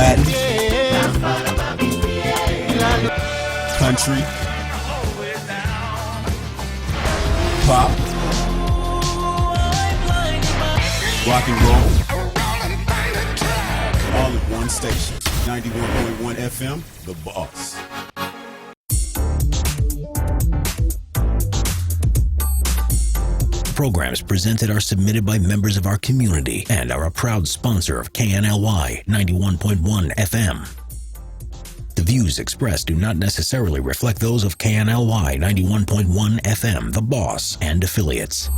Latin, country, pop, rock and roll, all at one station. 91.1 FM, The Boss. Programs presented are submitted by members of our community and are a proud sponsor of KNLY 91.1 FM. The views expressed do not necessarily reflect those of KNLY 91.1 FM, The Boss, and affiliates.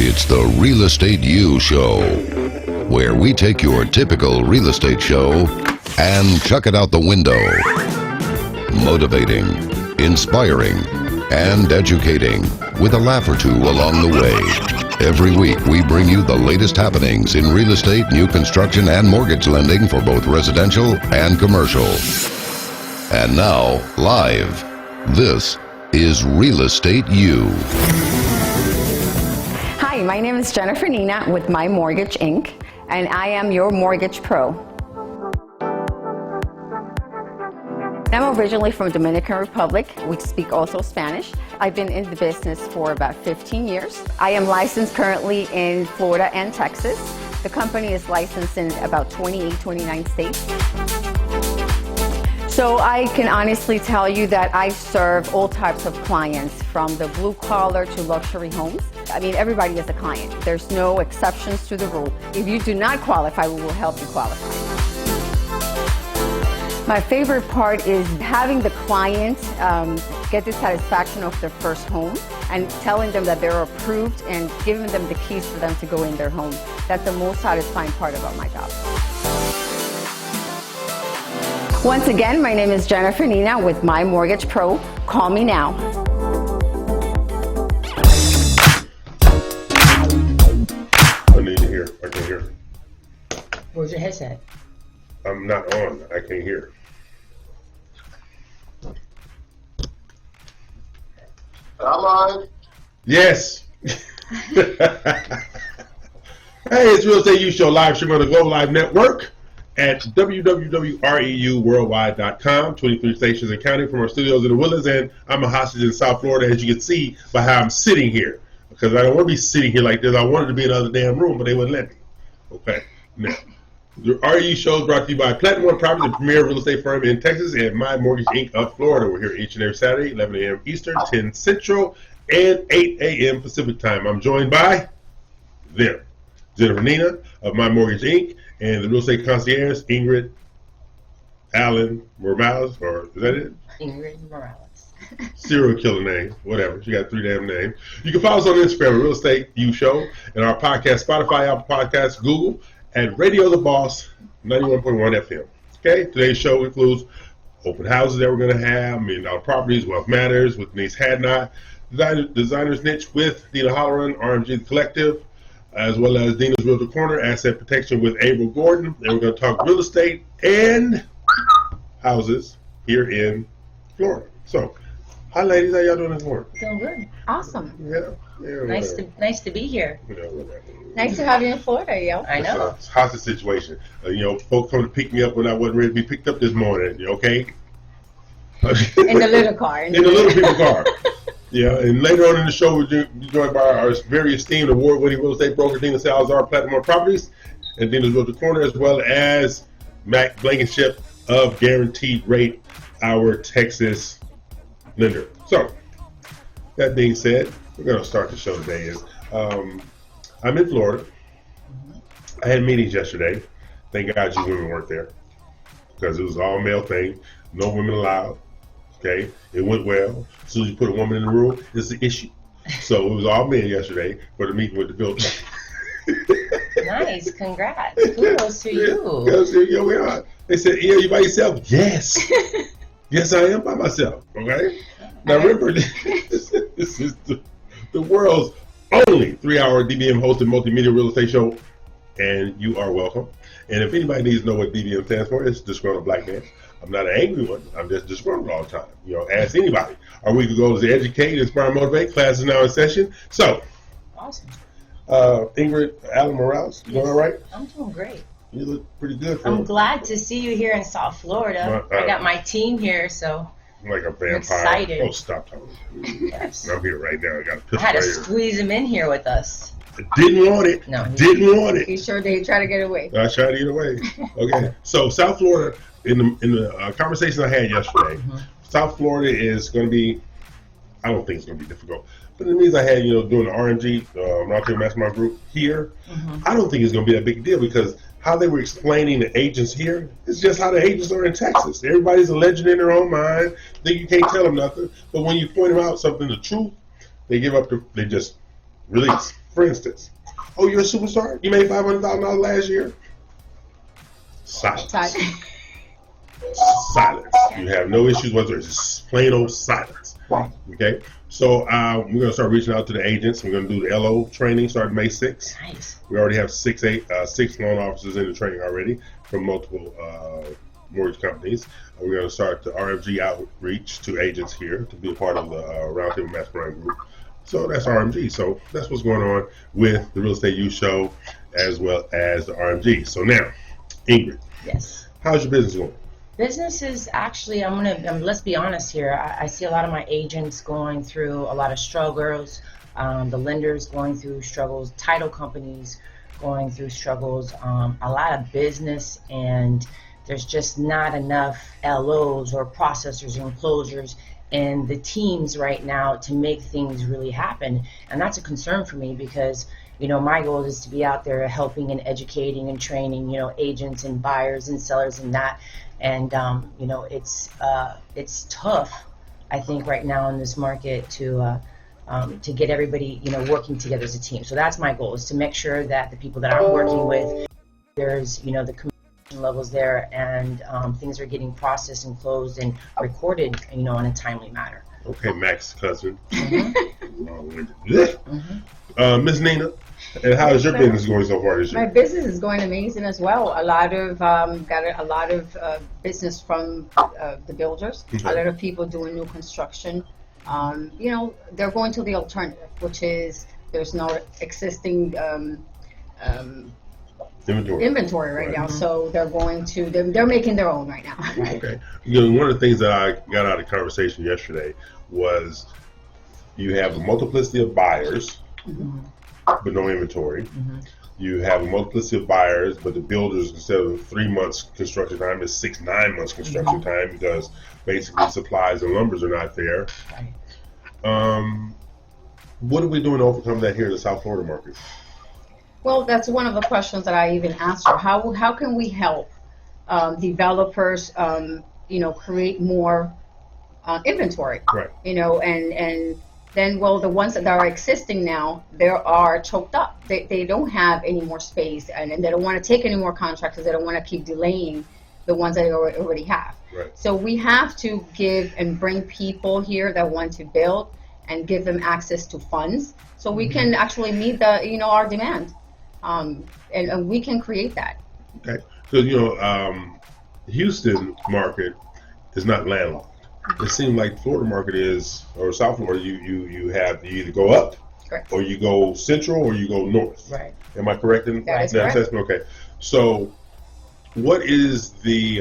It's the Real Estate U Show, where we take your typical real estate show and chuck it out the window. Motivating, inspiring, and educating with a laugh or two along the way. Every week we bring you the latest happenings in real estate, new construction, and mortgage lending for both residential and commercial. And now, live, this is Real Estate U. Hi, my name is Jennifer Nina with My Mortgage Inc., and I am your mortgage pro. I'm originally from Dominican Republic. We speak also Spanish. I've been in the business for about 15 years. I am licensed currently in Florida and Texas. The company is licensed in about 28, 29 states. So I can honestly tell you that I serve all types of clients, from the blue collar to luxury homes. I mean, everybody is a client. There's no exceptions to the rule. If you do not qualify, we will help you qualify. My favorite part is having the client get the satisfaction of their first home and telling them that they're approved and giving them the keys for them to go in their home. That's the most satisfying part about my job. Once again, my name is Jennifer Nina with My Mortgage Pro. Call me now. I need to hear. I can't hear. Where's your headset? I'm not on. I can't hear. I'm live. Yes. Hey, it's Real Estate U Show live stream on the Global Live Network at www.reuworldwide.com. 23 stations and counting from our studios in the Woodlands, and I'm a hostage in South Florida, as you can see by how I'm sitting here, because I don't want to be sitting here like this. I wanted to be in another damn room, but they wouldn't let me. Okay. Now, the REU show is brought to you by Platinum One Properties, the premier real estate firm in Texas, and My Mortgage Inc. of Florida. We're here each and every Saturday, 11 a.m. Eastern, 10 Central, and 8 a.m. Pacific time. I'm joined by them, Jennifer Nina of My Mortgage Inc., and the real estate concierge, Ingrid Allen Morales, or is that it? Ingrid Morales. Serial killer name, whatever. She got 3 damn names. You can follow us on Instagram at Real Estate U Show, and our podcast, Spotify, Apple Podcasts, Google, and Radio The Boss, 91.1 FM. Okay, today's show includes open houses that we're going to have, $1 million properties, Wealth Matters with Denise Hadnot, Designer's Niche with Dina Holloran, RMG The Collective, as well as Dina's Realtor Corner, Asset Protection with April Gordon. And we're going to talk real estate and houses here in Florida. So, hi ladies, how y'all doing this morning? Doing good. Awesome. Yeah. Nice to be here. Whatever. Nice to have you in Florida, yo. I know. It's a hostage situation. Folks come to pick me up when I wasn't ready to be picked up this morning. Okay. In the little car. In the little people car. Yeah, and later on in the show, we'll be joined by our very esteemed award-winning real estate broker, Dina Salazar, Platinum Properties, and Dina's Realtor Corner, as well as Mac Blankenship of Guaranteed Rate, our Texas lender. So, that being said, we're going to start the show today. I'm in Florida. I had meetings yesterday. Thank God you women weren't there, because it was an all-male thing. No women allowed. Okay, it went well. As soon as you put a woman in the room, it's an issue. So it was all men yesterday for the meeting with the building. Nice, congrats. Kudos to you. Yeah, we are. They said, yeah, you by yourself? Yes. Yes, I am by myself. Okay? Now remember, this is the world's only 3-hour DBM hosted multimedia real estate show, and you are welcome. And if anybody needs to know what DBM stands for, it's Disgruntled Black Man. I'm not an angry one. I'm just disgruntled all the time. You know, ask anybody. Our weekly goal is to educate, inspire, motivate. Class is now in session. So, Awesome. Ingrid, Alan Morales, you doing all right? I'm doing great. You look pretty good. I'm glad to see you here in South Florida. I got my team here, so like a vampire. excited. Oh, stop talking. yes. I'm here right now. I got a pistol I had to right here. squeeze him in here with us. Didn't want it. No, he Didn't want it. He sure did try to get away. I tried to get away. Okay. So South Florida, in the conversation I had yesterday, South Florida is going to be, I don't think it's going to be difficult, but the means I had, you know, doing the RMG, Roundtable Mastermind Group here, I don't think it's going to be that big a deal because how they were explaining the agents here is just how the agents are in Texas. Everybody's a legend in their own mind. Think you can't tell them nothing. But when you point them out something, the truth, they give up, they just release. For instance, oh, you're a superstar? You made $500,000 last year? Silence. Silence. You have no issues whatsoever. It's just plain old silence. Okay? So we're going to start reaching out to the agents. We're going to do the LO training starting May 6th. Nice. We already have six loan officers in the training already from multiple mortgage companies. We're going to start the RFG outreach to agents here to be a part of the Roundtable Mastermind Group. So that's RMG. So that's what's going on with the Real Estate Youth Show as well as the RMG. So now, Ingrid, Yes. how's your business going? Business is actually, let's be honest here. I see a lot of my agents going through a lot of struggles, the lenders going through struggles, title companies going through struggles, a lot of business, and there's just not enough LOs or processors and closures and the teams right now to make things really happen. And that's a concern for me because, you know, my goal is to be out there helping and educating and training, you know, agents and buyers and sellers and that. And, you know, it's tough, I think, right now in this market to get everybody, you know, working together as a team. So that's my goal, is to make sure that the people that I'm working with, there's, you know, the levels there and things are getting processed and closed and recorded, you know, in a timely manner. Okay, Max's cousin. Miss Nina, and how is your business going so far this year? My business is going amazing as well. A lot of got a lot of business from the builders. A lot of people doing new construction. You know, they're going to the alternative, which is there's no existing inventory right now, so they're going to they're making their own right now. Okay. You know, one of the things that I got out of the conversation yesterday was you have a multiplicity of buyers but no inventory. You have a multiplicity of buyers, but the builders, instead of 3 months construction time, is 6-9 months construction time because basically supplies and lumbers are not there. What are we doing to overcome that here in the South Florida market? Well, that's one of the questions that I even asked her. How can we help developers, you know, create more inventory? Right. You know, and then, well, the ones that are existing now, they are choked up. They don't have any more space, and they don't want to take any more contractors. They don't want to keep delaying the ones that they already have. Right. So we have to give and bring people here that want to build and give them access to funds so we can actually meet the, you know, our demand. And we can create that. Okay. So, you know, Houston market is not landlocked. It seems like Florida market is, or South Florida, you either go up, Correct. or you go central, or you go north. Right. Am I correct in That is that correct. assessment? Okay. So, what is the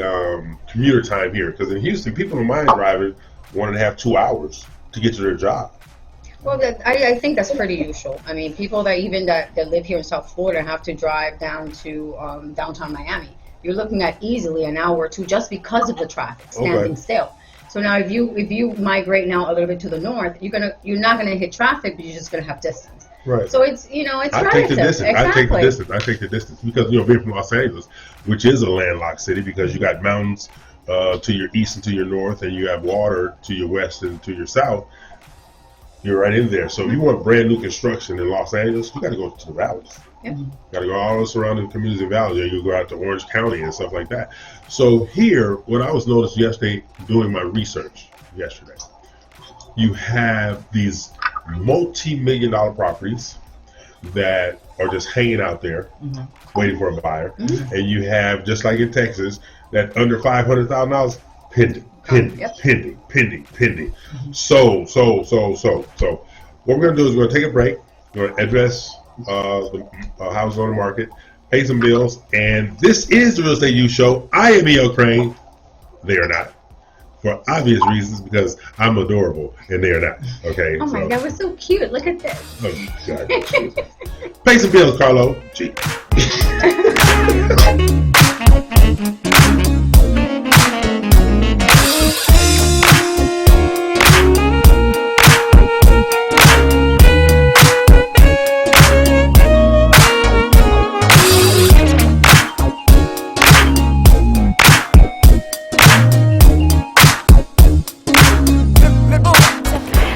commuter time here? Because in Houston, people don't mind driving 1.5, 2 hours to get to their job. Well, I think that's pretty usual. I mean, people that live here in South Florida have to drive down to downtown Miami. You're looking at easily an hour or two just because of the traffic standing still. So now, if you migrate now a little bit to the north, you're not gonna hit traffic, but you're just gonna have distance. Right. So it's, you know, it's I relative. take the distance. Exactly. I take the distance because, you know, being from Los Angeles, which is a landlocked city, because you got mountains to your east and to your north, and you have water to your west and to your south. You're right in there. So if you want brand new construction in Los Angeles, you got to go to the valleys. Yep. Got to go all the surrounding communities and valleys. You go out to Orange County and stuff like that. So here, what I was noticing yesterday, doing my research yesterday, you have these multi-million-dollar properties that are just hanging out there, waiting for a buyer, and you have, just like in Texas, that under $500,000 pending. So, what we're going to do is we're going to take a break. We're going to address the houses on the market, pay some bills, and this is the Real Estate You Show. I am E.O. Crane. They are not. For obvious reasons, because I'm adorable and they are not. Okay. Oh my God, we're so cute. Look at this. Oh God. Pay some bills, Carlo. Gee.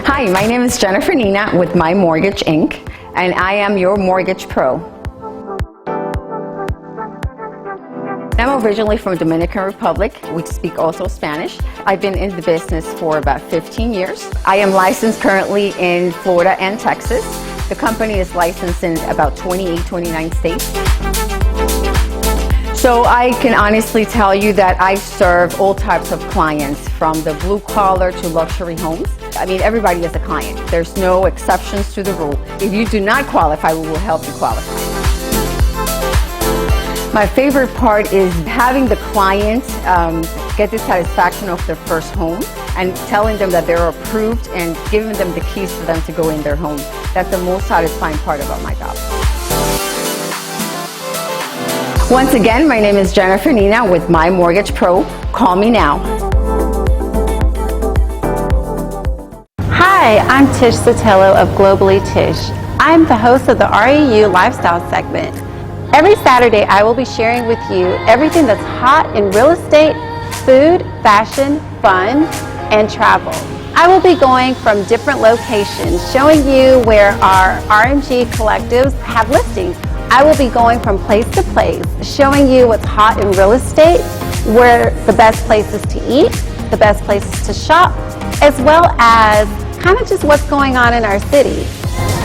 Hi, my name is Jennifer Nina with My Mortgage Inc., and I am your mortgage pro. I'm originally from Dominican Republic. We speak also Spanish. I've been in the business for about 15 years. I am licensed currently in Florida and Texas. The company is licensed in about 28, 29 states. So I can honestly tell you that I serve all types of clients, from the blue collar to luxury homes. I mean, everybody is a client. There's no exceptions to the rule. If you do not qualify, we will help you qualify. My favorite part is having the client get the satisfaction of their first home and telling them that they're approved and giving them the keys for them to go in their home. That's the most satisfying part about my job. Once again, my name is Jennifer Nina with My Mortgage Pro. Call me now. Hi, I'm Tish Sotelo of Globally Tish. I'm the host of the REU Lifestyle segment. Every Saturday, I will be sharing with you everything that's hot in real estate, food, fashion, fun, and travel. I will be going from different locations, showing you where our RMG collectives have listings. I will be going from place to place, showing you what's hot in real estate, where the best places to eat, the best places to shop, as well as kind of just what's going on in our city.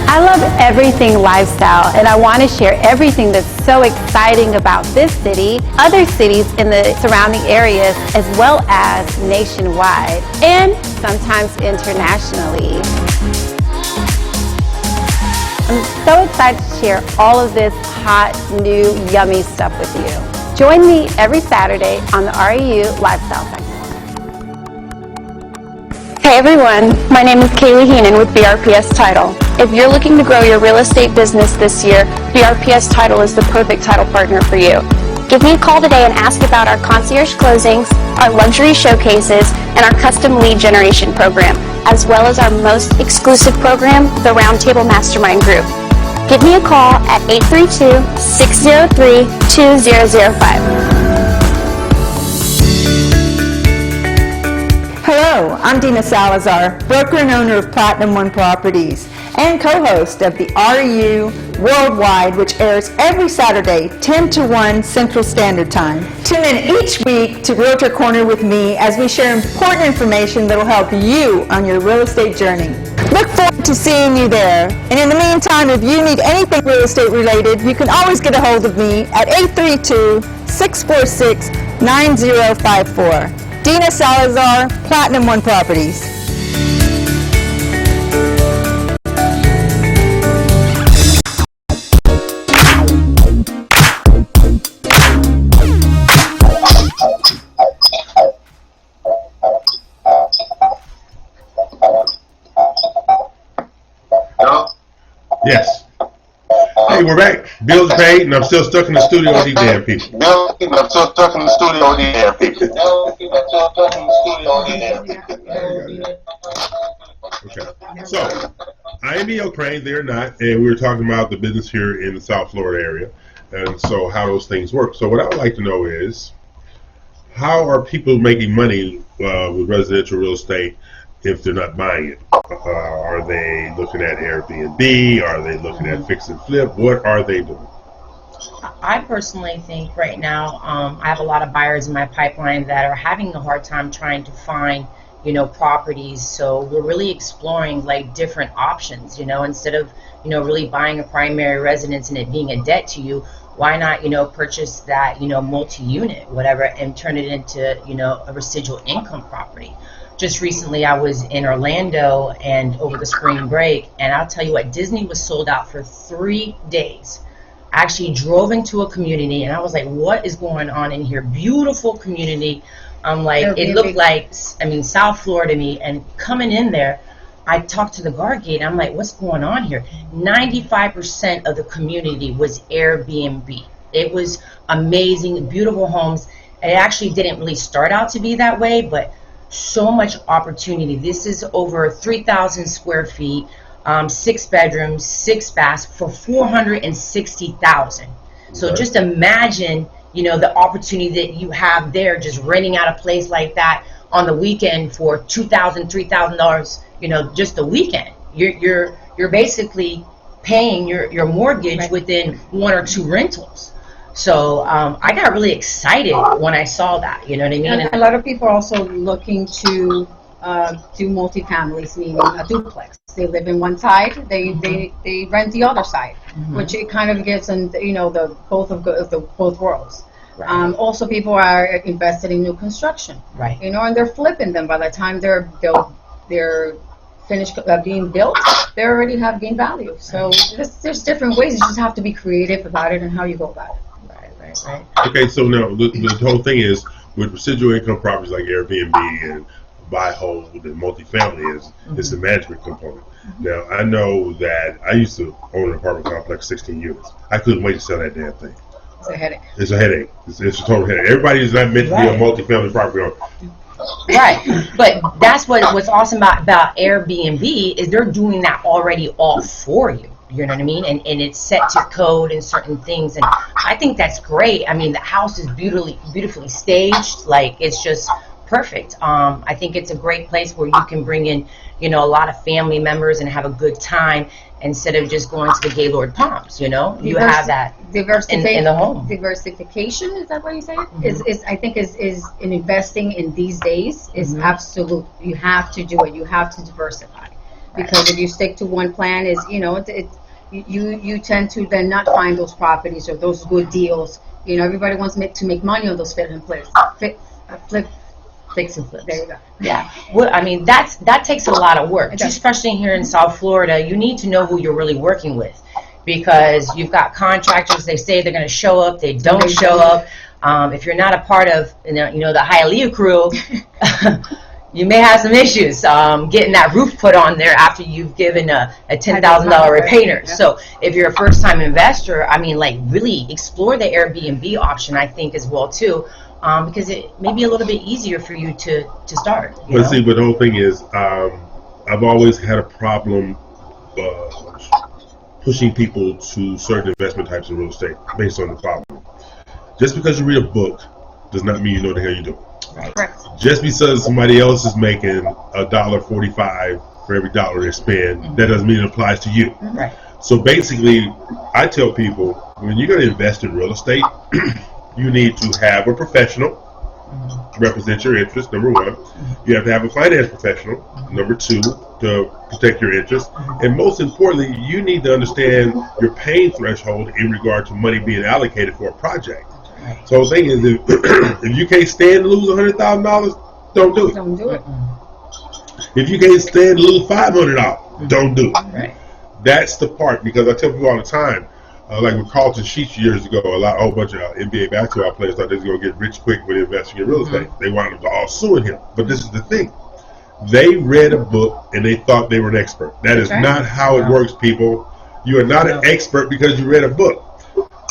I love everything lifestyle, and I want to share everything that's so exciting about this city, other cities in the surrounding areas, as well as nationwide, and sometimes internationally. I'm so excited to share all of this hot, new, yummy stuff with you. Join me every Saturday on the REU Lifestyle segment. Hey everyone, my name is Kaylee Heenan with BRPS Title. If you're looking to grow your real estate business this year, BRPS Title is the perfect title partner for you. Give me a call today and ask about our concierge closings, our luxury showcases, and our custom lead generation program, as well as our most exclusive program, the Roundtable Mastermind Group. Give me a call at 832-603-2005. Hello, I'm Dina Salazar, broker and owner of Platinum One Properties and co-host of the REU Worldwide, which airs every Saturday, 10 to 1 Central Standard Time. Tune in each week to Realtor Corner with me as we share important information that will help you on your real estate journey. Look forward to seeing you there. And in the meantime, if you need anything real estate related, you can always get a hold of me at 832-646-9054. Dina Salazar, Platinum One Properties. Yes. Hey, we're back. Bills paid, and I'm still stuck in the studio with these damn people. Okay. So, I am E.O. Crane, they're not, and we were talking about the business here in the South Florida area, and so how those things work. So what I would like to know is, how are people making money with residential real estate if they're not buying it? Are they looking at Airbnb? Are they looking at fix and flip? What are they doing? I personally think right now I have a lot of buyers in my pipeline that are having a hard time trying to find, properties. So we're really exploring like different options, instead of, really buying a primary residence and it being a debt to you. why not, purchase that, multi-unit, whatever, and turn it into, a residual income property. Just recently, I was in Orlando and over the spring break, and I'll tell you what, Disney was sold out for 3 days. I actually drove into a community, and I was like, what is going on in here? Beautiful community. I'm like, it looked like, South Florida to me, and coming in there, I talked to the guard gate, and I'm like, what's going on here? 95% of the community was Airbnb. It was amazing, beautiful homes. It actually didn't really start out to be that way, but so much opportunity. This is over 3,000 square feet, 6 bedrooms, 6 baths for $460,000. So just imagine, the opportunity that you have there, just renting out a place like that on the weekend for $2,000, $3,000, just a weekend. You're basically paying your mortgage within 1 or 2 rentals. So I got really excited when I saw that, you know what I mean? And a lot of people are also looking to do multifamilies, meaning a duplex. They live in one side, they rent the other side, which it kind of gives them, the both worlds. Right. Also, people are invested in new construction, right? And they're flipping them. By the time they're finished being built, they already have gained value. So there's different ways. You just have to be creative about it and how you go about it. Right. Okay, so now the whole thing is with residual income properties like Airbnb and buy, hold, and multifamily is the management component. Now, I know that I used to own an apartment complex, 16 units. I couldn't wait to sell that damn thing. It's a headache. It's a headache. It's a total headache. Everybody is not meant to be a multifamily property owner. Right, but that's what's awesome about Airbnb is they're doing that already all for you. You know what I mean? And it's set to code and certain things, and I think that's great. I mean, the house is beautifully staged. Like, it's just perfect. I think it's a great place where you can bring in, a lot of family members and have a good time instead of just going to the Gaylord Palms. You have that in the home. Diversification, is that what you say? Is I think is in investing in these days is absolute. You have to do it. You have to diversify, because if you stick to one plan, you tend to then not find those properties or those good deals. Everybody wants to make money on those fix and flips. There you go. Yeah. Well, I mean, that takes a lot of work, especially here in South Florida. You need to know who you're really working with, because you've got contractors. They say they're going to show up. They don't show up. If you're not a part of, the Hialeah crew, you may have some issues getting that roof put on there after you've given a $10,000 retainer. So if you're a first-time investor, I mean, really explore the Airbnb option, I think, as well too, because it may be a little bit easier for you to start. But see, but the whole thing is, I've always had a problem pushing people to certain investment types of real estate based on the following. Just because you read a book does not mean you know what the hell you're doing. Right. Just because somebody else is making $1.45 for every dollar they spend, that doesn't mean it applies to you. Right. So basically, I tell people, when you're going to invest in real estate, you need to have a professional represent your interest, number one. You have to have a finance professional, number two, to protect your interest. And most importantly, you need to understand your pain threshold in regard to money being allocated for a project. So the thing is, if you can't stand to lose $100,000, don't do it. Don't do it. If you can't stand to lose $500, don't do it. Right. That's the part, because I tell people all the time, like with Carlton Sheets years ago, a whole bunch of NBA basketball players thought they was going to get rich quick when investing in real estate. They wound up all suing him. But this is the thing. They read a book and they thought they were an expert. That is not how it works, people. You are not an expert because you read a book.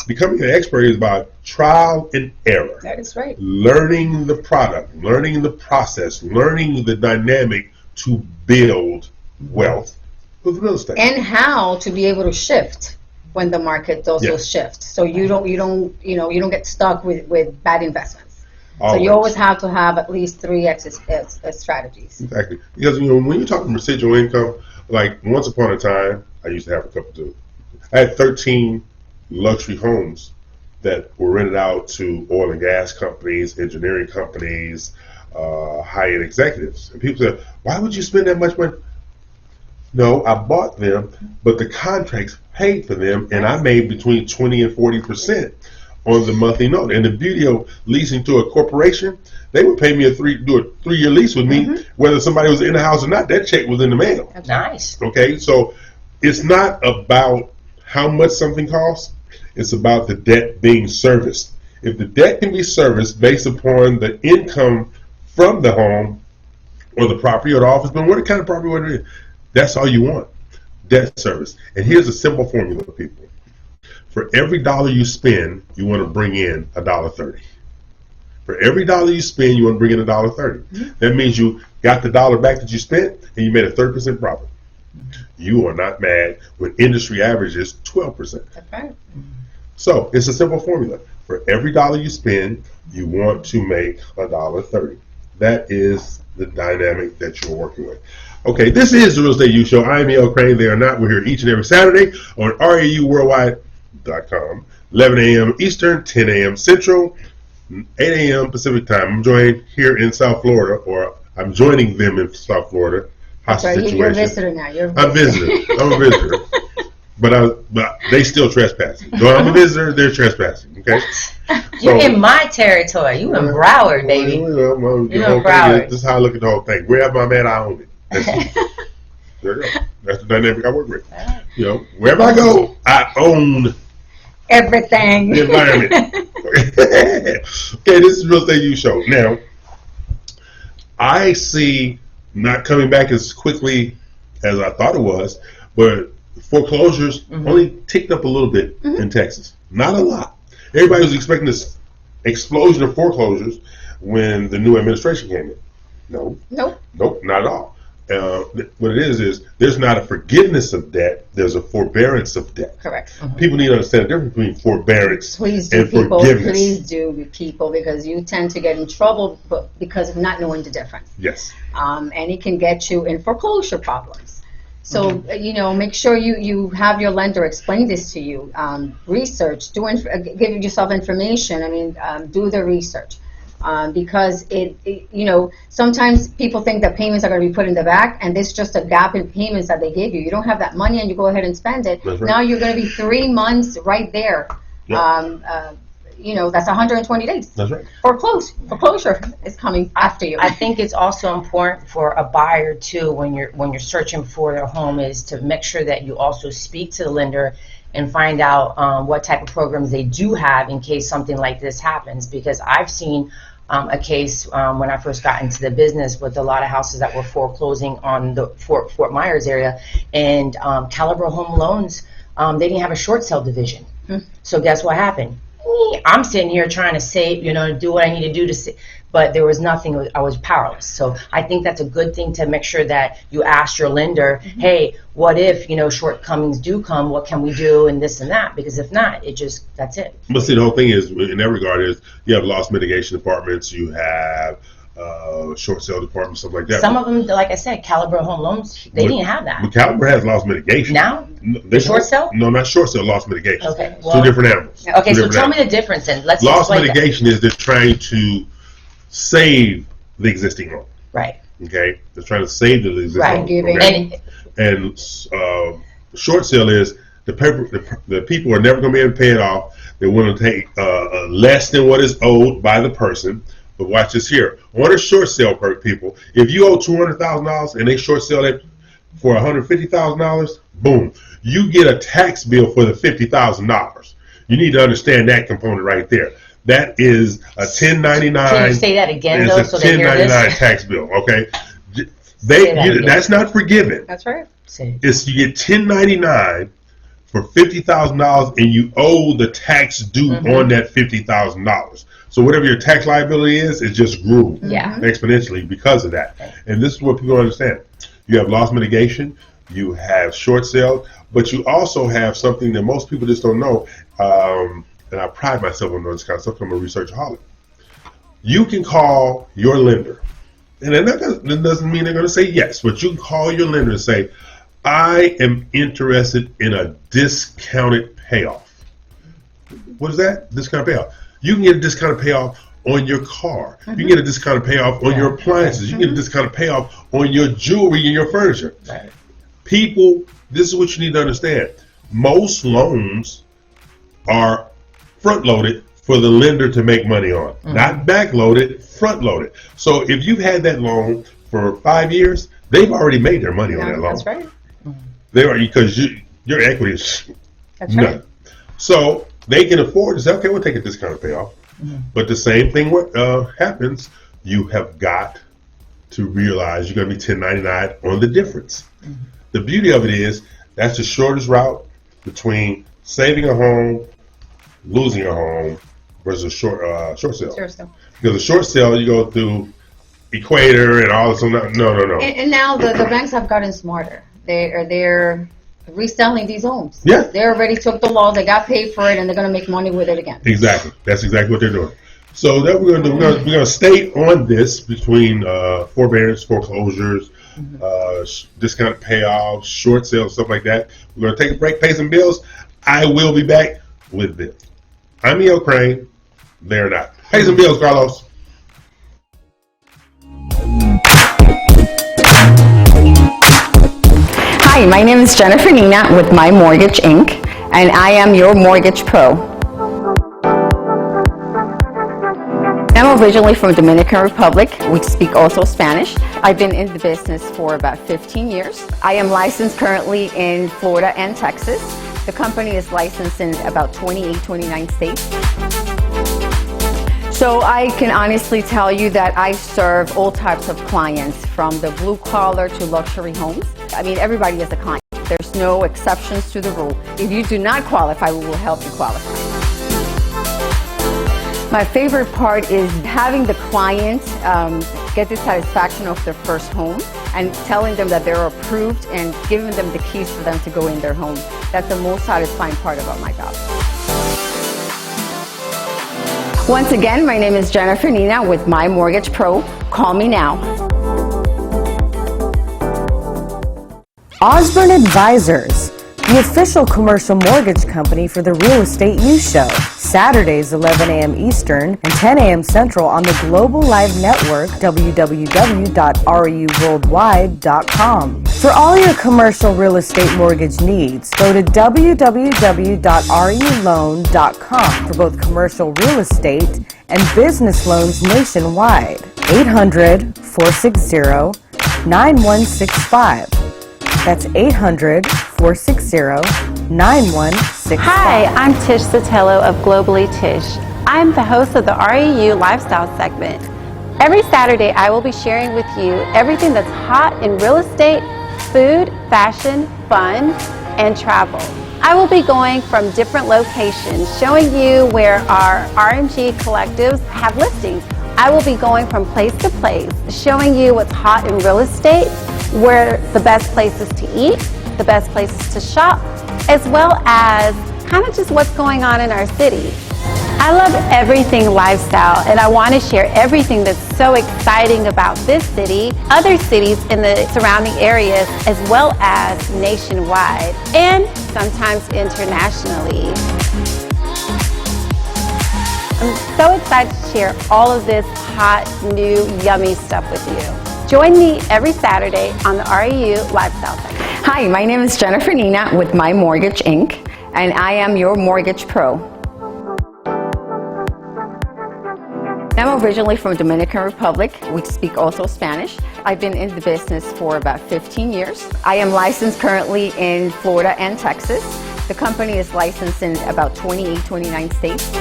Becoming an expert is about trial and error. That is right. Learning the product, learning the process, learning the dynamic to build wealth with real estate. And how to be able to shift when the market also shifts. So you don't get stuck with bad investments. Always. So you always have to have at least 3 exit strategies. Exactly. Because when you're talking residual income, like once upon a time, I used to have a couple too. I had 13 luxury homes that were rented out to oil and gas companies, engineering companies, high-end executives. And people said, why would you spend that much money? No, I bought them, but the contracts paid for them, and I made between 20 and 40% on the monthly note. And the beauty of leasing to a corporation, they would pay me do a 3-year lease with me, whether somebody was in the house or not. That check was in the mail. Nice. Okay, so it's not about how much something costs. It's about the debt being serviced. If the debt can be serviced based upon the income from the home or the property or the office building, what kind of property, what it is, that's all you want, debt service. And here's a simple formula for people. For every dollar you spend, you want to bring in $1.30. For every dollar you spend, you want to bring in $1.30. That means you got the dollar back that you spent, and you made a 30% profit. You are not mad when industry average is 12%. That's right. So it's a simple formula. For every dollar you spend, you want to make $1.30. That is the dynamic that you're working with. Okay, this is the Real Estate U Show. I'm E.L. Crane. They are not. We're here each and every Saturday on RAUworldwide.com, 11 a.m. Eastern, 10 a.m. Central, 8 a.m. Pacific time. I'm joined here in South Florida, or I'm joining them in South Florida. Hostage situation. You're a visitor now. I'm a visitor. I'm a visitor. But they still trespassing. So I'm a visitor, they're trespassing. Okay? You're in my territory. You in Broward, baby. You in Broward. This is how I look at the whole thing. Wherever I'm at, I own it. There you go. That's the dynamic I work with. You know, wherever I go, I own everything. The environment. Okay, this is Real Estate U Show. Now, I see not coming back as quickly as I thought it was, but foreclosures only ticked up a little bit in Texas. Not a lot. Everybody was expecting this explosion of foreclosures when the new administration came in. Nope, not at all. What it is there's not a forgiveness of debt, there's a forbearance of debt. Correct. People need to understand the difference between forbearance and people, forgiveness. Please do, people, because you tend to get in trouble because of not knowing the difference. Yes. And it can get you in foreclosure problems. So, make sure you have your lender explain this to you. Research, give yourself information. Do the research. Because sometimes people think that payments are going to be put in the back, and there's just a gap in payments that they give you. You don't have that money, and you go ahead and spend it. That's right. Now you're going to be 3 months right there. Yep. That's 120 days. That's right. Foreclosure is coming after you. I think it's also important for a buyer too, when you're searching for their home, is to make sure that you also speak to the lender and find out what type of programs they do have in case something like this happens. Because I've seen a case when I first got into the business with a lot of houses that were foreclosing on the Fort Myers area, and Caliber Home Loans, they didn't have a short sale division. So guess what happened? I'm sitting here trying to save, do what I need to do to save, but there was nothing. I was powerless. So I think that's a good thing, to make sure that you ask your lender, hey, what if shortcomings do come? What can we do, and this and that? Because if not, that's it. But see, the whole thing is, in that regard, is you have loss mitigation departments, you have short sale departments, stuff like that. Some of them, like I said, Caliber Home Loans, they didn't have that. But Caliber has loss mitigation. Now? Short sale? No, not short sale, loss mitigation. Okay. Two different animals. Okay, so tell me the difference then. Let's loss mitigation is they're trying to save the existing home. Right. Okay? They're trying to save the existing home. Okay? And short sale is the people are never going to be able to pay it off. They want to take less than what is owed by the person. But watch this here. On a short sale, people, if you owe $200,000 and they short sell it for $150,000, boom, you get a tax bill for the $50,000. You need to understand that component right there. That is a 1099. Can you say that again, though, so they hear this? 1099 tax bill. Okay, that's not forgiven. That's right. It's you get 1099 for $50,000, and you owe the tax due on that $50,000. So whatever your tax liability is, it just grew exponentially because of that. And this is what people understand. You have loss mitigation, you have short sale, but you also have something that most people just don't know, and I pride myself on this kind of stuff. I'm a researchaholic. You can call your lender, and that doesn't mean they're going to say yes, but you can call your lender and say, I am interested in a discounted payoff. What is that? Discounted payoff. You can get a discounted payoff on your car. You can get a discounted payoff on your appliances. You can get a discounted payoff on your jewelry and your furniture. People, this is what you need to understand. Most loans are front-loaded for the lender to make money on, not back-loaded, front-loaded. So if you've had that loan for 5 years, they've already made their money on that loan. That's right. They are, because your equity is none. Right. So they can afford to say, okay, we'll take a discount payoff. But the same thing happens. You have got to realize you're going to be 1099 on the difference. The beauty of it is that's the shortest route between saving a home, losing a home, versus a short sale. Because a short sale, you go through Equator and all this. No. And now the banks have gotten smarter. They're reselling these homes. Yeah. They already took the loss, they got paid for it, and they're going to make money with it again. Exactly. That's exactly what they're doing. So that we're going to do. We're going to stay on this between forbearance, foreclosures, discount payoffs, short sales, stuff like that. We're going to take a break, pay some bills. I will be back with them. I'm E.O. Crane. They're not. Pay some bills, Carlos. Hi, my name is Jennifer Nina with My Mortgage Inc., and I am your mortgage pro. I'm originally from Dominican Republic. We speak also Spanish. I've been in the business for about 15 years. I am licensed currently in Florida and Texas. The company is licensed in about 28, 29 states. So I can honestly tell you that I serve all types of clients, from the blue collar to luxury homes. I mean, everybody is a client. There's no exceptions to the rule. If you do not qualify, we will help you qualify. My favorite part is having the client get the satisfaction of their first home and telling them that they're approved and giving them the keys for them to go in their home. That's the most satisfying part about my job. Once again, my name is Jennifer Nina with My Mortgage Pro. Call me now. Osborne Advisors, the official commercial mortgage company for the Real Estate News Show. Saturdays 11 a.m. Eastern and 10 a.m. Central on the Global Live Network, www.ruworldwide.com. For all your commercial real estate mortgage needs, go to www.ruloan.com for both commercial real estate and business loans nationwide. 800-460-9165. That's 800-460-9165. Hi, I'm Tish Sotelo of Globally Tish. I'm the host of the REU Lifestyle segment. Every Saturday, I will be sharing with you everything that's hot in real estate, food, fashion, fun, and travel. I will be going from different locations, showing you where our RMG collectives have listings. I will be going from place to place, showing you what's hot in real estate, where the best places to eat, the best places to shop, as well as kind of just what's going on in our city. I love everything lifestyle, and I want to share everything that's so exciting about this city, other cities in the surrounding areas, as well as nationwide, and sometimes internationally. I'm so excited to share all of this hot, new, yummy stuff with you. Join me every Saturday on the REU Lifestyle segment. Hi, my name is Jennifer Nina with My Mortgage Inc., and I am your mortgage pro. I'm originally from Dominican Republic. We speak also Spanish. I've been in the business for about 15 years. I am licensed currently in Florida and Texas. The company is licensed in about 28, 29 states.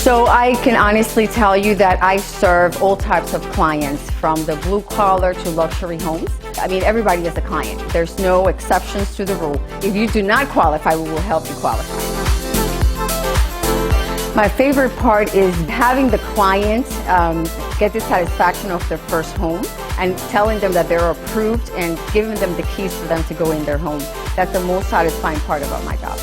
So I can honestly tell you that I serve all types of clients, from the blue collar to luxury homes. I mean, everybody is a client. There's no exceptions to the rule. If you do not qualify, we will help you qualify. My favorite part is having the client get the satisfaction of their first home and telling them that they're approved and giving them the keys for them to go in their home. That's the most satisfying part about my job.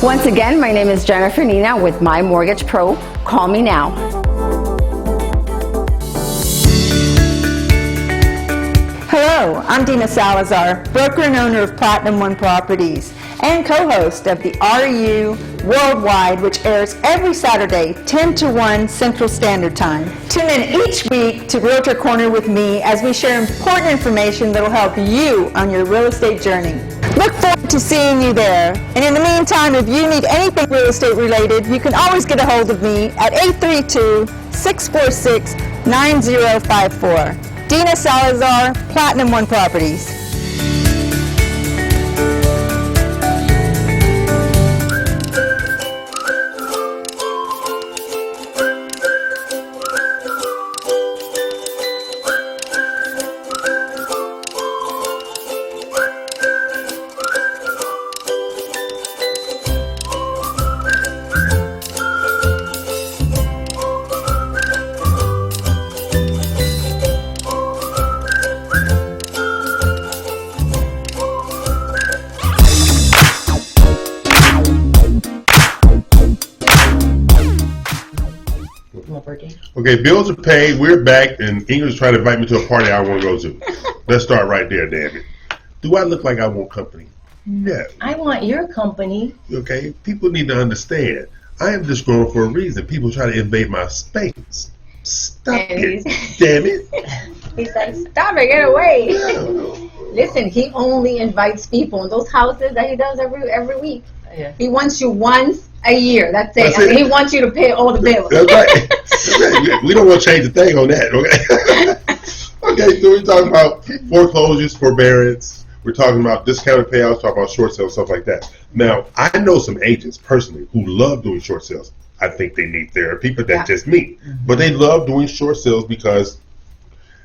Once again, my name is Jennifer Nina with My Mortgage Pro. Call me now. Hello, I'm Dina Salazar, broker and owner of Platinum One Properties. and co-host of the RU Worldwide, which airs every Saturday, 10 to 1 Central Standard Time. Tune in each week to Realtor Corner with me as we share important information that will help you on your real estate journey. Look forward to seeing you there. And in the meantime, if you need anything real estate related, you can always get a hold of me at 832-646-9054. Dina Salazar, Platinum One Properties. Okay, bills are paid. We're back, and Ingrid's trying to invite me to a party I want to go to. Let's start right there, damn it. Do I look like I want company? No. I want your company. Okay, people need to understand. I am just growing for a reason. People try to invade my space. Stop it, damn it. He's like, stop it, get away. Listen, he only invites people in those houses that he does every week. Yeah. He wants you once a year. That's it. That's it. He wants you to pay all the bills. That's right. That's right. We don't want to change a thing on that, okay? Okay, so we're talking about foreclosures, forbearance. We're talking about discounted payouts, talking about short sales, stuff like that. Now, I know some agents personally who love doing short sales. I think they need therapy, but that's just me. But they love doing short sales because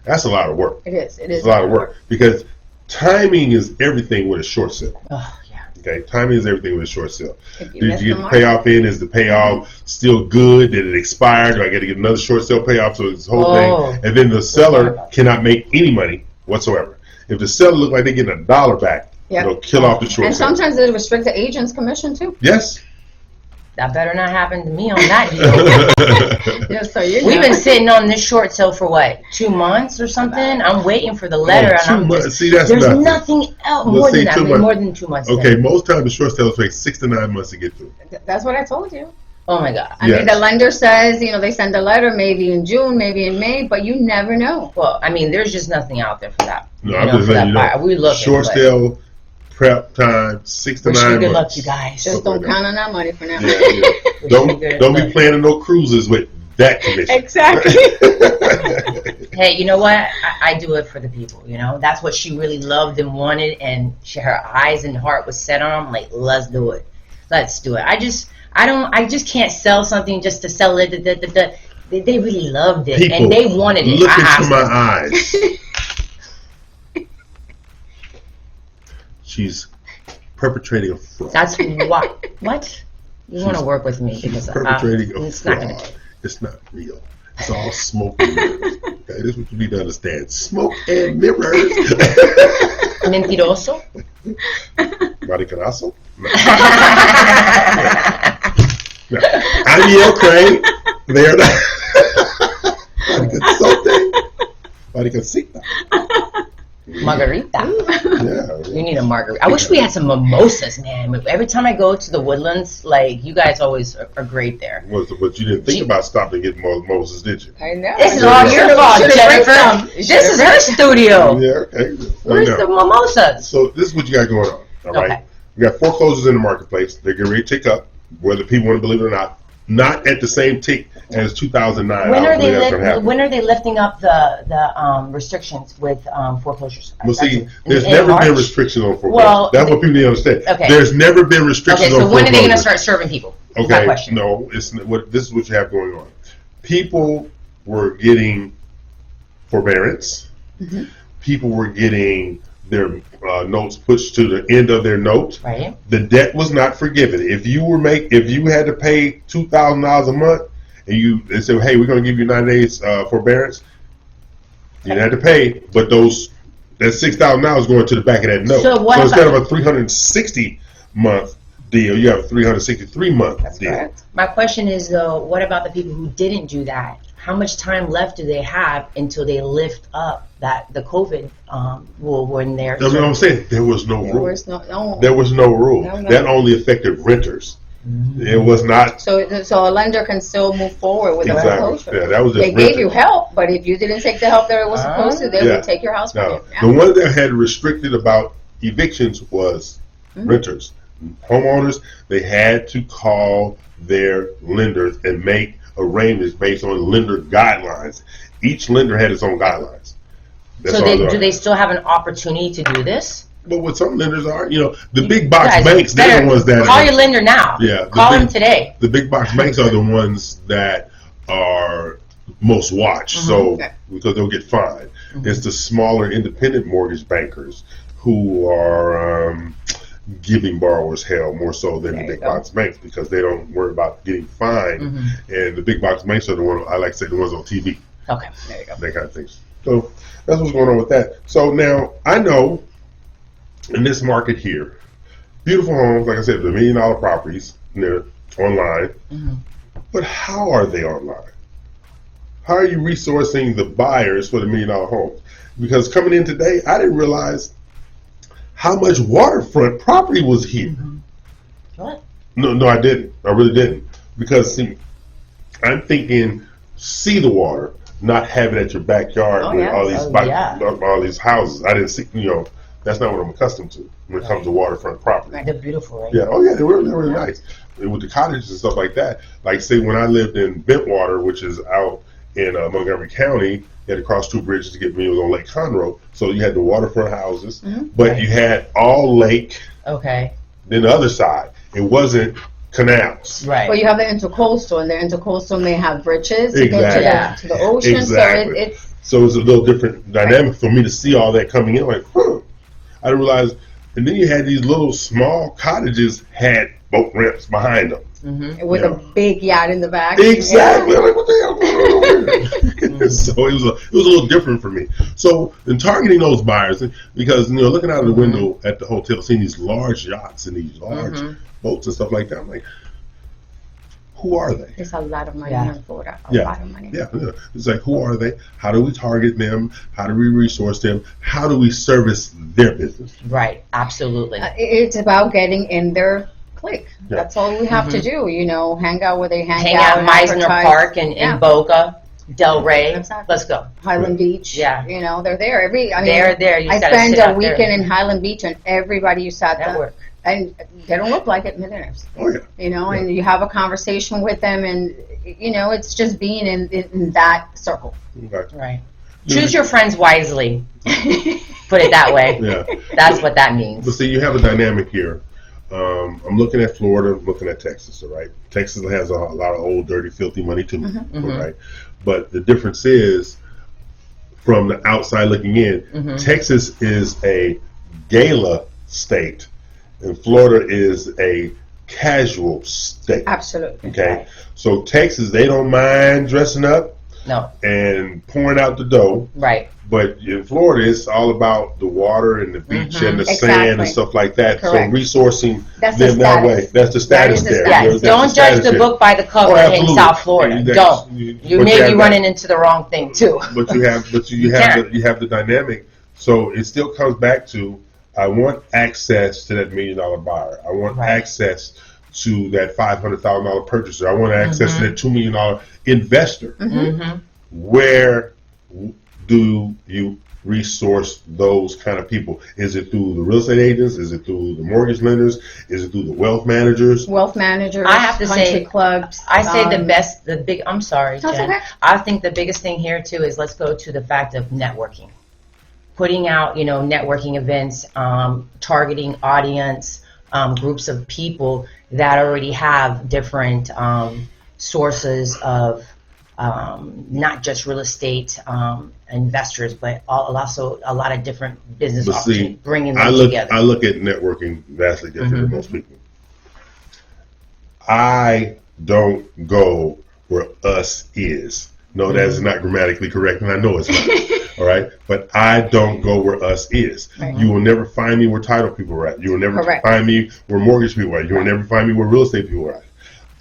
that's a lot of work. It is. It is It's a lot of work because timing is everything with a short sale. Oh, yeah. Okay, timing is everything with a short sale. you Did you get the payoff in? Is the payoff still good? Did it expire? Do I got to get another short sale payoff? So this whole thing, and then the seller cannot make any money whatsoever. If the seller look like they're getting $1 back, it'll kill off the short And sale. sometimes they restrict the agent's commission too. Yes. That better not happen to me on that deal. Yes, so you We've been sitting on this short sale for what, 2 months or something? I'm waiting for the letter, and I'm just, See, that's there's nothing. nothing else Well, more see, than that. 2 I mean, months. more than 2 months. Okay, most times the short sales take 6 to 9 months to get through. That's what I told you. Oh my God. I mean, the lender says, they send a letter maybe in June, maybe in May, but you never know. Well, I mean, there's just nothing out there for that. No, I'm just letting you know. We looking, short but sale prep time 6 to wish 9 you good luck, months. you guys. Just don't count on that money for now. Don't be planning no cruises with that commission. Exactly. Hey, you know what? I do it for the people. That's what she really loved and wanted, and her eyes and heart was set on. I'm like, let's do it. Let's do it. I just can't sell something just to sell it. They really loved it, People, and they wanted it. Look into my eyes. She's perpetrating a fraud. That's what. What? You want to work with me because Perpetrating a it's not fraud. gonna. It's not real. It's all smoke and mirrors. Okay, this is what you need to understand. Smoke and mirrors. Mentiroso. Maricarazo? No. No. I'm Yale Crane. They're not. Maricasita. Margarita. Yeah. You need a margarita. I wish we had some mimosas, man. Every time I go to the Woodlands, like, you guys always are great there. But you didn't think about stopping and getting more mimosas, did you? I know. This is all your fault, Jennifer. This is her studio. Yeah, okay. Where's the mimosas? So this is what you got going on, all right? Okay. We got foreclosures in the marketplace. They're getting ready to tick up, whether people want to believe it or not. Not at the same tick as 2009. When are they lifting up the restrictions with foreclosures? Well, see, there's never been restrictions on foreclosures. Well, that's what people need to understand. Okay. There's never been restrictions on so when foreclosures. are they going to start serving people? Is my Okay, question. no, this is what you have going on. People were getting forbearance. Mm-hmm. People were getting their notes pushed to the end of their note. Right. The debt was not forgiven. If you had to pay $2,000 a month, and they said, "Hey, we're going to give you 9 days forbearance," you didn't have to pay, but that $6,000 going to the back of that note. So what instead of a 360 month deal. You have a 363-month deal. Correct. My question is though, what about the people who didn't do that? How much time left do they have until they lift up the COVID rule when they're? That's what I'm saying. There was no There rule. was no. There was no rule. No. That only affected renters. It was not. So a lender can still move forward with a foreclosure. Yeah, that was just They gave you help, but if you didn't take the help that it was supposed to, they would take your house from No, you. Yeah. the one that had restricted about evictions was renters. Homeowners, they had to call their lenders and make arrangements based on lender guidelines. Each lender had its own guidelines. That's So all there do are. they still have an opportunity to do this? But what some lenders are, the big box Guys, banks, they're better the ones that call your lender now. Yeah, Call them today. The big box banks are the ones that are most watched, so because they'll get fined. It's the smaller independent mortgage bankers who are giving borrowers hell more so than the big box banks because they don't worry about getting fined. And the big box banks are the one I like to say the ones on TV. Okay, there you go. That kind of things. So that's what's going on with that. So now I know in this market here, beautiful homes, like I said, the $1 million properties, they're online. But how are they online? How are you resourcing the buyers for the $1 million homes? Because coming in today, I didn't realize how much waterfront property was here. What? No, I didn't. I really didn't. Because see, I'm thinking see the water, not have it at your backyard with all these all these houses. I didn't see. That's not what I'm accustomed to when it comes to waterfront property. They're beautiful, right? Yeah. Oh yeah, they're really nice. And with the cottages and stuff like that. Like say when I lived in Bentwater, which is out in Montgomery County, you had to cross 2 bridges to get me. It was on Lake Conroe, so you had the waterfront houses, but you had all lake. Okay. Then the other side, it wasn't canals. Right. Well, you have the intercoastal, and the intercoastal may have bridges to Exactly. get to the ocean. Exactly. So it's a little different dynamic for me to see all that coming in. Like, I didn't realize. And then you had these little small cottages had boat ramps behind them. With a big yacht in the back. Exactly. I'm like, what the hell going on over here? So it was a little different for me. So in targeting those buyers, because looking out of the window at the hotel, seeing these large yachts and these large boats and stuff like that, I'm like, who are they? It's a lot of money in Florida. A lot of money. Yeah. It's like, who are they? How do we target them? How do we resource them? How do we service their business? Right. Absolutely. It's about getting in their clique. That's all we have to do. Hang out where they hang out. Hang out in Meisner Park in Boca, Delray. Exactly. Let's go. Highland Beach. Yeah. They're there. They're there. You I gotta spent sit a out weekend there. in Highland Beach, and everybody you sat there. Network. And they don't look like it, millionaires. Oh yeah. And you have a conversation with them, and it's just being in that circle. Okay. Right. Choose your friends wisely. Put it that way. Yeah. That's what that means. But see, you have a dynamic here. I'm looking at Florida, I'm looking at Texas, all right? Texas has a lot of old, dirty, filthy money too, all right? But the difference is, from the outside looking in, Texas is a gala state, and Florida is a casual state. Absolutely. Okay? Right. So Texas, they don't mind dressing up and pouring out the dough. Right. But in Florida, it's all about the water and the beach and the sand Exactly. and stuff like that. Correct. So resourcing That's them the that status. way. That's the status is the there. status. Yeah. Don't judge the book by the cover in South Florida. Don't. You may be running into the wrong thing too. But you have the dynamic. So it still comes back to, I want access to that $1 million buyer. I want access to that $500,000 purchaser. I want access to that $2 million investor. Where do you resource those kind of people? Is it through the real estate agents? Is it through the mortgage lenders? Is it through the wealth managers? Wealth managers, I have to country say, clubs. I say I'm sorry, That's Jen. okay. I think the biggest thing here too is let's go to the fact of networking. Putting out, networking events, targeting audience, groups of people that already have different sources of not just real estate investors, but also a lot of different business opportunities, bringing them together. I look at networking vastly different than most people. I don't go where us is. No, that is not grammatically correct, and I know it's not. All right, but I don't go where us is. Right. You will never find me where title people are at. You will never Correct. find me where mortgage people are at. You will never find me where real estate people are at.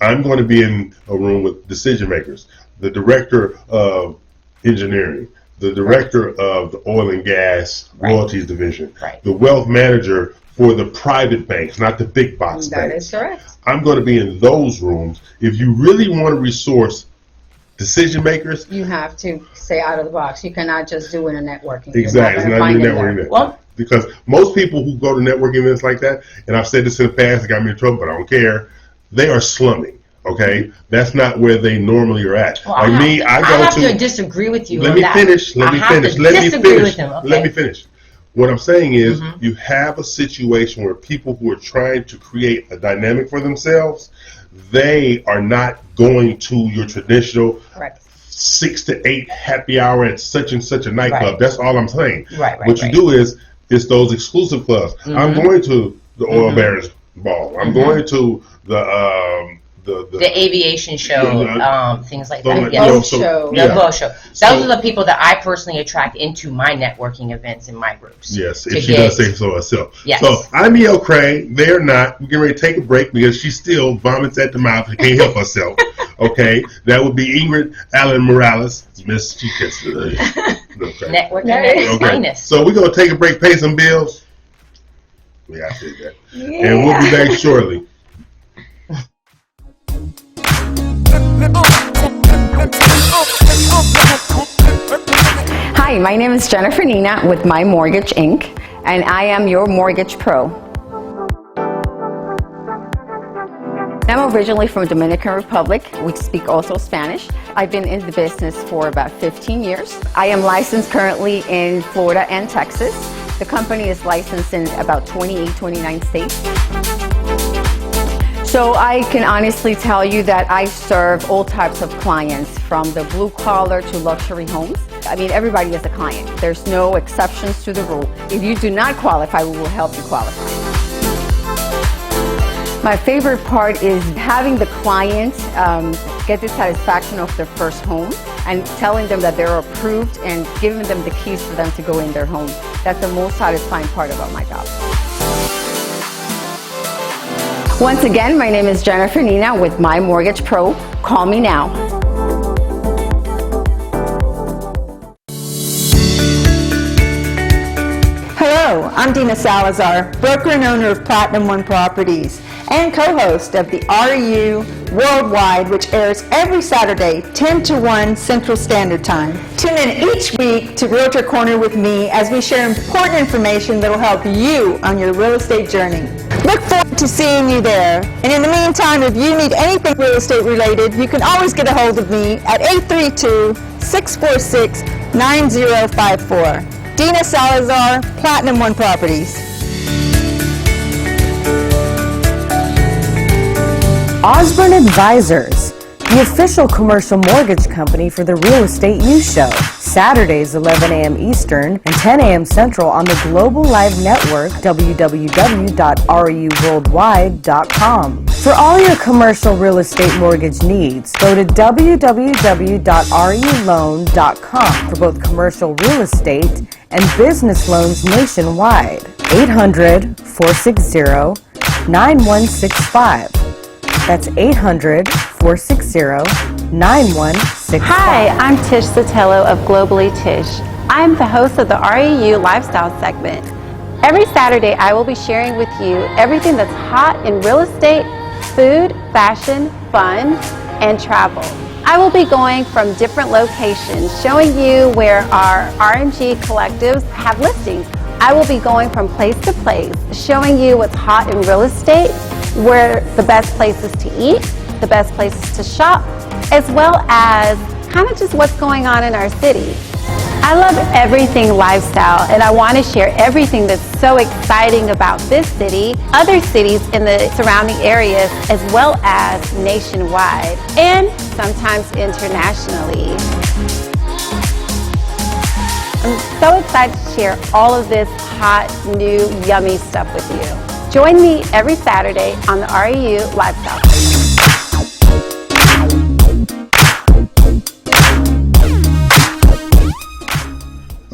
I'm going to be in a room with decision makers, the director of engineering, the director of the oil and gas royalties division, the wealth manager for the private banks, not the big box banks. That is correct. I'm going to be in those rooms. If you really want to resource decision makers, You have to stay out of the box. You cannot just do it in a networking. exactly, it's not even networking event. Well, Because most people who go to networking events like that, and I've said this in the past, it got me in trouble, but I don't care, they are slumming. Okay, that's not where they normally are at. Well, Like me, I have go to disagree with you. Let on me that. finish. Let I me have finish. to Let me disagree finish. with him, okay? Let me finish. What I'm saying is, you have a situation where people who are trying to create a dynamic for themselves, they are not going to your traditional Correct. 6 to 8 happy hour at such and such a nightclub. Right. That's all I'm saying. Right, What you do is, it's those exclusive clubs. I'm going to the Oil Barons Ball. I'm going to the aviation show, things like that. like, Yes. show. The boat show. Those are the people that I personally attract into my networking events in my groups. Yes, to if she does say so herself. Yes. So I'm E.L. Craig. They're not. We're getting ready to take a break because she still vomits at the mouth and can't help herself. Okay, that would be Ingrid Allen Morales, Miss Chiquis. Okay. Networking at its finest. So we're gonna take a break, pay some bills. Yeah, I said that. Yeah. And we'll be back shortly. Hi, my name is Jennifer Nina with My Mortgage Inc., and I am your mortgage pro. I'm originally from Dominican Republic. We speak also Spanish. I've been in the business for about 15 years. I am licensed currently in Florida and Texas. The company is licensed in about 28, 29 states. So I can honestly tell you that I serve all types of clients, from the blue collar to luxury homes. I mean, everybody is a client. There's no exceptions to the rule. If you do not qualify, we will help you qualify. My favorite part is having the client get the satisfaction of their first home and telling them that they're approved and giving them the keys for them to go in their home. That's the most satisfying part about my job. Once again, my name is Jennifer Nina with My Mortgage Pro. Call me now. Hello, I'm Dina Salazar, broker and owner of Platinum One Properties and co-host of the RU Worldwide, which airs every Saturday, 10 to 1 Central Standard Time. Tune in each week to Realtor Corner with me as we share important information that will help you on your real estate journey. Look forward to seeing you there. And in the meantime, if you need anything real estate related, you can always get a hold of me at 832-646-9054. Dina Salazar, Platinum One Properties. Osborne Advisors, the official commercial mortgage company for the Real Estate You Show. Saturdays 11 a.m. Eastern and 10 a.m. Central on the Global Live Network, www.ruworldwide.com. For all your commercial real estate mortgage needs, go to www.ruloan.com for both commercial real estate and business loans nationwide. 800-460-9165. That's 800-460-9165. Hi, I'm Tish Sotelo of Globally Tish. I'm the host of the REU Lifestyle segment. Every Saturday, I will be sharing with you everything that's hot in real estate, food, fashion, fun, and travel. I will be going from different locations, showing you where our RMG collectives have listings. I will be going from place to place, showing you what's hot in real estate, where the best places to eat, the best places to shop, as well as kind of just what's going on in our city. I love everything lifestyle, and I want to share everything that's so exciting about this city, other cities in the surrounding areas, as well as nationwide, and sometimes internationally. I'm so excited to share all of this hot, new, yummy stuff with you. Join me every Saturday on the REU Lifestyle.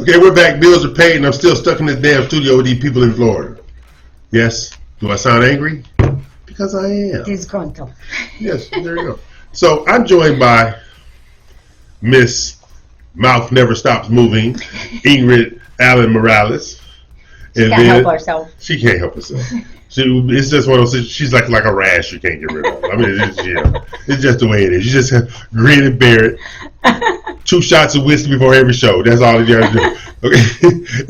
Okay, we're back. Bills are paid, and I'm still stuck in this damn studio with these people in Florida. Yes. Do I sound angry? Because I am. Disgruntled. Yes, there you go. So I'm joined by Miss Mouth Never Stops Moving, Ingrid Allen Morales. She can't help herself. She can't help herself. It's just one of those. She's like a rash you can't get rid of. I mean, it's just the way it is. You just have to grin and bear it. 2 shots of whiskey before every show. That's all you got to do. Okay.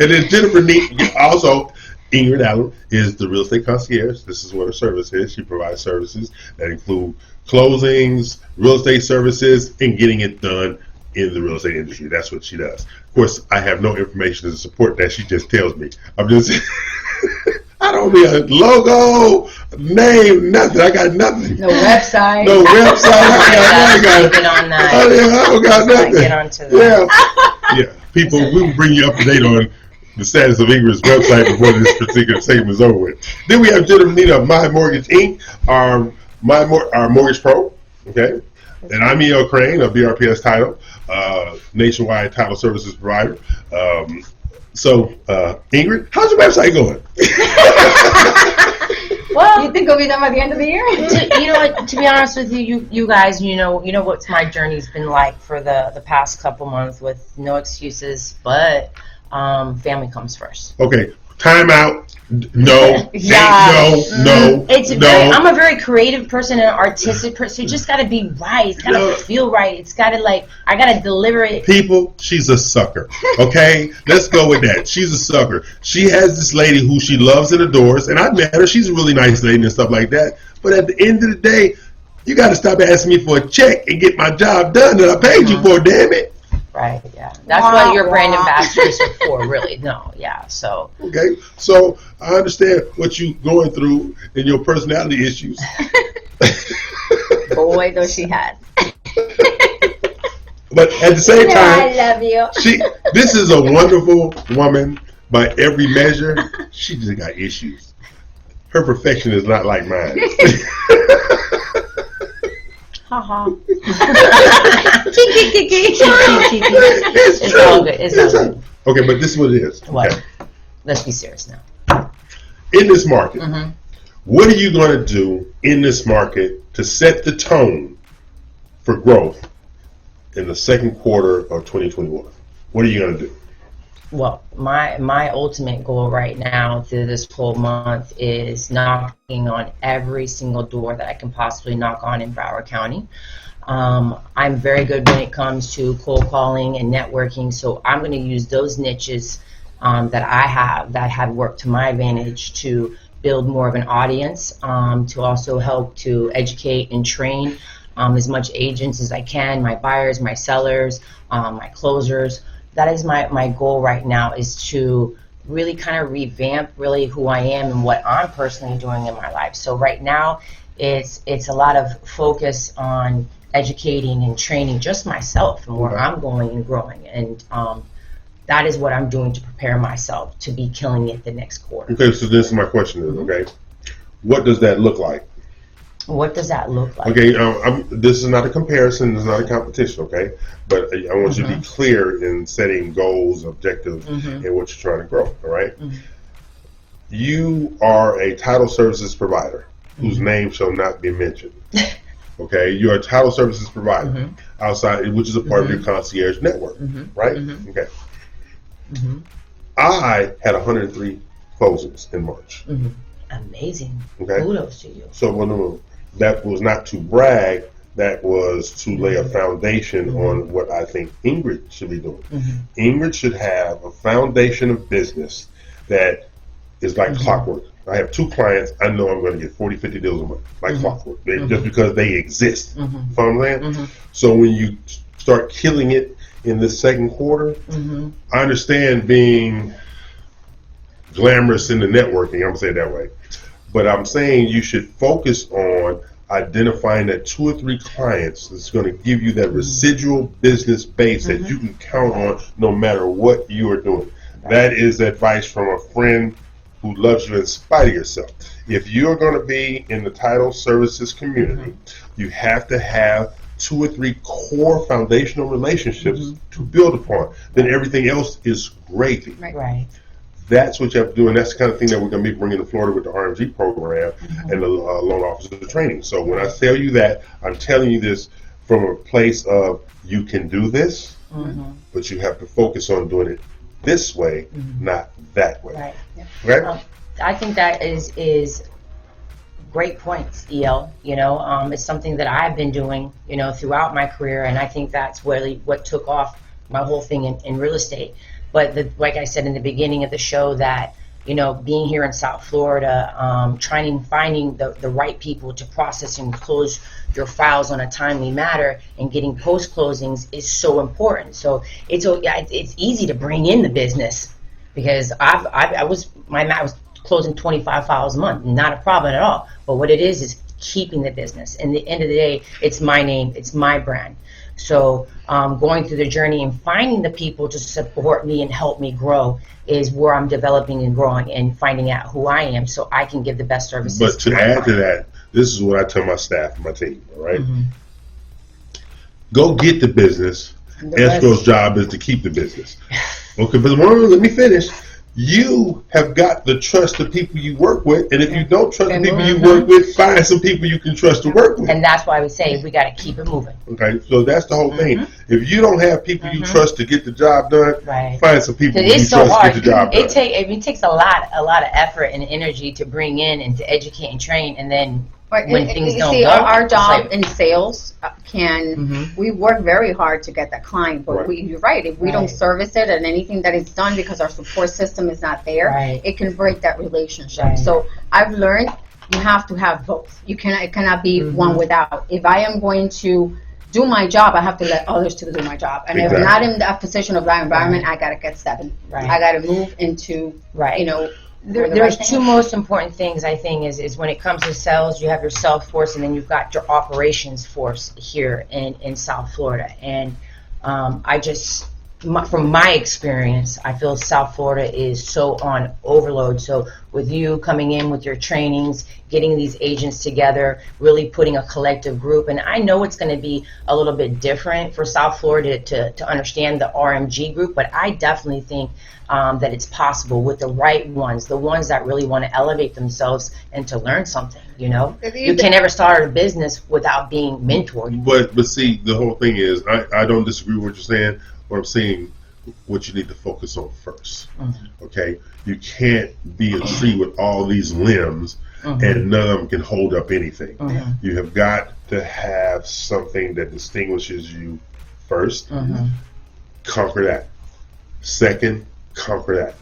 And then Jennifer Neat, also Ingrid Allen, is the real estate concierge. This is what her service is. She provides services that include closings, real estate services, and getting it done in the real estate industry. That's what she does. Of course, I have no information to support that. She just tells me. I'm just, I don't need a logo, name, nothing. I got nothing. No website. No website. I don't got nothing. Get onto that. Yeah. People, we will bring you up to date on the status of Ingrid's website before this particular segment is over with. Then we have Jennifer Neat of My Mortgage Inc., our mortgage pro. Okay. And I'm E.L. Crane of BRPS Title, nationwide title services provider. Ingrid, how's your website going? Well, you think it'll be done by the end of the year? You know what? To be honest with you, you guys, you know what my journey's been like for the past couple months, with no excuses, but family comes first. Okay, time out. No, Yeah. no. I'm a very creative person and an artistic person. You just got to be right. It's got to feel right. It's got to I got to deliver it. People, she's a sucker. Okay, let's go with that. She's a sucker. She has this lady who she loves and adores, and I met her. She's a really nice lady and stuff like that. But at the end of the day, you got to stop asking me for a check and get my job done that I paid you for. Damn it. Right, yeah. That's what your brand ambassadors are for, really. No, yeah, so. Okay, so I understand what you're going through and your personality issues. Boy, though she has. But at the same time, I love you. This is a wonderful woman by every measure. She just got issues. Her perfection is not like mine. Haha. It's true. All good. It's all good. Okay, but this is what it is. What? Okay. Let's be serious now. In this market, what are you going to do in this market to set the tone for growth in the second quarter of 2021? What are you going to do? Well, my ultimate goal right now through this whole month is knocking on every single door that I can possibly knock on in Broward County. I'm very good when it comes to cold calling and networking, so I'm going to use those niches that I have that have worked to my advantage to build more of an audience, to also help to educate and train as much agents as I can, my buyers, my sellers, my closers. That is my goal right now, is to really kind of revamp really who I am and what I'm personally doing in my life. So right now it's a lot of focus on educating and training just myself and where I'm going and growing, and that is what I'm doing to prepare myself to be killing it the next quarter. Okay, so this is my question is, okay, what does that look like? What does that look like? Okay, this is not a comparison, this is not a competition, okay? But I want you to be clear in setting goals, objectives, and what you're trying to grow, all right? You are a title services provider whose name shall not be mentioned. Okay, you're a title services provider outside, which is a part of your concierge network, right? Okay. I had 103 closings in March. Amazing. Okay. Kudos to you. So that was not to brag. That was to lay a foundation on what I think Ingrid should be doing. Ingrid should have a foundation of business that is like clockwork. I have 2 clients. I know I'm going to get 40, 50 deals a month, like clockwork, just because they exist. You know what I'm saying? So when you start killing it in this second quarter, I understand being glamorous in the networking, I'm going to say it that way. But I'm saying you should focus on identifying that 2 or 3 clients that's going to give you that residual business base that you can count on no matter what you are doing. That is advice from a friend who loves you in spite of yourself. If you're going to be in the title services community, you have to have 2 or 3 core foundational relationships to build upon, then everything else is gravy. Right. That's what you have to do, and that's the kind of thing that we're going to be bringing to Florida with the RMG program and the loan officer training. So when I tell you that, I'm telling you this from a place of you can do this, but you have to focus on doing it this way, not that way. Right. Right? I think that is great points, EL. It's something that I've been doing, throughout my career, and I think that's really what took off my whole thing in real estate. But like I said in the beginning of the show, that being here in South Florida, finding the right people to process and close your files on a timely manner, and getting post closings is so important. So it's easy to bring in the business, because I was closing 25 files a month, not a problem at all. But what it is keeping the business. And at the end of the day, it's my name, it's my brand. So going through the journey and finding the people to support me and help me grow is where I'm developing and growing, and finding out who I am so I can give the best services. But to add to that, this is what I tell my staff and my team, all right? Go get the business. Escrow's job is to keep the business. Okay, but let me finish. You have got to trust the people you work with, and if you don't trust the people you work with, find some people you can trust to work with. And that's why we say we got to keep it moving. Okay, so that's the whole thing. If you don't have people you trust to get the job done, find some people you trust to get the job done. It takes a lot of effort and energy to bring in and to educate and train, and then when things don't go. Our job in sales we work very hard to get that client, but you're right. If we don't service it, and anything that is done because our support system is not there, it can break that relationship. So I've learned you have to have both. It cannot be one without. If I am going to do my job, I have to let others to do my job. And if I'm not in that position of that environment, I got to get 7. I got to move into, There's 2 most important things, I think, is when it comes to sales, you have your sales force, and then you've got your operations force here in South Florida. And from my experience, I feel South Florida is so on overload. So with you coming in with your trainings, getting these agents together, really putting a collective group, and I know it's going to be a little bit different for South Florida to understand the RMG group, but I definitely think that it's possible with the right ones, the ones that really want to elevate themselves and to learn something. You can never start a business without being mentored. But see, the whole thing is, I don't disagree with what you're saying. What I'm saying, what you need to focus on first. Okay, you can't be a tree with all these limbs and none of them can hold up anything. You have got to have something that distinguishes you first. Conquer that. Second, conquer that.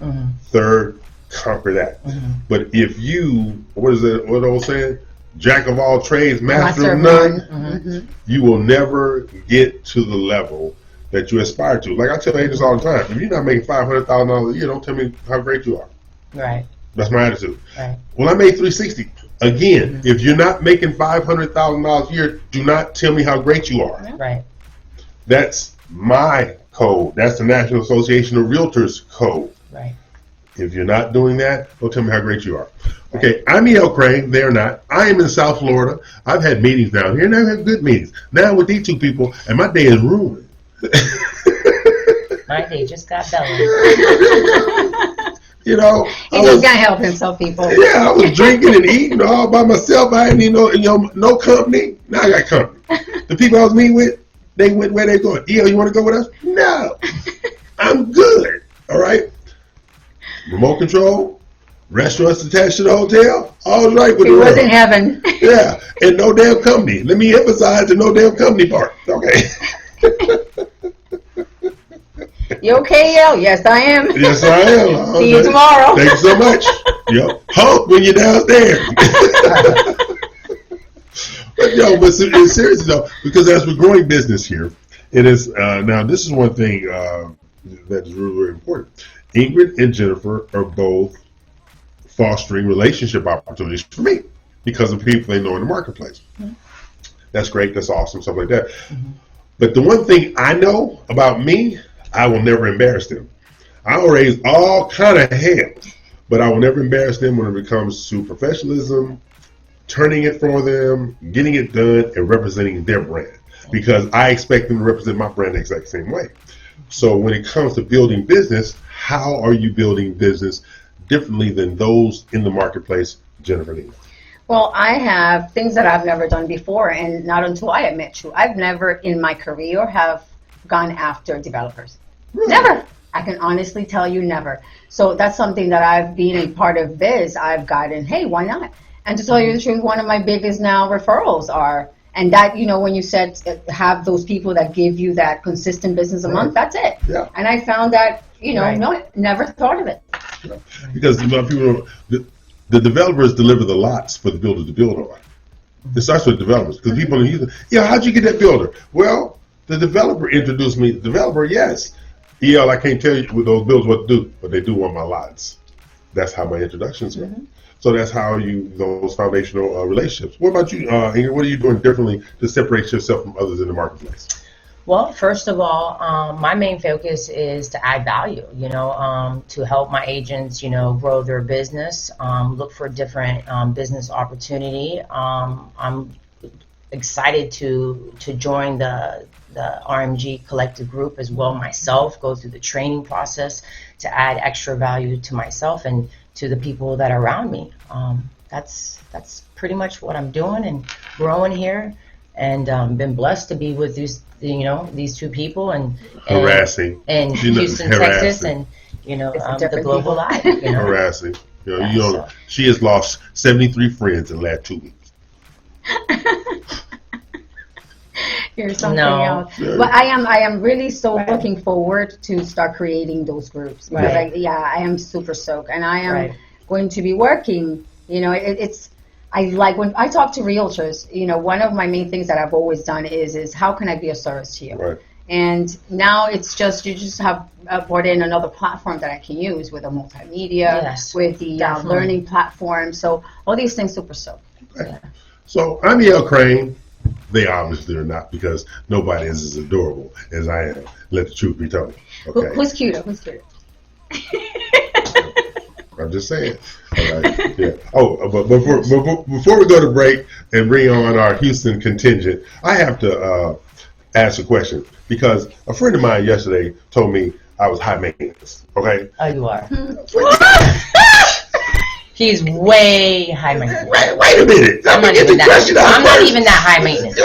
Third, conquer that. But if you, what I was saying? Jack of all trades, master of none, you will never get to the level that you aspire to. Like I tell agents all the time, if you're not making $500,000 a year, don't tell me how great you are. Right. That's my attitude. Right. Well, I made $360. Again, if you're not making $500,000 a year, do not tell me how great you are. Right. That's my code. That's the National Association of Realtors code. Right. If you're not doing that, don't tell me how great you are. Okay, I'm E.L. Crane. They're not. I am in South Florida. I've had meetings down here, and I've had good meetings. Now with these 2 people, and my day is ruined. My day just got better. He just can't help himself, people. Yeah, I was drinking and eating all by myself. I didn't need no company. Now I got company. The people I was meeting with, they went where they going. E.L., you want to go with us? No. I'm good. All right? Remote control, restaurants attached to the hotel, all's right with the world. It was in heaven. Yeah, and no damn company. Let me emphasize the no damn company part. Okay. You okay, Yo? Yes, I am. Yes, I am. See you tomorrow. Thank you so much. Yep. Hump when you're downstairs. But seriously though, because as we're growing business here, it is now this is one thing that is really, really important. Ingrid and Jennifer are both fostering relationship opportunities for me because of people they know in the marketplace. That's great. That's awesome. Stuff like that. But the one thing I know about me, I will never embarrass them. I will raise all kind of hell, but I will never embarrass them when it comes to professionalism, turning it for them, getting it done, and representing their brand. because I expect them to represent my brand the exact same way. So when it comes to building business, how are you building business differently than those in the marketplace, Jennifer Lee? Well, I have things that I've never done before, and not until I met you. I've never in my career have gone after developers. Really? Never. I can honestly tell you never. So that's something that I've been a part of biz. I've gotten, hey, why not? And to tell you the truth, one of my biggest now referrals are, and that, you know, when you said have those people that give you that consistent business a month, that's it. Yeah. And I found that, you know, no, never thought of it. Yeah. Because a lot of people, the developers deliver the lots for the builder to build on. It starts with developers, because people are using, how'd you get that builder? Well, the developer introduced me. The developer, yes. I can't tell you with those builders what to do, but they do want my lots. That's how my introductions go. So that's how those foundational relationships. What about you, Ingrid? What are you doing differently to separate yourself from others in the marketplace? Well, first of all, my main focus is to add value, to help my agents, grow their business, look for different business opportunity. I'm excited to join the RMG collective group as well myself, go through the training process to add extra value to myself and to the people that are around me. That's pretty much what I'm doing and growing here, and been blessed to be with these two people and harassing in Houston, Texas, and the global life. Harassing. She has lost 73 friends in the last 2 weeks. Here's something else. But I am really so looking forward to start creating those groups. Because I am super stoked, and I am going to be working. I like when I talk to realtors. One of my main things that I've always done is how can I be of service to you? Right. And now it's just you just have brought in another platform that I can use with a multimedia, with the learning platform. So all these things super stoked. Okay. Yeah. So I'm E.L. Crane. They obviously are not, because nobody is as adorable as I am. Let the truth be told. Okay. Who's cuter? Who's cuter? I'm just saying. All right. Yeah. Oh, but before we go to break and bring on our Houston contingent, I have to ask a question, because a friend of mine yesterday told me I was high maintenance. Okay. Oh, you are. He's way high maintenance. Wait a minute. I'm not even that high maintenance.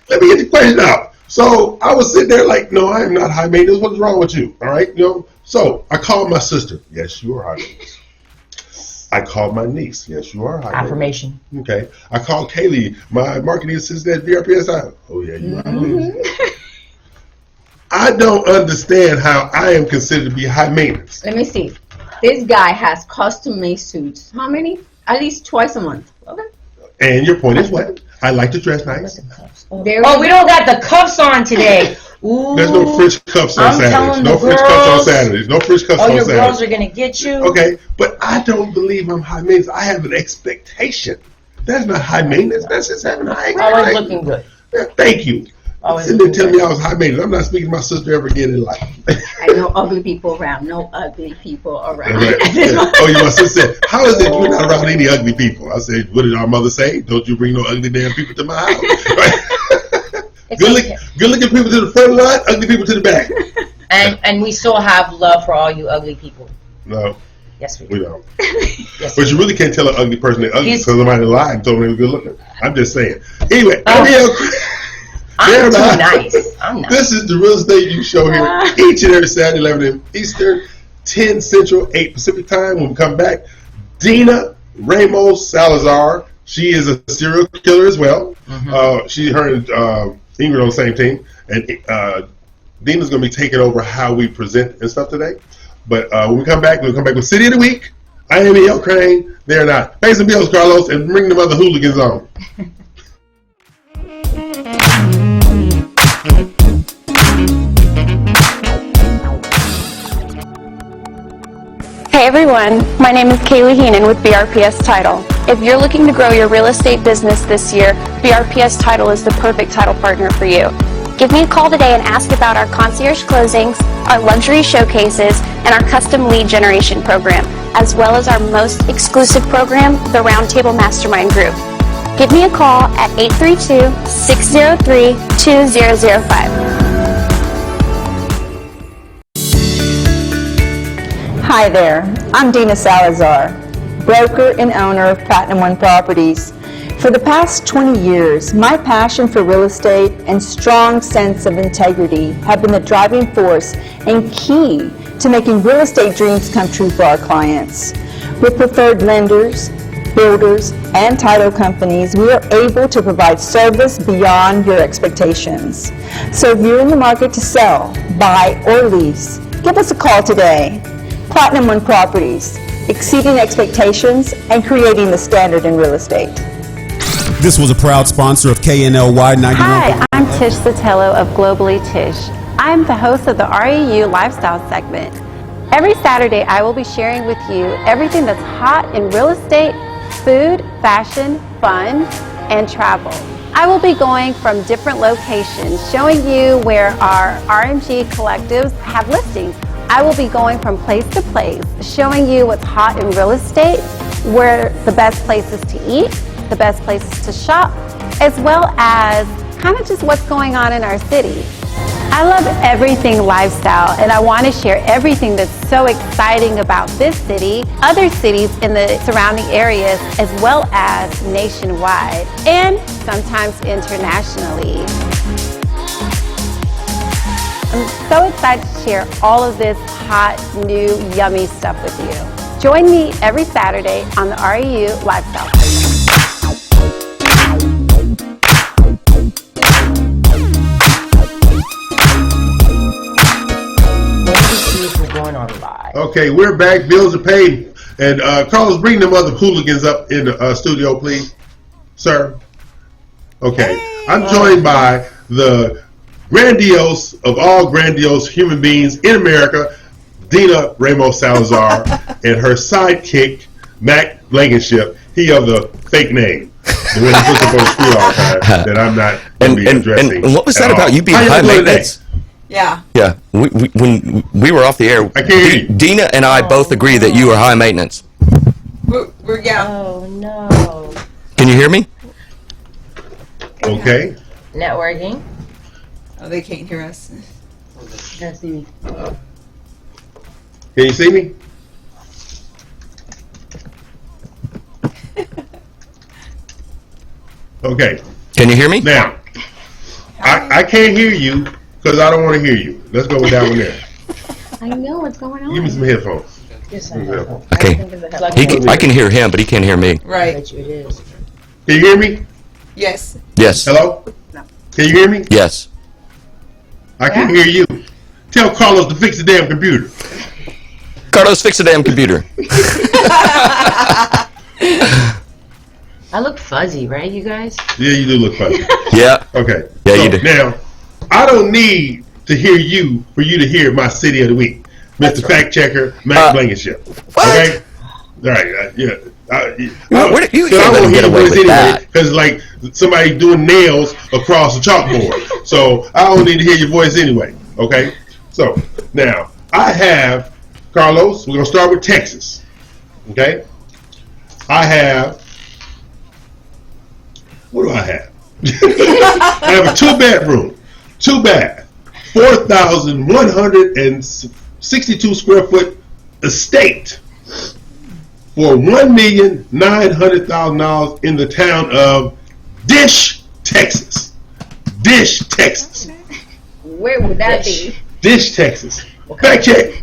Let me get the question out. So I was sitting there like, no, I am not high maintenance. What's wrong with you? All right. So I called my sister. Yes, you are high maintenance. I called my niece. Yes, you are high maintenance. Affirmation. Okay. I called Kaylee, my marketing assistant at VRPS. Oh, yeah, you are high maintenance. I don't understand how I am considered to be high maintenance. Let me see. This guy has custom-made suits. How many? At least twice a month. Okay. And your point is what? I like to dress nice. We don't got the cuffs on today. Ooh. There's no French cuffs on Saturdays. No French cuffs on Saturdays. No French cuffs on Saturdays. Your girls are going to get you. Okay, but I don't believe I'm high maintenance. I have an expectation. That's not high maintenance. That's just having high maintenance. Always looking good. Yeah, thank you. And then tell me I was high maintenance. I'm not speaking to my sister ever again in life. I know ugly people around. No ugly people around. Oh, my sister said, how is it you're not around any ugly people? I said, what did our mother say? Don't you bring no ugly damn people to my house. Good looking people to the front line, ugly people to the back. And we still have love for all you ugly people. No. Yes, we don't. But you really can't tell an ugly person they're ugly because somebody lied and told them they were good looking. I'm just saying. Anyway, I'm too nice. I'm nice. This is the Real Estate You Show here each and every Saturday, 11 a.m. Eastern, 10 Central, 8 Pacific time. When we come back, Dina Ramos Salazar. She is a serial killer as well. Her and Ingrid on the same team. And Dina's going to be taking over how we present and stuff today. But when we come back, we'll come back with City of the Week. I am E.L. Crane. They're not. Pay some bills, Carlos, and bring them other hooligans on. Hey everyone, my name is Kaylee Heenan with BRPS Title. If you're looking to grow your real estate business this year, BRPS Title is the perfect title partner for you. Give me a call today and ask about our concierge closings, our luxury showcases, and our custom lead generation program, as well as our most exclusive program, the Roundtable Mastermind Group. Give me a call at 832-603-2005. Hi there, I'm Dina Salazar, broker and owner of Platinum One Properties. For the past 20 years, my passion for real estate and strong sense of integrity have been the driving force and key to making real estate dreams come true for our clients. With preferred lenders, builders, and title companies, we are able to provide service beyond your expectations. So if you're in the market to sell, buy, or lease, give us a call today. Platinum One Properties, exceeding expectations and creating the standard in real estate. This was a proud sponsor of KNLY 91. Hi, I'm Tish Sotelo of Globally Tish. I'm the host of the REU Lifestyle segment. Every Saturday, I will be sharing with you everything that's hot in real estate, food, fashion, fun, and travel. I will be going from different locations, showing you where our RMG collectives have listings. I will be going from place to place, showing you what's hot in real estate, where the best places to eat, the best places to shop, as well as kind of just what's going on in our city. I love everything lifestyle, and I want to share everything that's so exciting about this city, other cities in the surrounding areas, as well as nationwide, and sometimes internationally. I'm so excited to share all of this hot, new, yummy stuff with you. Join me every Saturday on the REU Lifestyle segment. Okay, we're back. Bills are paid. And Carlos, bring them other hooligans up in the studio, please. Sir. Okay. Hey. I'm joined by the grandiose of all grandiose human beings in America, Dina Ramos Salazar, and her sidekick, Mac Blankenship. He of the fake name. The one who puts up on the screen all the time that I'm not going to be addressing. And what was that about you being high maintenance? Yeah. Yeah. When we were off the air, Dina and I both agree that you are high maintenance. We're yeah. Oh no. Can you hear me? Okay. Networking. Oh, they can't hear us. Can't see me. Can you see me? Okay. Can you hear me? Now, I can't hear you because I don't want to hear you. Let's go with that one there. I know what's going on. Give me some headphones. Okay. I can hear him, but he can't hear me. Right. I bet you it is. Can you hear me? Yes. Yes. Hello? No. Can you hear me? Yes. I can hear you. Tell Carlos to fix the damn computer. Carlos, fix the damn computer. I look fuzzy, right, you guys? Yeah, you do look fuzzy. Yeah. Okay. Yeah, so you do. Now, I don't need to hear you for you to hear my city of the week, Mr. Fact Checker, Mac Blankenship. Okay. All right. Yeah. You can't let him get away with that. Because like somebody doing nails across the chalkboard. So I don't need to hear your voice anyway. Okay. So now I have Carlos. We're gonna start with Texas. Okay. I have. What do I have? I have a 2-bedroom, 2-bath, 4,162 square foot estate for $1,900,000 in the town of Dish, Texas. Dish, Texas. Where would that be? Dish, Texas. Fact check.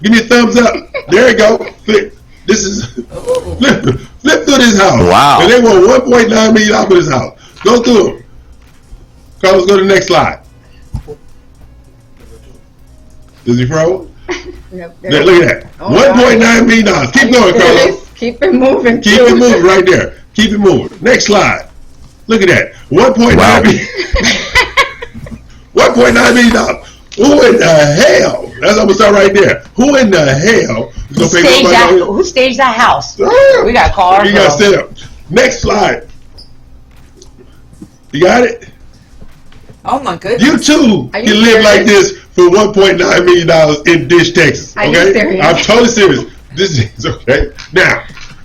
Give me a thumbs up. There you go. Flip. This is flip through this house. Wow. And they want $1.9 million for this house. Go through them. Carlos, go to the next slide. Is he froze? Nope, Look at that. $1.9 million. Keep going, Carlos. Keep it moving. Keep it moving right there. Keep it moving. Next slide. Look at that. $1.9 million. $1.9 million. Who in the hell? That's what I'm gonna start right there. Who in the hell is gonna pay $1.9 million? Who staged that house? We got to call our You got to set up. Next slide. You got it? Oh my goodness. You too Are can you live like serious? this for $1.9 million in Dish, Texas. Are you Okay? serious? I'm totally serious. This is okay. Now,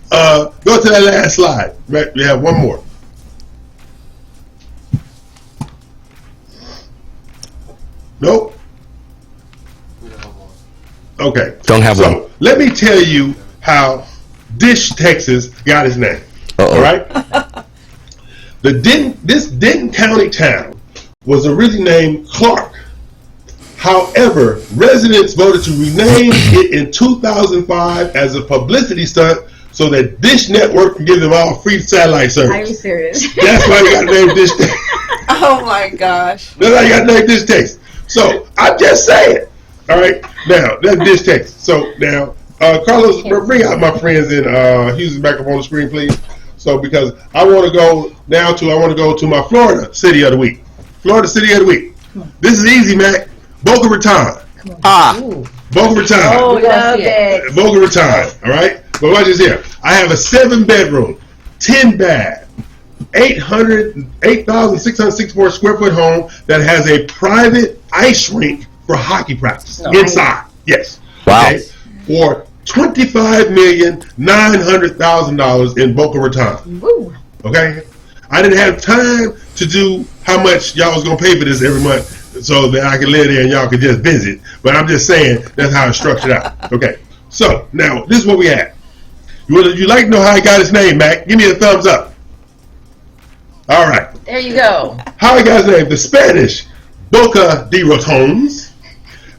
go to that last slide. We have one more. Nope. Okay. Don't have so, one. Let me tell you how Dish, Texas got its name. Uh-oh. All right? This Denton County town was originally named Clark. However, residents voted to rename it in 2005 as a publicity stunt so that Dish Network can give them all free satellite service. Are you serious? That's why you got the name Dish Texas. Oh my gosh. That's why you got the name Dish Texas. So, I'm just saying. All right? Now, that's Dish Texas. So, now, Carlos, bring out my friends in Houston back up on the screen, please. So, because I want to go to my Florida city of the week. Florida city of the week. This is easy, Mac. Boca Raton. Boca Raton. Oh, love it. Boca Raton. All right? But watch this here. I have a 7-bedroom, 10-bath, 8,664 square foot home that has a private ice rink for hockey practice inside. Yes. Wow. Okay? For $25,900,000 in Boca Raton. Woo. Okay? I didn't have time to do how much y'all was going to pay for this every month so that I could live there and y'all could just visit. But I'm just saying that's how it's structured out. Okay. So, now, this is what we have. You like to know how he got his name, Mac? Give me a thumbs up. All right. There you go. How he got his name? The Spanish Boca de Ratones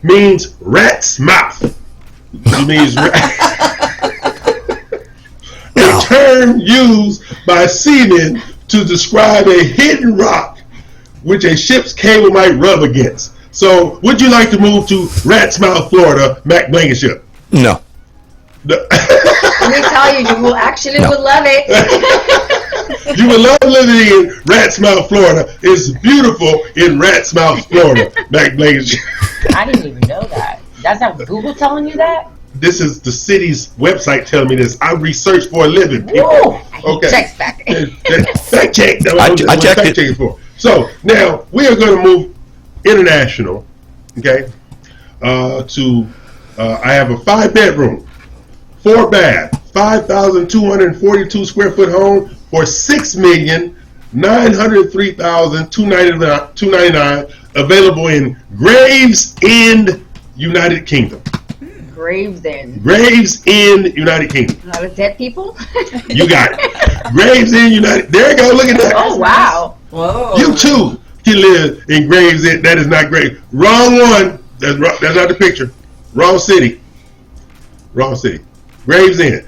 means rat's mouth. It means a term used by seamen to describe a hidden rock which a ship's cable might rub against. So, would you like to move to Rat's Mouth, Florida, Mac Blankenship? No. Let me tell you, you will actually would love it. You would love living in Rat's Mouth, Florida. It's beautiful in Rat's Mouth, Florida, Mac Blankenship. I didn't even know that. That's not Google telling you that? This is the city's website telling me this. I research for a living, people. Whoa. Okay. Fact check. Fact check. That's what I checked fact it. checking for. So now we are going to move international. Okay. I have a 5-bedroom, 4-bath, 5,242 square foot home for $6,903,299 available in Gravesend, United Kingdom. Gravesend. Gravesend, United Kingdom. A lot of dead people? You got it. Gravesend, United. There you go. Look at that. Oh, wow. Whoa. You too can live in Gravesend. That is not great. Wrong one. That's not the picture. Wrong city. Wrong city. Gravesend.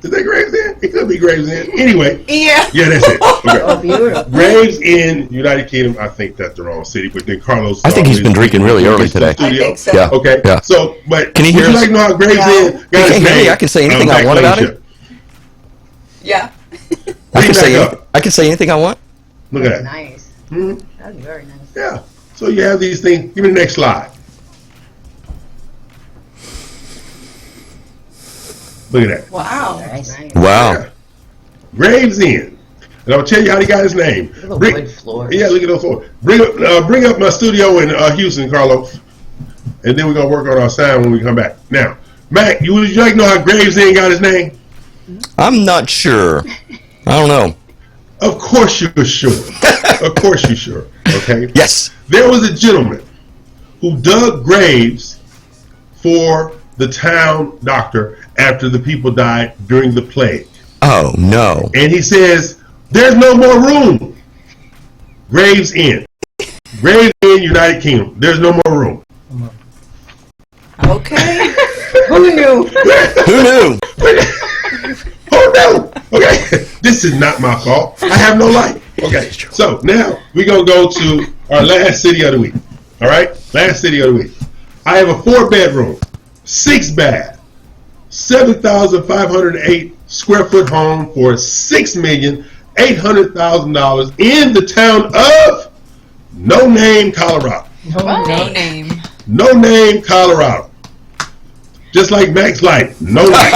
Is that Gravesend? It could be Gravesend. Anyway. Yeah. Yeah, that's it. Okay. Oh, beautiful. Gravesend, United Kingdom. I think that's the wrong city. But then Carlos. I think he's been drinking really early today. I think so. Yeah. Okay. Yeah. So, but Can he would hear you us? like to know how Gravesend got He his can hear me. name? I can say anything I want about it. Yeah. I can say back up. I can say anything I want. Look at that. Nice. Hmm? That's very nice. Yeah. So you have these things. Give me the next slide. Look at that. Wow. Nice. Wow. Yeah. Gravesend. And I'll tell you how he got his name. Look at the wood floors. Yeah, look at those floors. Bring up my studio in Houston, Carlos. And then we're going to work on our sound when we come back. Now, Mac, would you like to know how Gravesend got his name? I'm not sure. I don't know. Of course you're sure. Of course you're sure. Okay? Yes. There was a gentleman who dug graves for the town doctor after the people died during the plague. Oh no. And he says, there's no more room. Gravesend. Gravesend, United Kingdom. There's no more room. Okay. Who knew? Who knew? Oh no! Okay, this is not my fault. I have no life. Okay, so now we're gonna go to our last city of the week. All right, last city of the week. I have a 4-bedroom, 6-bath, 7,508 square foot home for $6,800,000 in the town of No Name, Colorado. No name. No Name, Colorado. Just like Max Light, no life,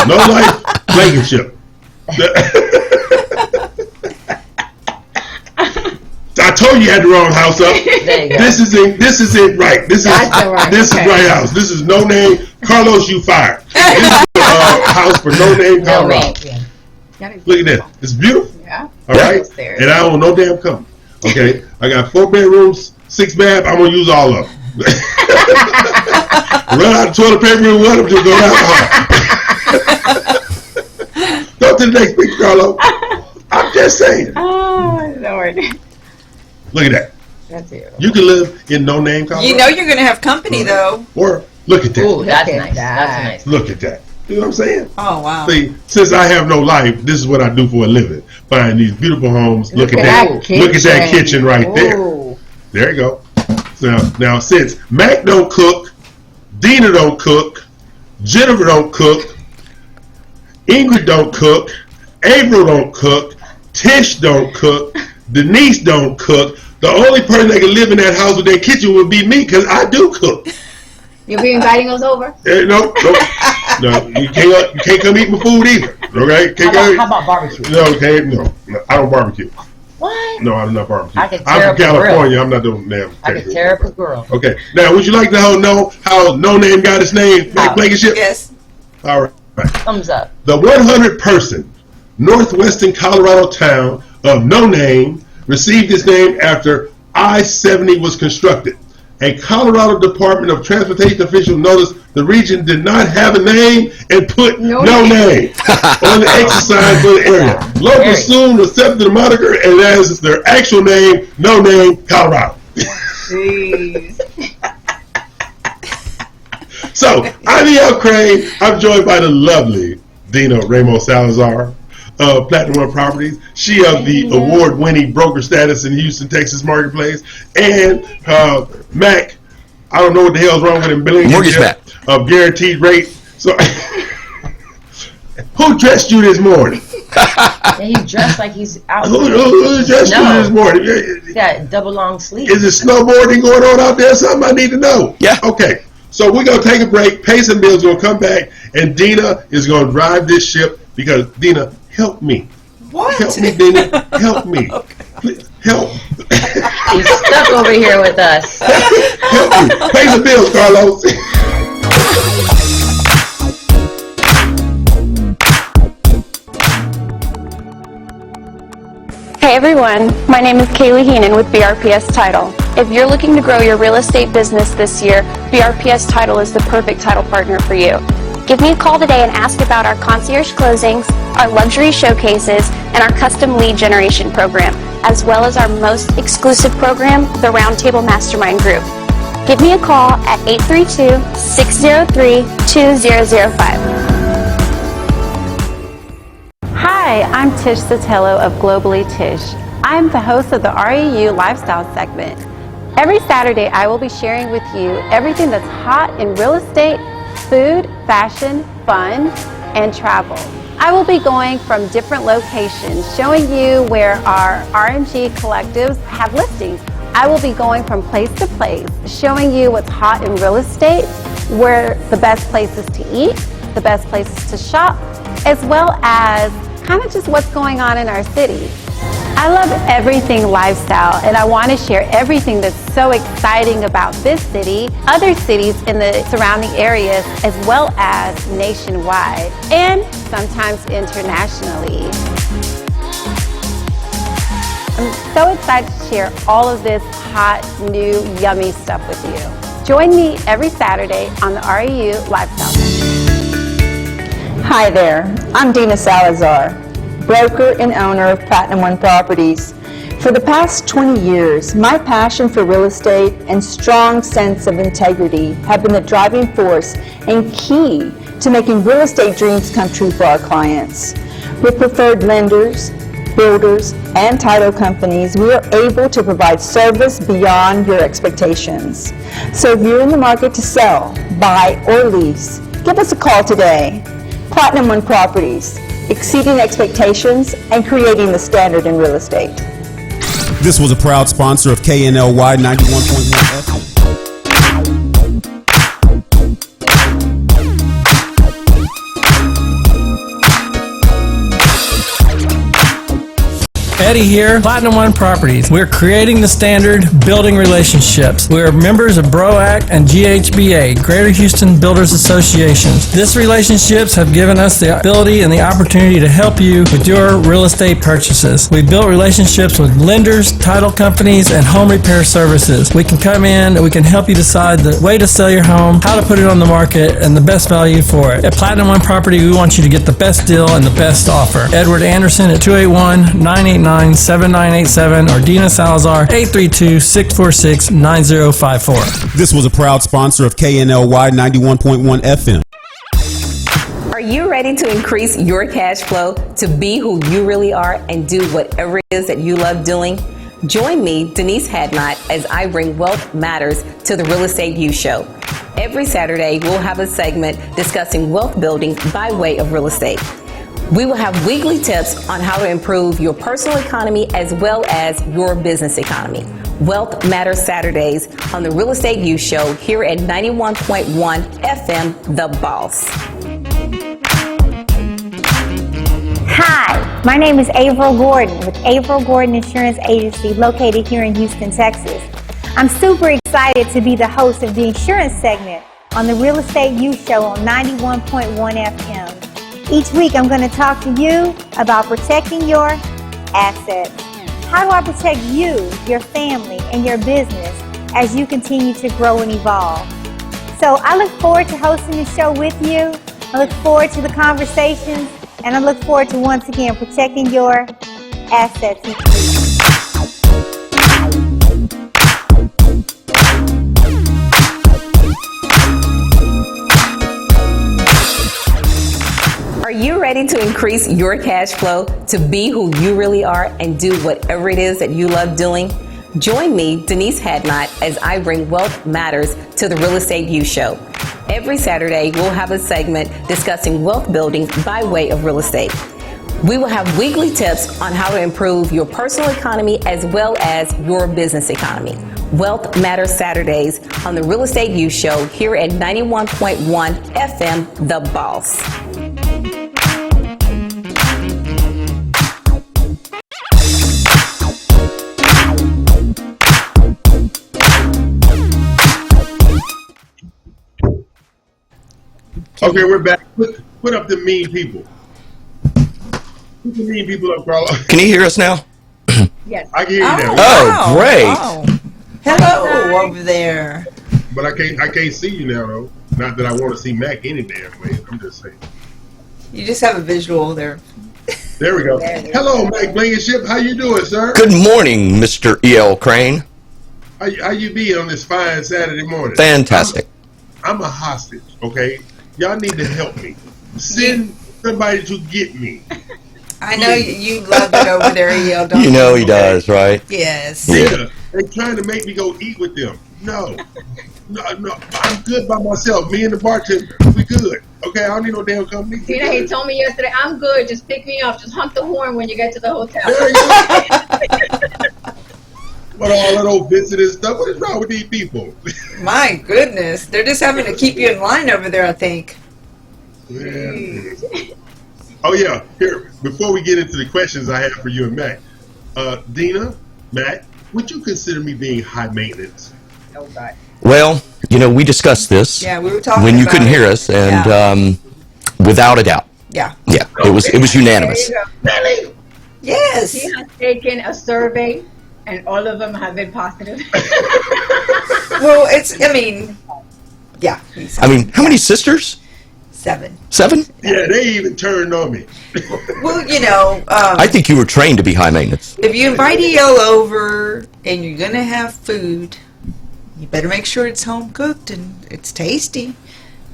no life, Blankenship. I told you had the wrong house up. There you go. This is it right. This is right. this is right house. This is No Name. Carlos, you fired. This is the house for No Name, No Colorado. man. Look at this. It's beautiful. Yeah. All right. It's there. And I own no damn company. Okay, I got 4 bedrooms, 6 baths. I'm gonna use all of them. Run out of toilet paper and one of them just go out. Go to the next picture, Carlo. I'm just saying. Oh, Lord. Look at that. That's it. You can live in no name Colorado. You know you're going to have company, though. Or look at that. Ooh, that's at nice. that. That's nice. Look at that. You know what I'm saying? Oh, wow. See, since I have no life, this is what I do for a living. Find these beautiful homes. Look at that. kitchen. Look at that kitchen right there. Ooh. There you go. So now since Mac don't cook, Dina don't cook, Jennifer don't cook, Ingrid don't cook, April don't cook, Tish don't cook, Denise don't cook. The only person that can live in that house with their kitchen would be me, because I do cook. You'll be inviting us over? No, you can't come eat my food either. Okay? How about barbecue? No, I don't barbecue. What? No, I do not barbecue. I could I'm tear from up a grill. California. I'm not doing damn. I could tear up a grill. Okay. Now, would you like to know how No Name got its name? Mac Blankenship? Yes. All right. Thumbs up. The 100-person northwestern Colorado town of No Name received its name after I-70 was constructed. A Colorado Department of Transportation official noticed the region did not have a name and put no name on the exercise for the area. Locals soon accepted the moniker and as their actual name, No Name, Colorado. Jeez. So, I'm E.L. Crane. I'm joined by the lovely Dina Ramos Salazar of Platinum One Properties. She of the award-winning broker status in Houston, Texas marketplace. And Mac, I don't know what the hell's wrong with him. Mortgage Mac. Of guaranteed rate. So, who dressed you this morning? Yeah, he dressed like he's out. Who dressed you this morning? He's got double long sleeves. Is it snowboarding going on out there? Something I need to know. Yeah. Okay. So we're going to take a break. Pay some bills. We're going to come back. And Dina is going to drive this ship because, Dina, help me. What? Help me, Dina. Help me. Please, help. He's stuck over here with us. Help me. Pay some bills, Carlos. Hey everyone, my name is Kaylee Heenan with BRPS Title. If you're looking to grow your real estate business this year, BRPS Title is the perfect title partner for you. Give me a call today and ask about our concierge closings, our luxury showcases, and our custom lead generation program, as well as our most exclusive program, the Roundtable Mastermind Group. Give me a call at 832-603-2005. Hi, I'm Tish Sotelo of Globally Tish. I'm the host of the REU Lifestyle segment. Every Saturday, I will be sharing with you everything that's hot in real estate, food, fashion, fun, and travel. I will be going from different locations, showing you where our RMG collectives have listings. I will be going from place to place, showing you what's hot in real estate, where the best places to eat, the best places to shop, as well as kind of just what's going on in our city. I love everything lifestyle, and I want to share everything that's so exciting about this city, other cities in the surrounding areas, as well as nationwide, and sometimes internationally. I'm so excited to share all of this hot, new, yummy stuff with you. Join me every Saturday on the REU Lifestyle. Hi there, I'm Dina Salazar, broker and owner of Platinum One Properties. For the past 20 years, my passion for real estate and strong sense of integrity have been the driving force and key to making real estate dreams come true for our clients. With preferred lenders, builders, and title companies, we are able to provide service beyond your expectations. So if you're in the market to sell, buy, or lease, give us a call today. Platinum One Properties, exceeding expectations and creating the standard in real estate. This was a proud sponsor of KNLY 91.1 FM. Eddie here, Platinum One Properties. We're creating the standard, building relationships. We're members of BROAC and GHBA, Greater Houston Builders Associations. These relationships have given us the ability and the opportunity to help you with your real estate purchases. We built relationships with lenders, title companies, and home repair services. We can come in and we can help you decide the way to sell your home, how to put it on the market, and the best value for it. At Platinum One Property, we want you to get the best deal and the best offer. Edward Anderson at 281-989-7987 or Dina Salazar 832-646-9054. This was a proud sponsor of KNLY 91.1 FM. Are you ready to increase your cash flow to be who you really are and do whatever it is that you love doing? Join me, Denise Hadnot, as I bring Wealth Matters to the Real Estate You Show. Every Saturday, we'll have a segment discussing wealth building by way of real estate. We will have weekly tips on how to improve your personal economy as well as your business economy. Wealth Matters Saturdays on the Real Estate You Show here at 91.1 FM, The Boss. Hi, my name is Averill Gordon with Averill Gordon Insurance Agency located here in Houston, Texas. I'm super excited to be the host of the insurance segment on the Real Estate You Show on 91.1 FM. Each week I'm going to talk to you about protecting your assets. How do I protect you, your family, and your business as you continue to grow and evolve? So I look forward to hosting the show with you. I look forward to the conversations, and I look forward to once again protecting your assets each week. Are you ready to increase your cash flow to be who you really are and do whatever it is that you love doing? Join me, Denise Hadnot, as I bring Wealth Matters to the Real Estate You Show. Every Saturday, we'll have a segment discussing wealth building by way of real estate. We will have weekly tips on how to improve your personal economy as well as your business economy. Wealth Matters Saturdays on the Real Estate You Show here at 91.1 FM, The Boss. Okay, we're back. Put up the mean people. Put the mean people up, Carla. Can you hear us now? Yes. I can hear you now. Oh, great. Oh. Hello over there. But I can't see you now, though. Not that I want to see Mac any damn way. I'm just saying. You just have a visual there. There we go. Hello, Mac Blankenship. How you doing, sir? Good morning, Mr. E.L. Crane. How you be on this fine Saturday morning? Fantastic. I'm a hostage, okay? Y'all need to help me. Send somebody to get me. I know you love it over there, E.L., don't you? You know he does, right? Yes. Yeah. They're trying to make me go eat with them. No, I'm good by myself. Me and the bartender, we good. Okay, I don't need no damn company. Tina, he told me yesterday, I'm good. Just pick me up. Just honk the horn when you get to the hotel. There you go. What all that old visiting stuff? What is wrong with these people? My goodness. They're just having to keep you in line over there, I think. Yeah. Oh, yeah. Here, before we get into the questions I have for you and Matt, Dina, Matt, would you consider me being high maintenance? No, God. Well, you know, we discussed this. Yeah, we were talking when you about couldn't it. hear us, and without a doubt. Yeah. Yeah, it was unanimous. There you go. Really? Yes. He has taken a survey, and all of them have been positive. Well, I mean, how many sisters? 7. 7? Yeah, they even turned on me. Well, you know, I think you were trained to be high maintenance. if you invite E.L. over and you're going to have food, you better make sure it's home cooked and it's tasty.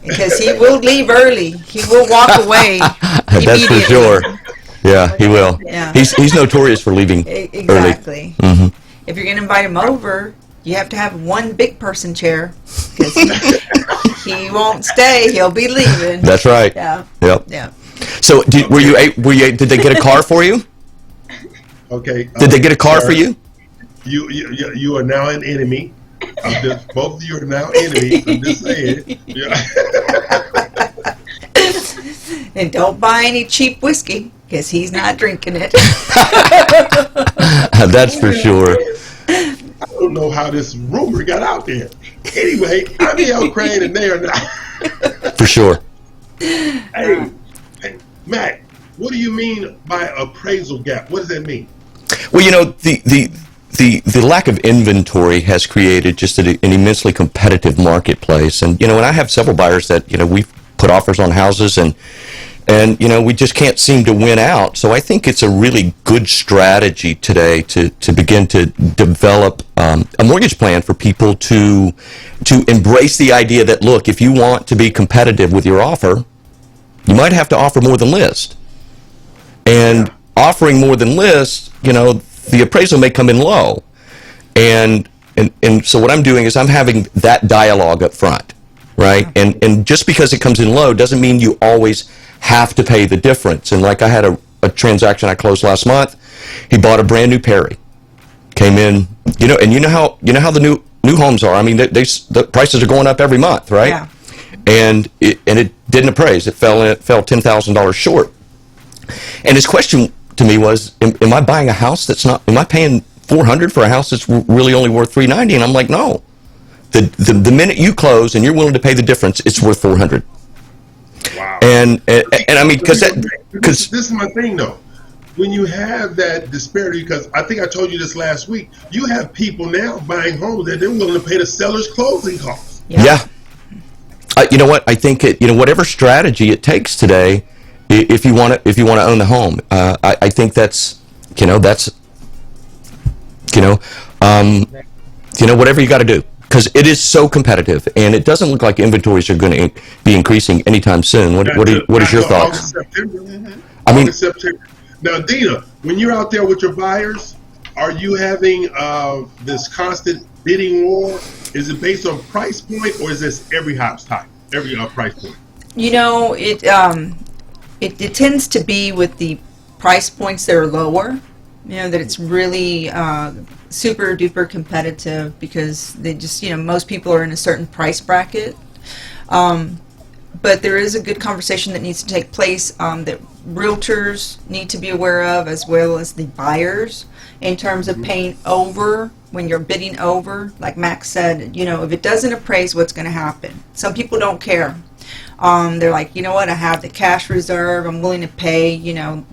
Because he will leave early. He will walk away. That's for sure. Yeah, he will. Yeah. He's notorious for leaving Exactly. early. Mm-hmm. If you're going to invite him over, you have to have one big person chair. Because he won't stay. He'll be leaving. That's right. Yeah. Yep. Yeah. So did they get a car for you? Okay. Did they get a car for you? You are now an enemy. Both of you are now enemies. I'm just saying. Yeah. And don't buy any cheap whiskey, because he's not drinking it. That's for sure. I don't know how this rumor got out there. Anyway, I'm El Crane and they are not. For sure. Hey, Mac, what do you mean by appraisal gap? What does that mean? Well, the lack of inventory has created just an immensely competitive marketplace. And, and I have several buyers that, we've put offers on houses and we just can't seem to win out. So I think it's a really good strategy today to begin to develop a mortgage plan for people to embrace the idea that, look, if you want to be competitive with your offer, you might have to offer more than list. And offering more than list, the appraisal may come in low. And so what I'm doing is I'm having that dialogue up front, right? And just because it comes in low doesn't mean you always have to pay the difference. And like I had a transaction I closed last month. He bought a brand new Perry. Came in, and you know how the new homes are. I mean, the prices are going up every month, right? Yeah. And it didn't appraise. It fell $10,000 short. And his question to me was, am I buying a house that's not? Am I paying $400 for a house that's really only worth $390? And I'm like, no. The minute you close and you're willing to pay the difference, it's worth $400. Wow. And I mean, because this is my thing though. When you have that disparity, because I think I told you this last week, you have people now buying homes that they're willing to pay the seller's closing costs. Yeah. You know what? I think whatever strategy it takes today, if you want to own the home, I think that's whatever you got to do, because it is so competitive, and it doesn't look like inventories are going to be increasing anytime soon. What is your thoughts? August, September. Now, Dina, when you're out there with your buyers, are you having this constant bidding war? Is it based on price point, or is this every house type, every price point? It tends to be with the price points that are lower. That it's really super duper competitive, because they just most people are in a certain price bracket. But there is a good conversation that needs to take place that realtors need to be aware of, as well as the buyers, in terms of paying over when you're bidding over. Like Max said, if it doesn't appraise, what's going to happen? Some people don't care. They're like, what, I have the cash reserve, I'm willing to pay,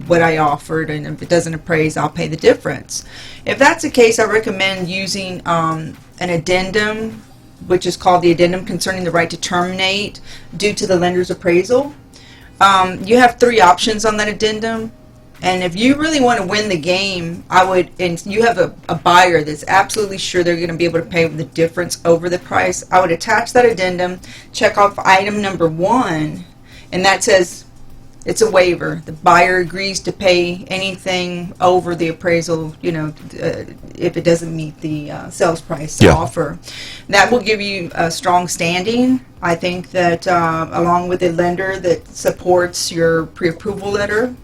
what I offered, and if it doesn't appraise, I'll pay the difference. If that's the case, I recommend using an addendum, which is called the addendum concerning the right to terminate due to the lender's appraisal. You have 3 options on that addendum, and if you really want to win the game, and you have a buyer that's absolutely sure they're going to be able to pay the difference over the price, I would attach that addendum, check off item number 1, and that says it's a waiver. The buyer agrees to pay anything over the appraisal, if it doesn't meet the sales price offer. That will give you a strong standing. I think that along with a lender that supports your pre-approval letter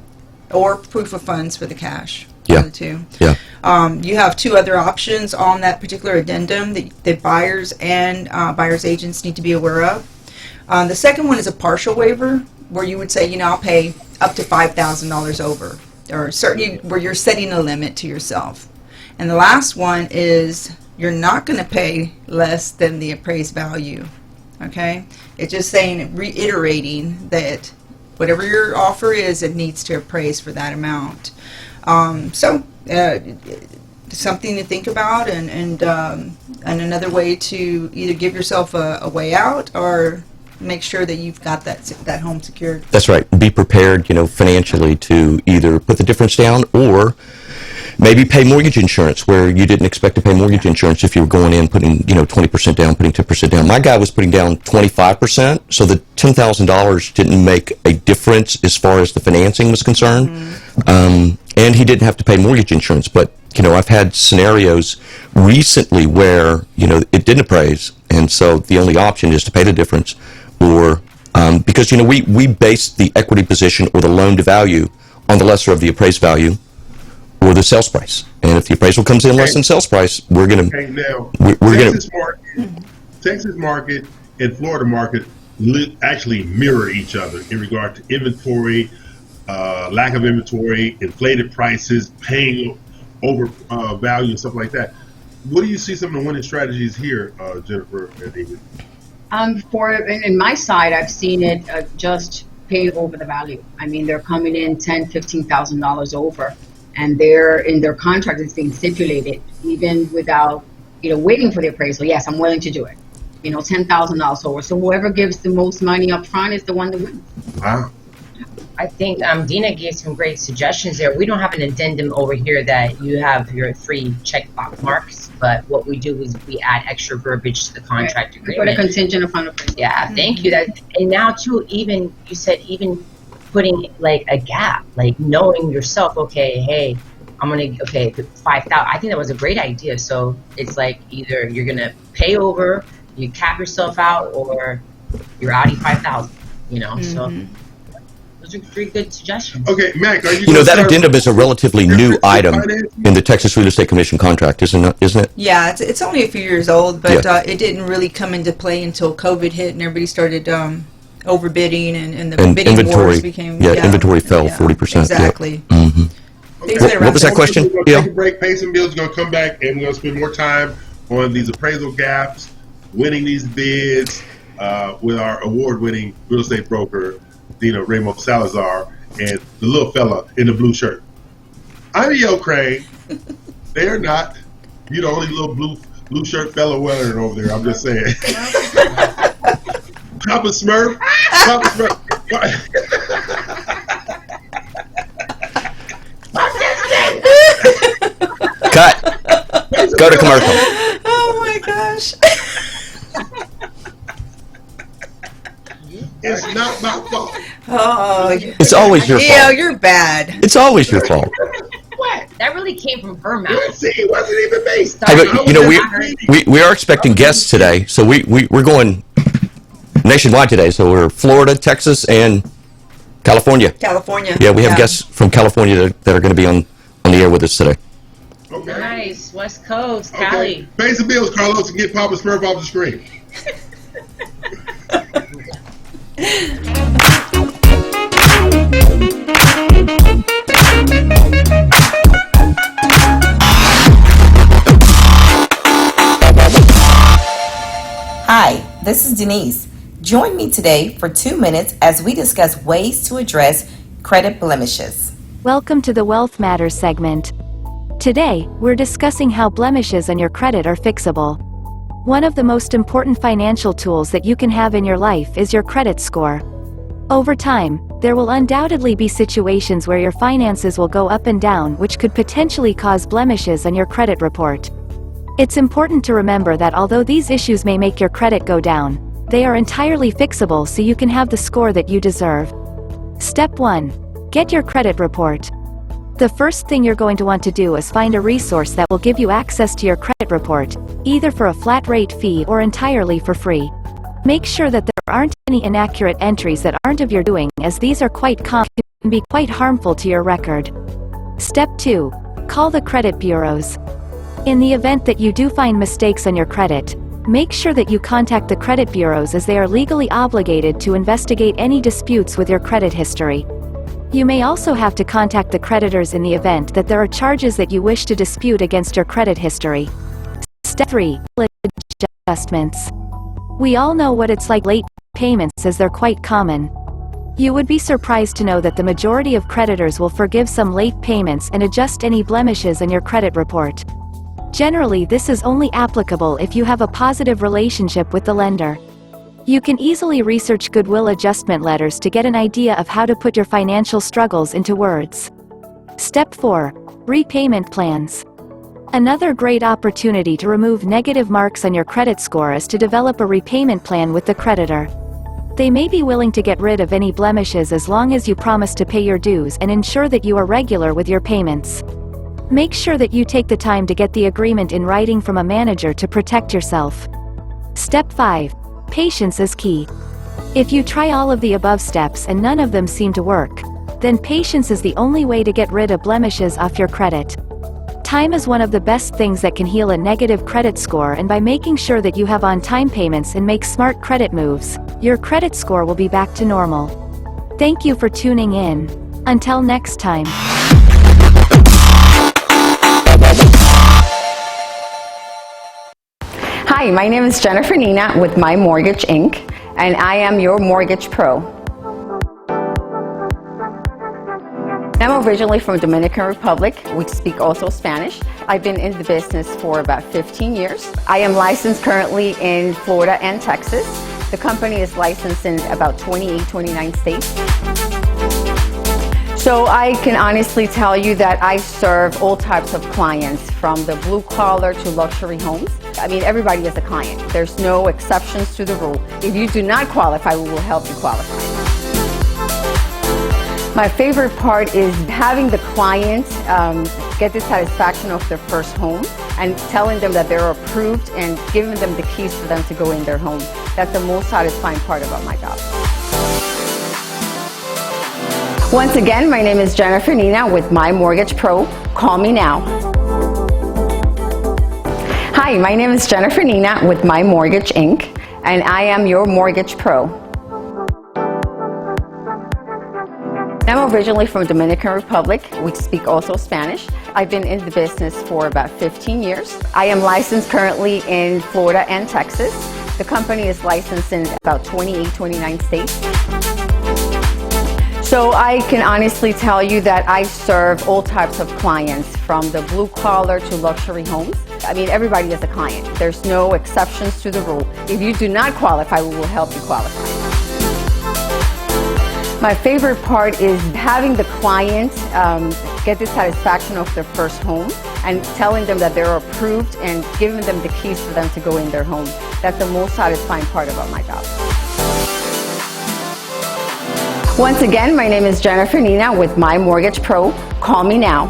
or proof of funds for the cash. The two. You have 2 other options on that particular addendum that buyers and buyers agents need to be aware of. The second one is a partial waiver, where you would say, I'll pay up to $5,000 over, or certainly where you're setting a limit to yourself. And the last one is you're not going to pay less than the appraised value. Okay? It's just reiterating that whatever your offer is, it needs to appraise for that amount. Something to think about, and another way to either give yourself a way out or make sure that you've got that home secured. That's right. Be prepared, financially to either put the difference down or maybe pay mortgage insurance where you didn't expect to pay mortgage insurance if you were going in putting 20% down, putting 10% down. My guy was putting down 25%, so the $10,000 didn't make a difference as far as the financing was concerned. And he didn't have to pay mortgage insurance. But I've had scenarios recently where it didn't appraise, and so the only option is to pay the difference, or because we base the equity position or the loan to value on the lesser of the appraised value or the sales price. And if the appraisal comes in less than sales price, we're going to Texas market and Florida market actually mirror each other in regard to inventory, lack of inventory, inflated prices, paying over value and stuff like that. What do you see some of the winning strategies here, Jennifer and David? In my side, I've seen it just paying over the value. I mean, they're coming in $10,000-$15,000 over, and they're in their contract is being stipulated even without waiting for the appraisal. Yes, I'm willing to do it. $10,000 over. So whoever gives the most money up front is the one that wins. Wow. I think Dina gave some great suggestions there. We don't have an addendum over here that you have your 3 checkbox marks, but what we do is we add extra verbiage to the contract agreement. Put a contingent upon appraisal. Yeah, thank you. And now too, even you said putting like a gap, like knowing yourself. Okay, hey, I'm gonna 5,000. I think that was a great idea. So it's like either you're gonna pay over, you cap yourself out, or you're out 5,000. So. Those are 3 good suggestions. Okay, Mac, are you that addendum is a relatively new item in the Texas Real Estate Commission contract, isn't it? Yeah, it's only a few years old, but it didn't really come into play until COVID hit and everybody started overbidding and the bidding inventory wars became... inventory fell 40%. Exactly. Yeah. Mm-hmm. What was that question? We're going to take a break, pay some bills, we're going to come back, and we're going to spend more time on these appraisal gaps, winning these bids with our award-winning real estate broker, Dina Ramos Salazar, and the little fella in the blue shirt. I'm E.O. Crane. They're not. You're the only little blue shirt fella wearing over there. I'm just saying. Papa Smurf. Papa Smurf. Cut. Go to commercial. Oh my gosh. It's not my fault. Oh, it's always your fault. Yeah, you're bad. It's always your fault. What? That really came from her mouth. See, it wasn't even me. Hey, but, we are expecting guests today, so we're going nationwide today. So we're Florida, Texas, and California. Yeah, we have guests from California that are going to be on the air with us today. Okay. Nice. West Coast, Cali. Pay some bills, Carlos, and get Papa Smurf off the screen. Hi, this is Denise. Join me today for 2 minutes as we discuss ways to address credit blemishes. Welcome to the Wealth Matters segment. Today, we're discussing how blemishes on your credit are fixable. One of the most important financial tools that you can have in your life is your credit score. Over time, there will undoubtedly be situations where your finances will go up and down, which could potentially cause blemishes on your credit report. It's important to remember that although these issues may make your credit go down, they are entirely fixable so you can have the score that you deserve. Step 1. Get your credit report. The first thing you're going to want to do is find a resource that will give you access to your credit report, either for a flat rate fee or entirely for free. Make sure that there aren't any inaccurate entries that aren't of your doing, as these are quite common and can be quite harmful to your record. Step 2. Call the credit bureaus. In the event that you do find mistakes on your credit, make sure that you contact the credit bureaus, as they are legally obligated to investigate any disputes with your credit history. You may also have to contact the creditors in the event that there are charges that you wish to dispute against your credit history. Step 3. Adjustments. We all know what it's like late payments, as they're quite common. You would be surprised to know that the majority of creditors will forgive some late payments and adjust any blemishes in your credit report. Generally, this is only applicable if you have a positive relationship with the lender. You can easily research goodwill adjustment letters to get an idea of how to put your financial struggles into words. Step 4. Repayment plans. Another great opportunity to remove negative marks on your credit score is to develop a repayment plan with the creditor. They may be willing to get rid of any blemishes as long as you promise to pay your dues and ensure that you are regular with your payments. Make sure that you take the time to get the agreement in writing from a manager to protect yourself. Step 5. Patience is key. If you try all of the above steps and none of them seem to work, then patience is the only way to get rid of blemishes off your credit. Time is one of the best things that can heal a negative credit score, and by making sure that you have on-time payments and make smart credit moves, your credit score will be back to normal. Thank you for tuning in. Until next time. Hi, my name is Jennifer Nina with My Mortgage Inc., and I am your mortgage pro. I'm originally from Dominican Republic. We speak also Spanish. I've been in the business for about 15 years. I am licensed currently in Florida and Texas. The company is licensed in about 28, 29 states. So I can honestly tell you that I serve all types of clients, from the blue collar to luxury homes. I mean, everybody is a client. There's no exceptions to the rule. If you do not qualify, we will help you qualify. My favorite part is having the client get the satisfaction of their first home and telling them that they're approved and giving them the keys for them to go in their home. That's the most satisfying part about my job. Once again, my name is Jennifer Nina with My Mortgage Pro. Call me now. Hi, my name is Jennifer Nina with My Mortgage Inc., and I am your mortgage pro. I'm originally from Dominican Republic. We speak also Spanish. I've been in the business for about 15 years. I am licensed currently in Florida and Texas. The company is licensed in about 28, 29 states. So I can honestly tell you that I serve all types of clients, from the blue collar to luxury homes. I mean, everybody is a client. There's no exceptions to the rule. If you do not qualify, we will help you qualify. My favorite part is having the client get the satisfaction of their first home and telling them that they're approved and giving them the keys for them to go in their home. That's the most satisfying part about my job. Once again, my name is Jennifer Nina with My Mortgage Pro. Call me now.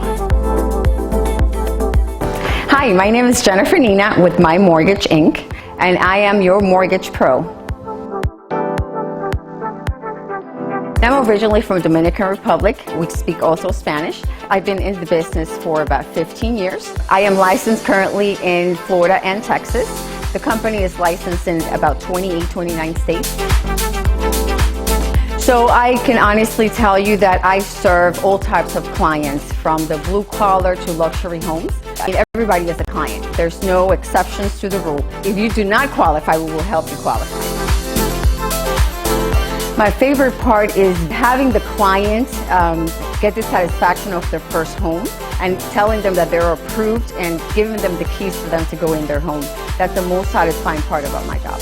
Hi, my name is Jennifer Nina with My Mortgage Inc., and I am your mortgage pro. I'm originally from Dominican Republic. We speak also Spanish. I've been in the business for about 15 years. I am licensed currently in Florida and Texas. The company is licensed in about 28, 29 states. So I can honestly tell you that I serve all types of clients, from the blue collar to luxury homes. I mean, everybody is a client. There's no exceptions to the rule. If you do not qualify, we will help you qualify. My favorite part is having the client get the satisfaction of their first home and telling them that they're approved and giving them the keys for them to go in their home. That's the most satisfying part about my job.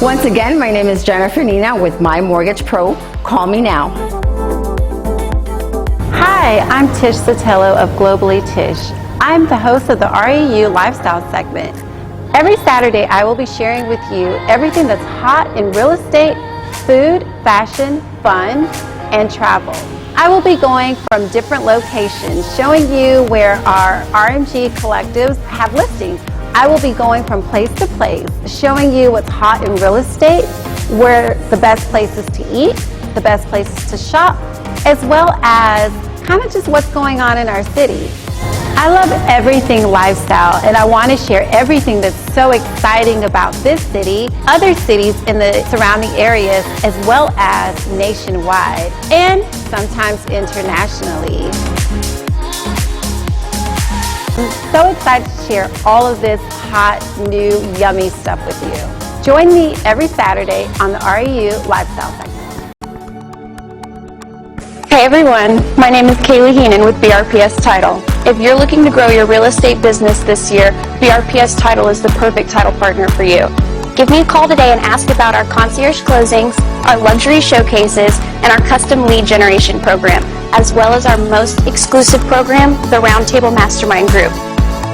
Once again, my name is Jennifer Nina with My Mortgage Pro. Call me now. Hi, I'm Tish Sotelo of Globally Tish. I'm the host of the REU Lifestyle segment. Every Saturday, I will be sharing with you everything that's hot in real estate, food, fashion, fun, and travel. I will be going from different locations, showing you where our RMG collectives have listings. I will be going from place to place, showing you what's hot in real estate, where the best places to eat, the best places to shop, as well as kind of just what's going on in our city. I love everything lifestyle, and I want to share everything that's so exciting about this city, other cities in the surrounding areas, as well as nationwide, and sometimes internationally. I'm so excited to share all of this hot, new, yummy stuff with you. Join me every Saturday on the REU Lifestyle segment. Hey everyone, my name is Kaylee Heenan with BRPS Title. If you're looking to grow your real estate business this year, BRPS Title is the perfect title partner for you. Give me a call today and ask about our concierge closings, our luxury showcases, and our custom lead generation program, as well as our most exclusive program, the Roundtable Mastermind Group.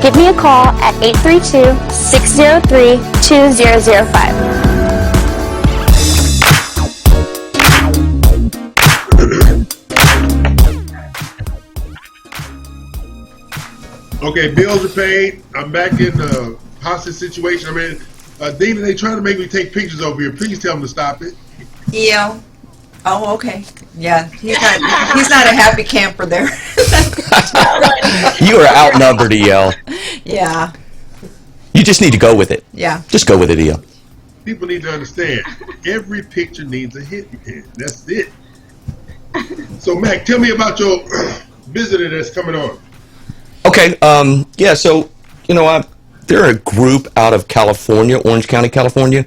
Give me a call at 832-603-2005. Okay, bills are paid. I'm back in the hostage situation. I mean, Dina, they trying to make me take pictures over here. Please tell them to stop it. Yeah. Oh, okay. Yeah, he's not a happy camper there. You are outnumbered, EL. Yeah. You just need to go with it. Yeah. Just go with it, EL. People need to understand, every picture needs a hit. That's it. So, Mac, tell me about your visitor that's coming on. Okay. Yeah. So, they're a group out of California, Orange County, California,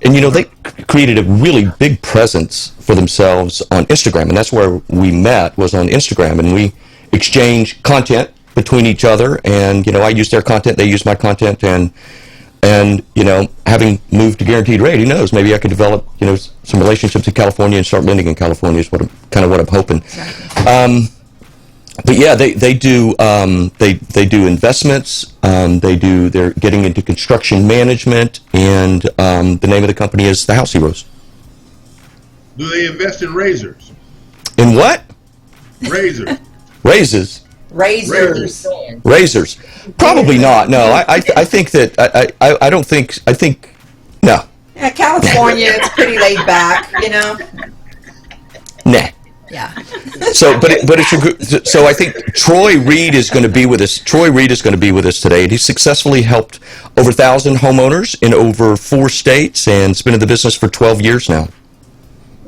and they created a really big presence for themselves on Instagram, and that's where we met, was on Instagram, and we exchanged content between each other, and I used their content, they used my content, and having moved to Guaranteed Rate, who knows, maybe I could develop some relationships in California and start lending in California is what I'm hoping. But yeah, they do investments. They're getting into construction management, and the name of the company is the House Heroes. Do they invest in razors? In what? Razors. Raises. Razors. Probably not. No, I think that I don't think. I think no. Yeah, California, it's pretty laid back, Nah. Yeah. So, but it's a good. So I think Troy Reed is going to be with us. Troy Reed is going to be with us today, and he's successfully helped over 1,000 homeowners in over 4 states, and has been in the business for 12 years now.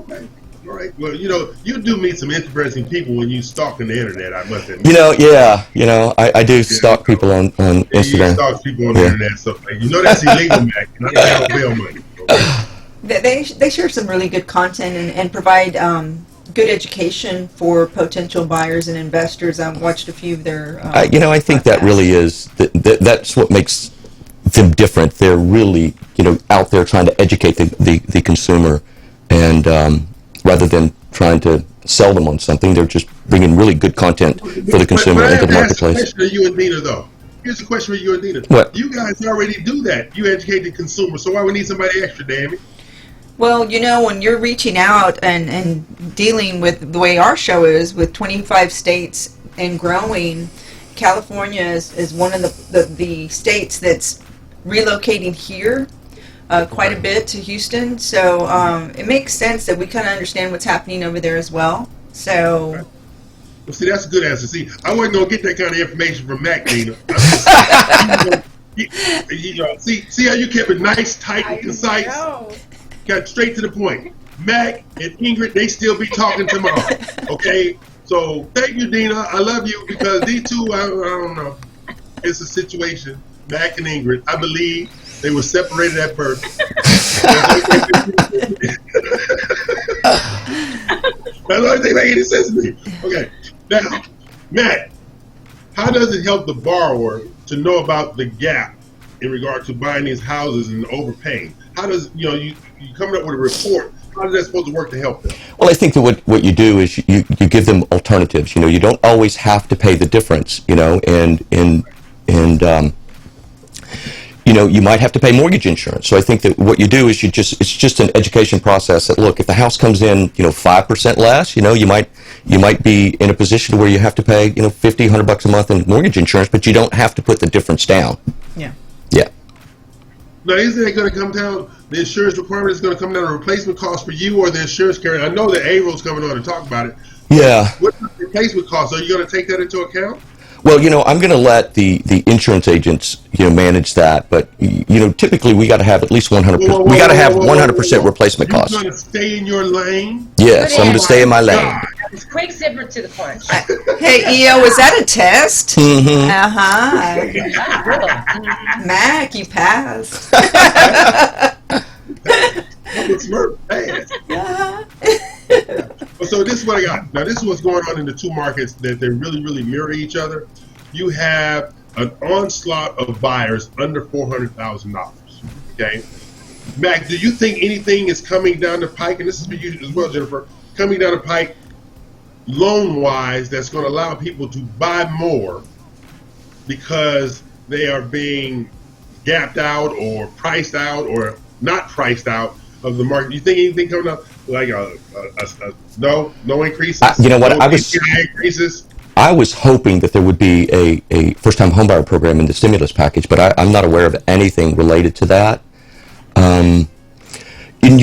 Okay. All right. Well, you do meet some interesting people when you stalk on the internet, I must admit. I do stalk people on Instagram. You stalk people on the internet, so that's illegal, Mac. Not to bail money. Okay? They share some really good content and provide good education for potential buyers and investors. I've watched a few of their. I think that really is that's what makes them different. They're really out there trying to educate the consumer, and rather than trying to sell them on something, they're just bringing really good content for the consumer into the marketplace. Here's a question for you and Dina, though. Here's a question for you and Dina. What? You guys already do that. You educate the consumer, so why we need somebody extra, damn it? Well, when you're reaching out and dealing with the way our show is, with 25 states and growing, California is one of the states that's relocating here quite a bit to Houston. So it makes sense that we kind of understand what's happening over there as well. So. Well, see, that's a good answer. See, I wasn't going to get that kind of information from Mac, Dina. See how you kept it nice, tight, and concise? Got straight to the point. Mac and Ingrid, they still be talking tomorrow. Okay? So, thank you, Dina. I love you, because these two, I don't know. It's a situation. Mac and Ingrid, I believe they were separated at birth. That's the only thing making any sense to me. Okay. Now, Mac, how does it help the borrower to know about the gap in regard to buying these houses and overpaying? How does, you coming up with a report, how is that supposed to work to help them? Well, I think that what you do is you give them alternatives. You don't always have to pay the difference, you might have to pay mortgage insurance. So I think that what you do is it's just an education process that, look, if the house comes in, 5% less, you might be in a position where you have to pay, $50, $100 a month in mortgage insurance, but you don't have to put the difference down. Yeah. Yeah. Now, isn't it going to come down, the insurance requirement is going to come down to replacement cost for you or the insurance carrier? I know that A-Roll's coming on to talk about it. Yeah. What's the replacement cost? Are you going to take that into account? Well, I'm going to let the insurance agents, manage that. But, typically we got to have at least 100%. We got to have 100% replacement cost. You're going to stay in your lane? Yes, I'm going to stay in my lane. It's quick zipper to the punch. Hey, EO, was that a test? Mm-hmm. Mac, you passed. So this is what I got. Now, this is what's going on in the two markets, that they really, really mirror each other. You have an onslaught of buyers under $400,000. Okay, Mac, do you think anything is coming down the pike, and this is for you as well, Jennifer, coming down the pike loan-wise that's going to allow people to buy more because they are being gapped out or priced out or not priced out of the market? You think anything coming up like no increases? You know what? No increases? I was hoping that there would be a first-time homebuyer program in the stimulus package, but I'm not aware of anything related to that. And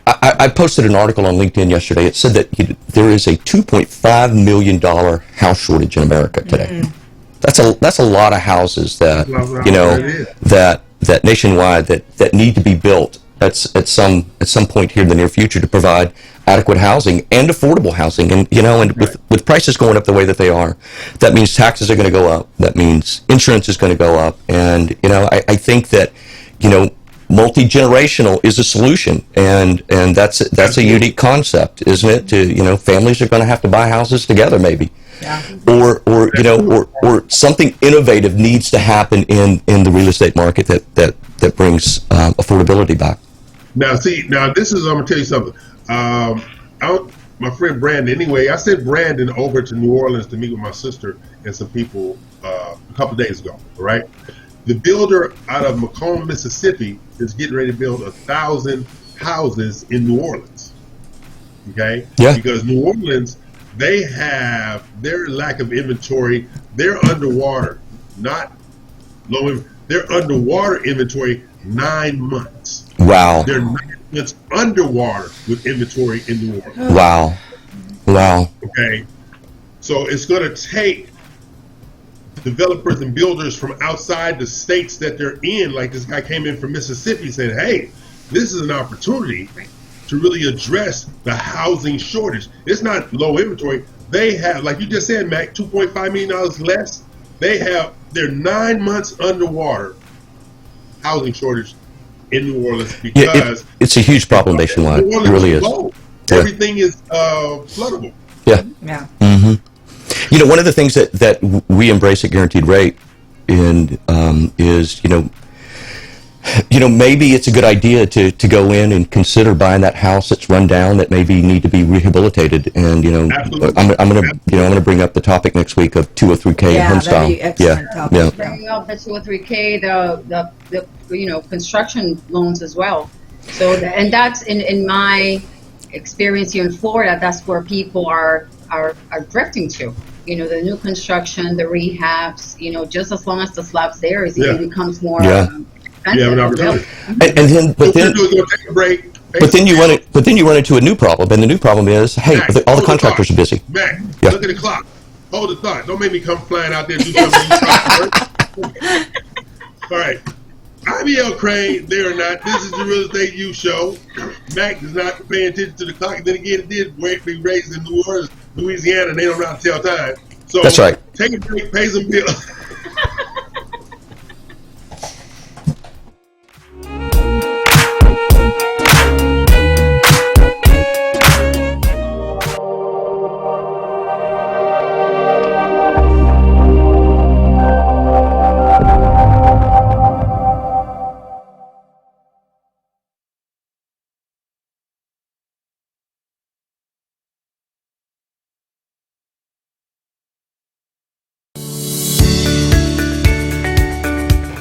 I posted an article on LinkedIn yesterday. It said that there is a $2.5 million house shortage in America today. That's a lot of houses that that nationwide that need to be built at some point here in the near future to provide adequate housing and affordable housing. And with prices going up the way that they are, that means taxes are going to go up. That means insurance is going to go up. And I think that multi-generational is a solution, and that's a unique concept, isn't it? To families are going to have to buy houses together, maybe. Yeah. Or something innovative needs to happen in the real estate market that brings affordability back. Now, this is, I'm going to tell you something. My friend Brandon, anyway, I sent Brandon over to New Orleans to meet with my sister and some people a couple days ago, all right? The builder out of Macomb, Mississippi is getting ready to build 1,000 houses in New Orleans, okay? Yeah. Because New Orleans, they have their lack of inventory. They're underwater, not low. They're underwater inventory 9 months. Wow. They're 9 months underwater with inventory in New Orleans. Wow. Okay. So it's going to take developers and builders from outside the states that they're in. Like this guy came in from Mississippi saying, hey, this is an opportunity to really address the housing shortage. It's not low inventory. They have, like you just said, Mac, $2.5 million less. They're 9 months underwater housing shortage in New Orleans because it's a huge problem nationwide. It really is. Yeah. Everything is floodable. Yeah. Mm-hmm. One of the things that we embrace at Guaranteed Rate is maybe it's a good idea to go in and consider buying that house that's run down that maybe need to be rehabilitated. And I'm gonna bring up the topic next week of 203K and home style. Bringing up the 203K, the construction loans as well. So and that's in my experience here in Florida. That's where people are drifting to. The new construction, the rehabs. Just as long as the slab's there, it becomes more. But then you run into a new problem, and the new problem is, hey, Mac, all the contractors are busy. Mac, look at the clock. Hold the thought. Don't make me come flying out there and do something. All right. IBL Crane, they are not. This is the Real Estate U Show. Mac is not paying attention to the clock. Then again, it did be raised in New Orleans, Louisiana, and they don't know how to tell time. So that's right. Take a break, pay some bills.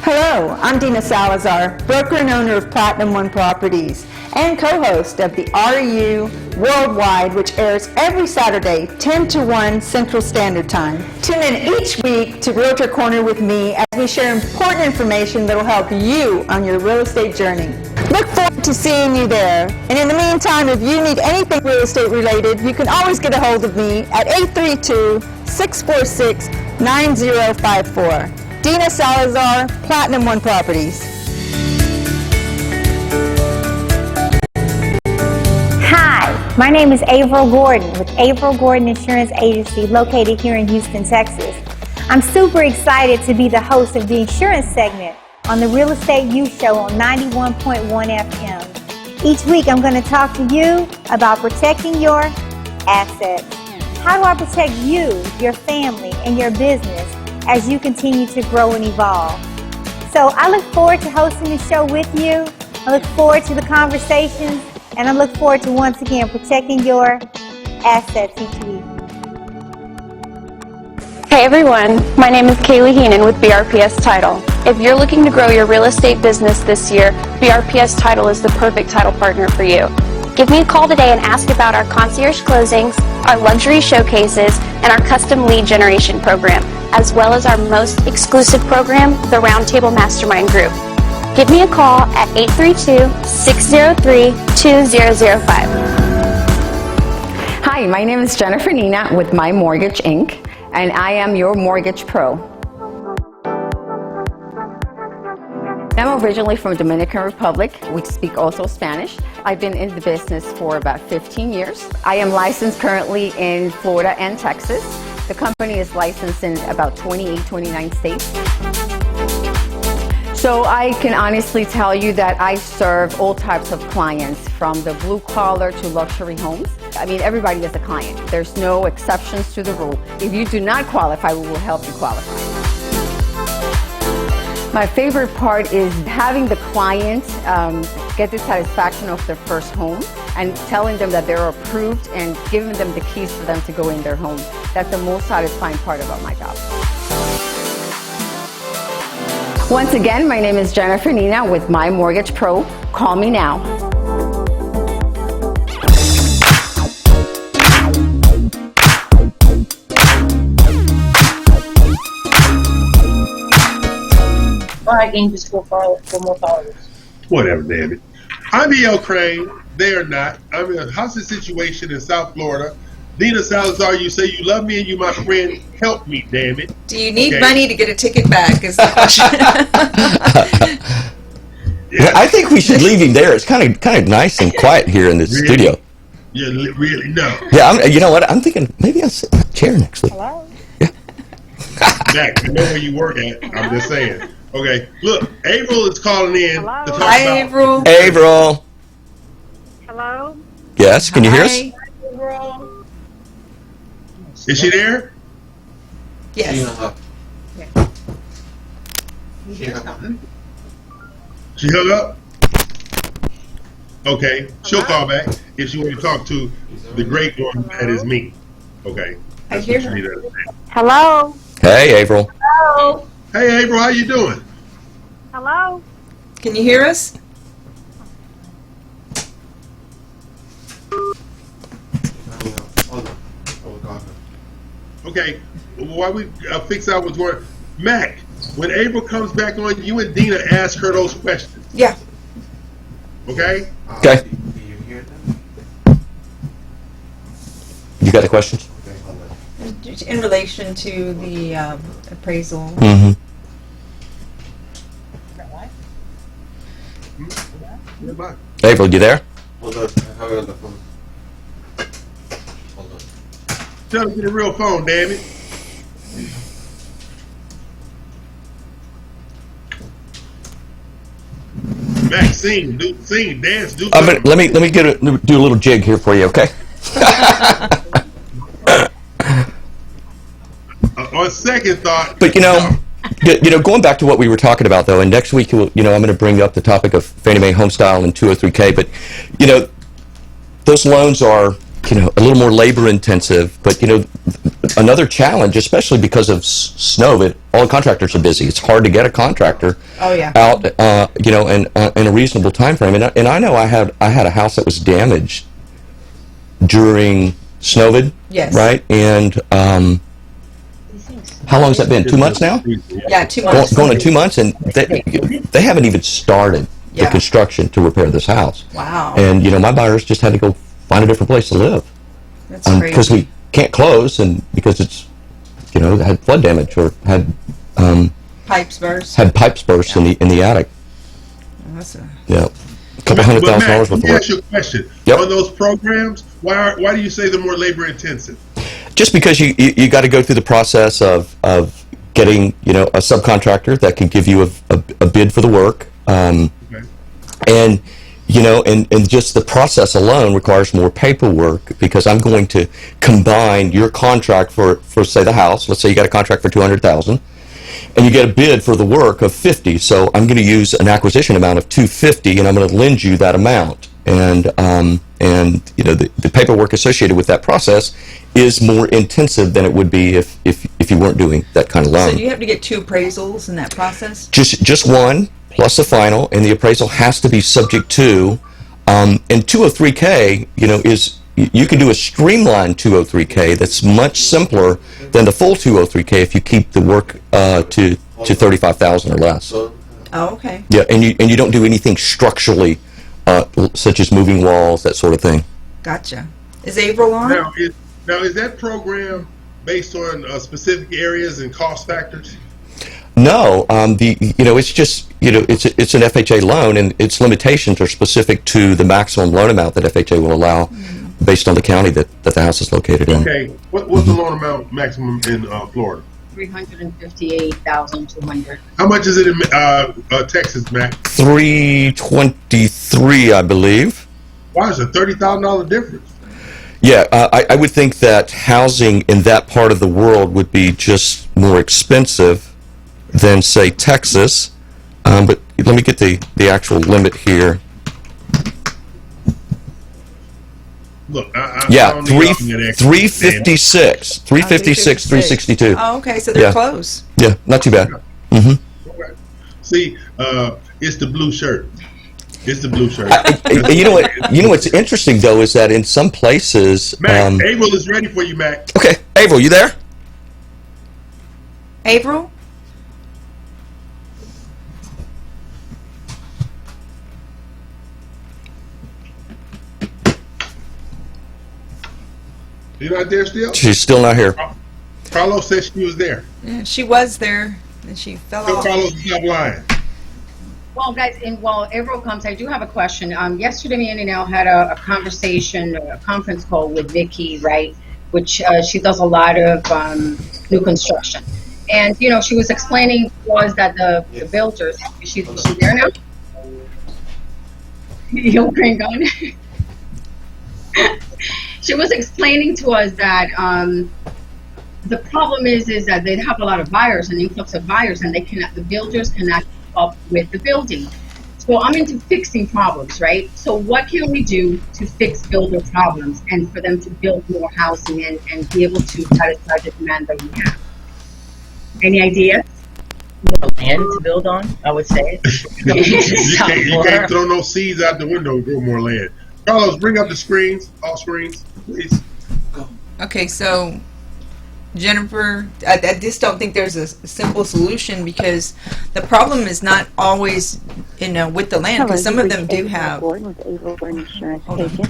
Hello, I'm Dina Salazar, broker and owner of Platinum One Properties and co-host of the REU Worldwide, which airs every Saturday, 10 to 1 Central Standard Time. Tune in each week to Realtor Corner with me as we share important information that will help you on your real estate journey. Look forward to seeing you there. And in the meantime, if you need anything real estate related, you can always get a hold of me at 832-646-9054. Dina Salazar, Platinum One Properties. Hi, my name is Averill Gordon with Averill Gordon Insurance Agency located here in Houston, Texas. I'm super excited to be the host of the insurance segment on the Real Estate U Show on 91.1 FM. Each week I'm going to talk to you about protecting your assets. How do I protect you, your family, and your business as you continue to grow and evolve? So I look forward to hosting the show with you. I look forward to the conversations, and I look forward to once again protecting your assets each week. Hey everyone, my name is Kaylee Heenan with BRPS Title. If you're looking to grow your real estate business this year, BRPS Title is the perfect title partner for you. Give me a call today and ask about our concierge closings, our luxury showcases, and our custom lead generation program, as well as our most exclusive program, the Roundtable Mastermind Group. Give me a call at 832-603-2005. Hi, my name is Jennifer Nina with My Mortgage Inc., and I am your mortgage pro. I'm originally from Dominican Republic. We speak also Spanish. I've been in the business for about 15 years. I am licensed currently in Florida and Texas. The company is licensed in about 28, 29 states. So I can honestly tell you that I serve all types of clients, from the blue collar to luxury homes. I mean, everybody is a client. There's no exceptions to the rule. If you do not qualify, we will help you qualify. My favorite part is having the client get the satisfaction of their first home and telling them that they're approved and giving them the keys for them to go in their home. That's the most satisfying part about my job. Once again, my name is Jennifer Nina with My Mortgage Pro. Call me now. I gained just four more followers. Whatever, damn it. I'm E.L. Crane. They are not. I'm in a hostage situation in South Florida. Dina Salazar, you say you love me and you my friend. Help me, damn it. Do you need money to get a ticket back? Is the question. Yeah, I think we should leave him there. It's kind of nice and quiet here in the studio. Yeah, really? No. Yeah, you know what? I'm thinking maybe I'll sit in a chair next week. Hello? Jack, I know where you work at. I'm just saying. Okay, look, April is calling in to talk about... April. April. Hello? Yes, can you hear us? April. Is she there? Yes. She hung up? Okay, she'll call back if she wants to talk to the great one that is me. Okay. I hear her. Hello? Hey, April. Hello? Hey, April, how you doing? Hello? Can you hear us? Okay, while we fix out what's going on, Mac, when April comes back on, you and Dina ask her those questions. Yeah. Okay? Okay. You got a question? In relation to the appraisal. Mm-hmm. April, you there? Hold on, I have it on the phone. Hold on. Tell her to get a real phone, damn it. Mac, sing, dance, do something. Let me do a little jig here for you, okay? On second thought, But going back to what we were talking about though, and next week, I'm going to bring up the topic of Fannie Mae Homestyle and 203K. But those loans are a little more labor intensive. But another challenge, especially because of snow, that all the contractors are busy. It's hard to get a contractor out, in a reasonable time frame. And I know I had a house that was damaged during Snowvid, Yes. right? And how long has that been? 2 months now? Yeah, 2 months. Going to 2 months, and they haven't even started the construction to repair this house. Wow. And my buyers just had to go find a different place to live. That's crazy. Because we can't close, and because it's had flood damage or had Pipes burst. in the attic. That's a... Yeah, a couple $100,000 worth of let me work. ask you a question. Yep. On those programs, why do you say they're more labor intensive? Just because you got to go through the process of getting a subcontractor that can give you a bid for the work, and just the process alone requires more paperwork, because I'm going to combine your contract for say the house. Let's say you got a contract for $200,000, and you get a bid for the work of $50,000. So I'm going to use an acquisition amount of $250,000, and I'm going to lend you that amount. And the paperwork associated with that process is more intensive than it would be if you weren't doing that kind of loan. So do you have to get 2 appraisals in that process? Just one plus the final, and the appraisal has to be subject to. And 203K, is you can do a streamlined 203K that's much simpler than the full 203K if you keep the work to $35,000 or less. Oh, okay. Yeah, and you don't do anything structurally, such as moving walls, that sort of thing. Gotcha. Is April on? Now is that program based on specific areas and cost factors? No, it's just it's an FHA loan, and its limitations are specific to the maximum loan amount that FHA will allow, based on the county that the house is located in. Okay, what's the loan amount maximum in Florida? $358,200. How much is it in Texas, Mac? $323, I believe. Why is a $30,000 difference? Yeah, I would think that housing in that part of the world would be just more expensive than, say, Texas. But let me get the actual limit here. Look, yeah, 356, 362. Oh, okay, so they're close. Yeah, not too bad. Mm-hmm. Okay. See, it's the blue shirt. It's the blue shirt. You know what? You know what's interesting though is that in some places, Mac, April is ready for you, Mac. Okay, April, you there? April? You not there still? She's still not here. Carlos said she was there. Yeah, she was there, and she fell off. Carlos is not lying. Well, guys, while April comes, I do have a question. Yesterday, me and Inel had a conversation, a conference call with Vicky, right? Which she does a lot of new construction, and she was explaining to us that the builders. Is she there now? Your green gun. She was explaining to us that the problem is that they have a lot of buyers, an influx of buyers, and the builders cannot keep up with the building. So I'm into fixing problems, right? So what can we do to fix builder problems and for them to build more housing and be able to satisfy the demand that we have? Any ideas? More land to build on, I would say. You can't throw no seeds out the window and grow more land. Carlos, bring up the screens, all screens, please. Okay, so Jennifer, I just don't think there's a simple solution because the problem is not always, with the land. Because some of them do have. Hold on,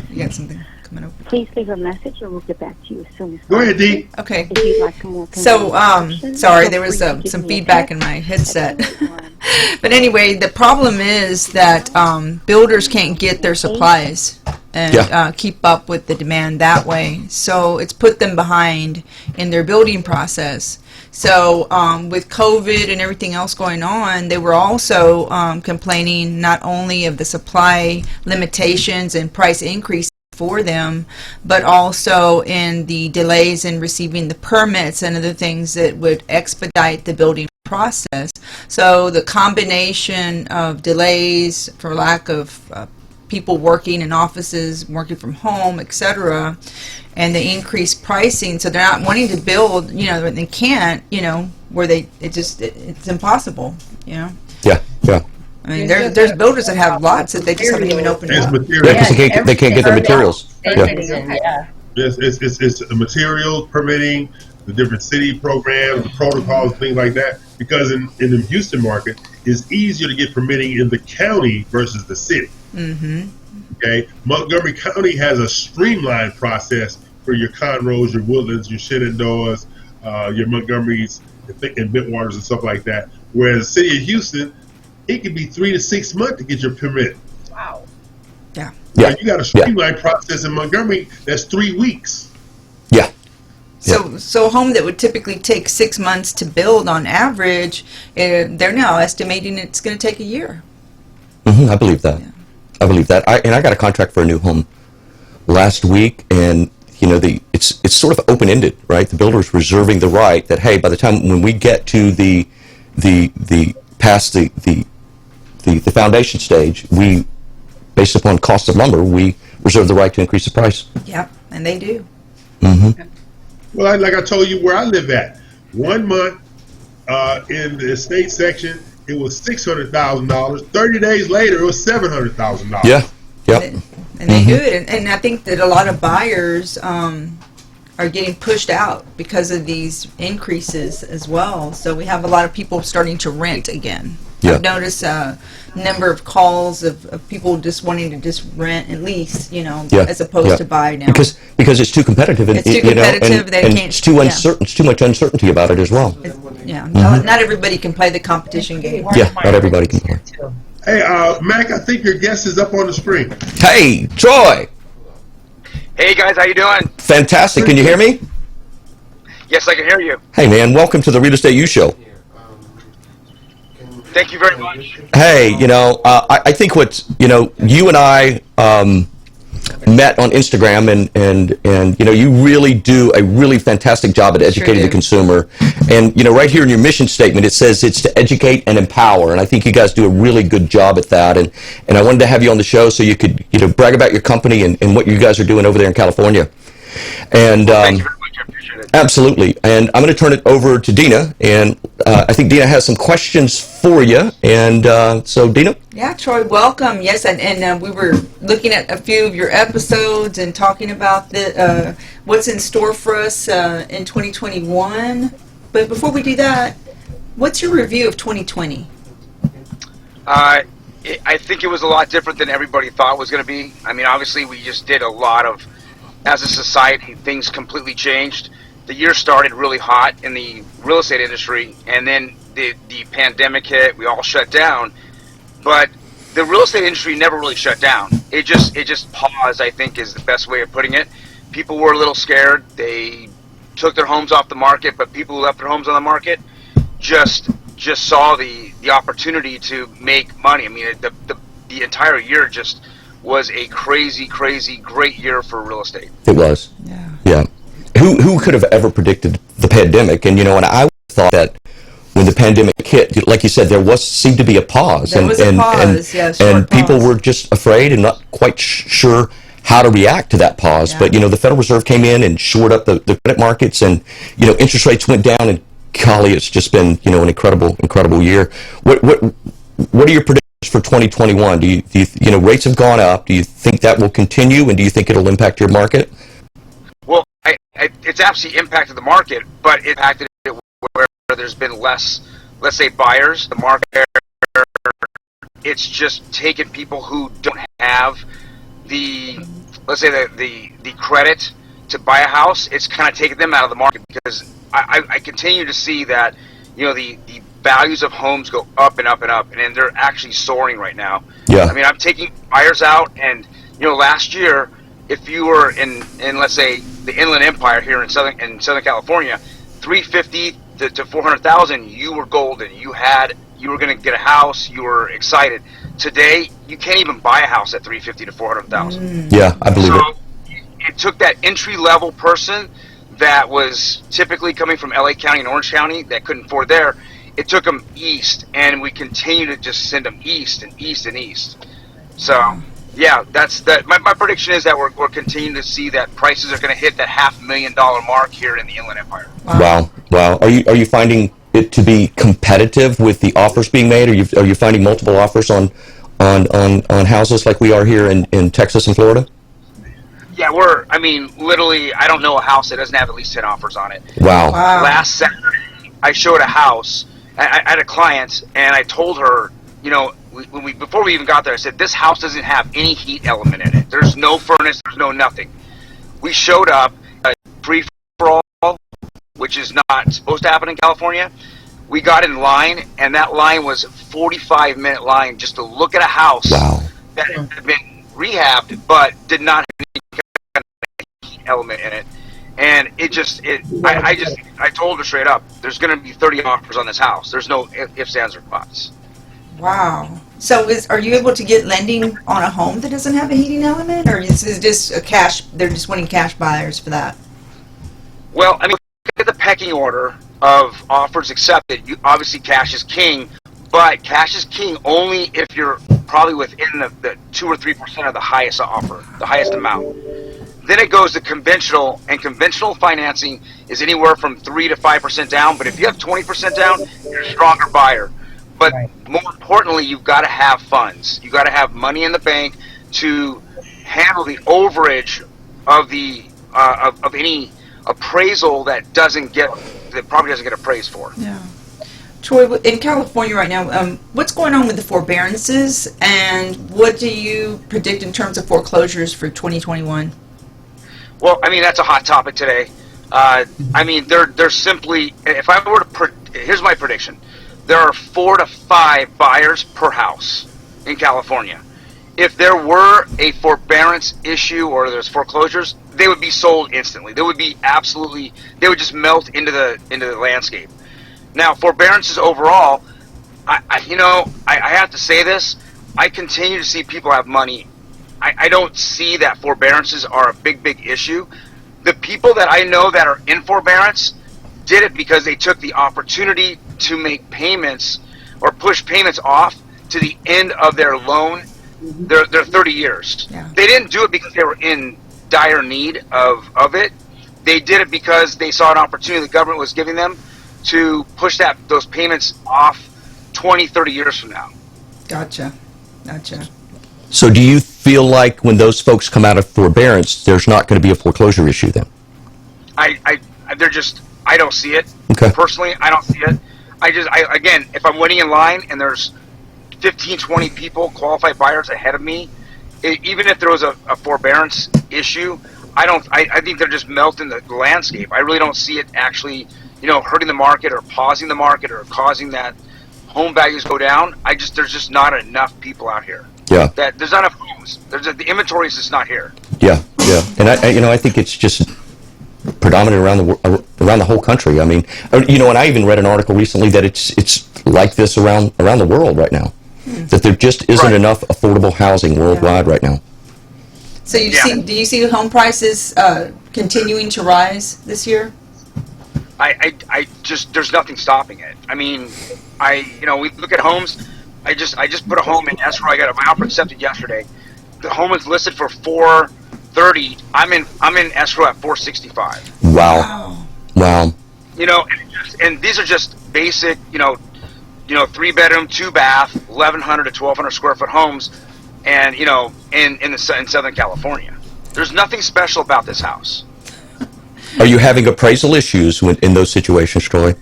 you got something coming up. Please leave a message, and we'll get back to you as soon as possible. Go ahead, Dee. Okay. If you'd like more so, sorry, there was some feedback in my headset. But anyway, the problem is that builders can't get their supplies and keep up with the demand that way. So it's put them behind in their building process. So with COVID and everything else going on, they were also complaining not only of the supply limitations and price increases for them, but also in the delays in receiving the permits and other things that would expedite the building process. So the combination of delays for lack of people working in offices, working from home, etc., and the increased pricing, so they're not wanting to build, they can't, where it's impossible, Yeah. I mean, there's builders that have lots that they just haven't even opened up. Yeah, because they can't get their materials. It's materials, permitting, the different city programs, the protocols, things like that. Because in the Houston market, it's easier to get permitting in the county versus the city. Mm-hmm. Okay, Montgomery County has a streamlined process for your Conroes, your Woodlands, your Shenandoahs, your Montgomerys, and Bentwaters and stuff like that. Whereas the city of Houston, it could be 3 to 6 months to get your permit. Wow. Yeah. Yeah. You got a streamlined process in Montgomery that's 3 weeks. Yeah. So a home that would typically take 6 months to build on average, they're now estimating it's going to take a year. I believe that. Yeah. I believe that. I got a contract for a new home last week, and it's sort of open-ended, right? The builder's reserving the right that, hey, by the time when we get to the past the foundation stage, we, based upon cost of lumber, we reserve the right to increase the price. Yep, and they do. Mm-hmm. Well, like I told you where I live at, 1 month in the estate section, it was $600,000. 30 days later, it was $700,000. Yeah. Yep. And they do it, and I think that a lot of buyers are getting pushed out because of these increases as well. So we have a lot of people starting to rent again. Yeah. I've noticed a number of calls of people just wanting to just rent and lease, as opposed to buy now. Because it's too competitive. And, it's too competitive. They and can't. It's too uncertain. It's too much uncertainty about it as well. Not everybody can play the competition game. Yeah, not everybody can play. Hey, Mac, I think your guest is up on the screen. Hey, Troy. Hey guys, how you doing? Fantastic. Can you hear me? Yes, I can hear you. Hey, man. Welcome to the Real Estate U Show. Thank you very much. Hey, I think you and I met on Instagram, and you really do a really fantastic job at educating the consumer. And right here in your mission statement, it says it's to educate and empower, and I think you guys do a really good job at that. And I wanted to have you on the show so you could brag about your company and what you guys are doing over there in California. And thank you very much. I appreciate it. Absolutely. And I'm going to turn it over to Dina, and I think Dina has some questions for you. And so, Dina? Yeah, Troy, welcome. Yes, and we were looking at a few of your episodes and talking about what's in store for us in 2021. But before we do that, what's your review of 2020? I think it was a lot different than everybody thought it was going to be. I mean, obviously, we just did a lot of, as a society, things completely changed. The year started really hot in the real estate industry, and then the pandemic hit. We all shut down, but the real estate industry never really shut down. It just paused, I think, is the best way of putting it. People were a little scared. They took their homes off the market, but people who left their homes on the market just saw the opportunity to make money. I mean, the entire year just was a crazy great year for real estate. It was. Yeah. Who could have ever predicted the pandemic? And and I thought that when the pandemic hit, like you said, there seemed to be a pause. There was a pause, and people were just afraid and not quite sure how to react to that pause. But the Federal Reserve came in and shored up the credit markets, and interest rates went down, and golly, it's just been an incredible year. What are your predictions for 2021? Do you rates have gone up? Do you think that will continue, and do you think it'll impact your market? Well, it's absolutely impacted the market, but it impacted it where there's been less, let's say, buyers. The market, it's just taken people who don't have the credit to buy a house. It's kind of taken them out of the market, because I continue to see that the values of homes go up and up and up, and they're actually soaring right now. Yeah. I mean, I'm taking buyers out, and last year, if you were in let's say the Inland Empire here in Southern California, $350,000 to $400,000, you were golden. You were going to get a house. You were excited. Today, you can't even buy a house at $350,000 to $400,000. Yeah, I believe it. It took that entry level person that was typically coming from LA County and Orange County that couldn't afford there. It took them east, and we continue to just send them east and east and east. So, yeah, that's that. My prediction is that we're continuing to see that prices are going to hit that $500,000 mark here in the Inland Empire. Wow. Are you finding it to be competitive with the offers being made? Are you finding multiple offers on houses like we are here in Texas and Florida? Yeah, literally, I don't know a house that doesn't have at least 10 offers on it. Wow. Last Saturday, I showed a house. I had a client, and I told her, before we even got there, I said, this house doesn't have any heat element in it. There's no furnace, there's no nothing. We showed up, free for all, which is not supposed to happen in California. We got in line, and that line was a 45-minute line just to look at a house that had been rehabbed, but did not have any kind of heat element in it. And I told her straight up, there's going to be 30 offers on this house. There's no ifs, ands, or buts. Wow. So are you able to get lending on a home that doesn't have a heating element, or is it just a cash, they're just wanting cash buyers for that? Well, look at the pecking order of offers accepted. Obviously, cash is king, but cash is king only if you're probably within the 2 or 3% of the highest offer, the highest amount. Then it goes to conventional, and conventional financing is anywhere from 3 to 5% down. But if you have 20% down, you're a stronger buyer. But more importantly, you've got to have funds. You've got to have money in the bank to handle the overage of the of any appraisal that property doesn't get appraised for. Yeah. Troy, in California right now, what's going on with the forbearances, and what do you predict in terms of foreclosures for 2021? Well, I mean, that's a hot topic today. I mean, they're simply, if I were to, here's my prediction. There are 4 to 5 buyers per house in California. If there were a forbearance issue or there's foreclosures, they would be sold instantly. They would be absolutely, they would just melt into the landscape. Now, forbearances overall, I have to say this, I continue to see people have money. I don't see that forbearances are a big issue. The people that I know that are in forbearance did it because they took the opportunity to make payments or push payments off to the end of their loan, their 30 years. Yeah. They didn't do it because they were in dire need of it. They did it because they saw an opportunity the government was giving them to push those payments off 20, 30 years from now. Gotcha. So do you feel like when those folks come out of forbearance, there's not going to be a foreclosure issue then? I don't see it. Okay. Personally, I don't see it. Again, if I'm waiting in line and there's 15, 20 people, qualified buyers ahead of me, even if there was a forbearance issue, I think they're just melting the landscape. I really don't see it actually, hurting the market or pausing the market or causing that home values go down. There's just not enough people out here. Yeah. That there's not enough homes. The inventory is just not here. Yeah. And I think it's just predominant around the whole country. I mean, and I even read an article recently that it's like this around the world right now. That there just isn't enough affordable housing worldwide right now. So do you see home prices continuing to rise this year? There's nothing stopping it. I mean, we look at homes. I just put a home in escrow. I got my offer accepted yesterday. The home is listed for $430. I'm in escrow at $465. Wow. And these are just basic, 3-bedroom, 2-bath, 1,100 to 1,200 square foot homes, and in Southern California. There's nothing special about this house. Are you having appraisal issues in those situations, Troy?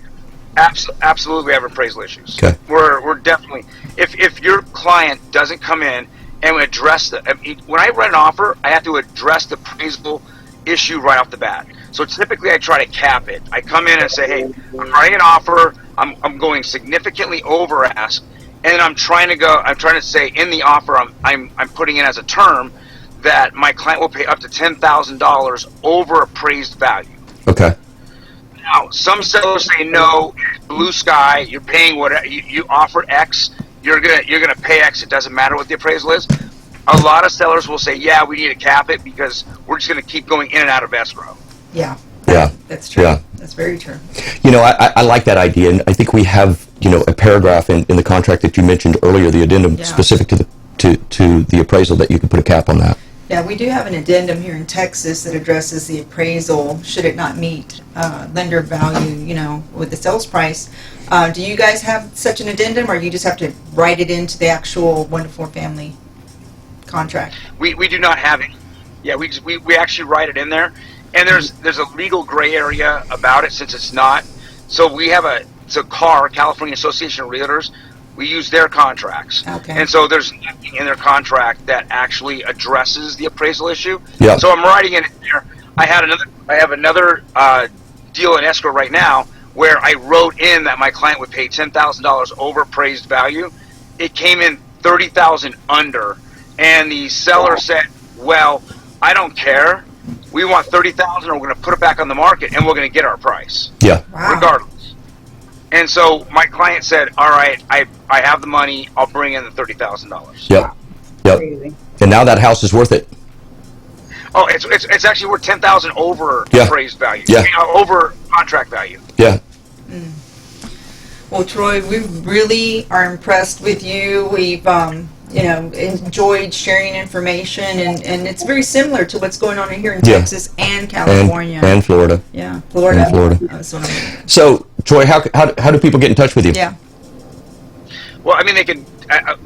Absolutely, we have appraisal issues. Okay. We're definitely, if your client doesn't come in and address when I write an offer, I have to address the appraisal issue right off the bat. So typically I try to cap it. I come in and say, hey, I'm writing an offer, I'm going significantly over ask, and I'm trying to say in the offer I'm putting in as a term that my client will pay up to $10,000 over appraised value. Okay. Now, some sellers say no, it's blue sky, you're paying whatever, you offer X, you're gonna pay X, it doesn't matter what the appraisal is. A lot of sellers will say, yeah, we need to cap it because we're just gonna keep going in and out of escrow. Yeah. That's true. Yeah. That's very true. I like that idea, and I think we have, a paragraph in the contract that you mentioned earlier, the addendum specific to the appraisal, that you can put a cap on that. Yeah, we do have an addendum here in Texas that addresses the appraisal should it not meet lender value, with the sales price. Do you guys have such an addendum, or you just have to write it into the actual 1 to 4 family contract? We do not have it. Yeah, we actually write it in there, and there's a legal gray area about it since it's not. So we have California Association of Realtors. We use their contracts. Okay. And so there's nothing in their contract that actually addresses the appraisal issue. Yeah. So I'm writing it in there. I have another deal in escrow right now where I wrote in that my client would pay $10,000 over appraised value. It came in $30,000 under, and the seller said, well, I don't care. We want $30,000, and we're going to put it back on the market, and we're going to get our price. Yeah. Wow. Regardless. And so my client said, all right, I have the money, I'll bring in the $30,000. Yep. Yep. And now that house is worth it. Oh, it's actually worth $10,000 over appraised value. Yeah. Over contract value. Yeah. Well, Troy, we really are impressed with you. We've enjoyed sharing information, and it's very similar to what's going on here in Texas and California. And Florida. Yeah, Florida. And Florida. So, Troy, how do people get in touch with you? Yeah. Well, I mean, they can,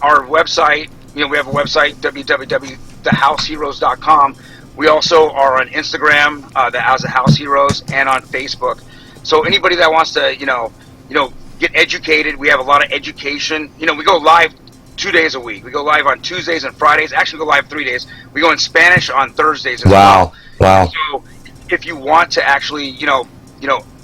our website, we have a website, www.thehouseheroes.com. We also are on Instagram, as the House Heroes, and on Facebook. So anybody that wants to, get get educated. We have a lot of education. You know, we go live 2 days a week. We go live on Tuesdays and Fridays. Actually, we go live 3 days. We go in Spanish on Thursdays as well. Wow. So if you want to actually, you know,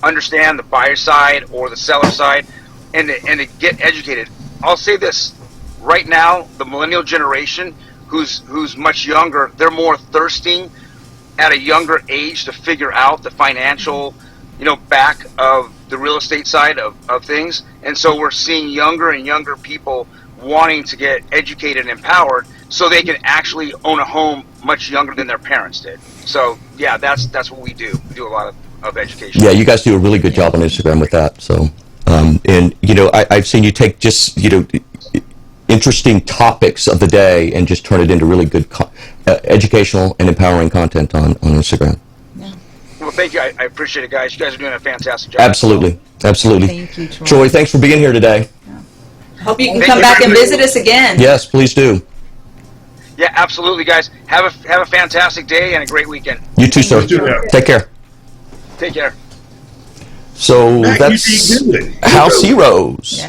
understand the buyer side or the seller side, and to get educated, I'll say this right now: the millennial generation, who's much younger, they're more thirsting at a younger age to figure out the financial, back of the real estate side of things. And so we're seeing younger and younger people wanting to get educated and empowered so they can actually own a home much younger than their parents did. So yeah, that's what we do. We do a lot of education. Yeah, you guys do a really good job on Instagram with that. So, and I've seen you take just interesting topics of the day and just turn it into really good educational and empowering content on Instagram. Well, thank you. I appreciate it, guys. You guys are doing a fantastic job. Absolutely. Thank you, Troy, thanks for being here today. Hope you can come back and visit us again. Yes, please do. Yeah, absolutely, guys. Have a fantastic day and a great weekend. You too, sir. Take care. Take care. So that's House Heroes,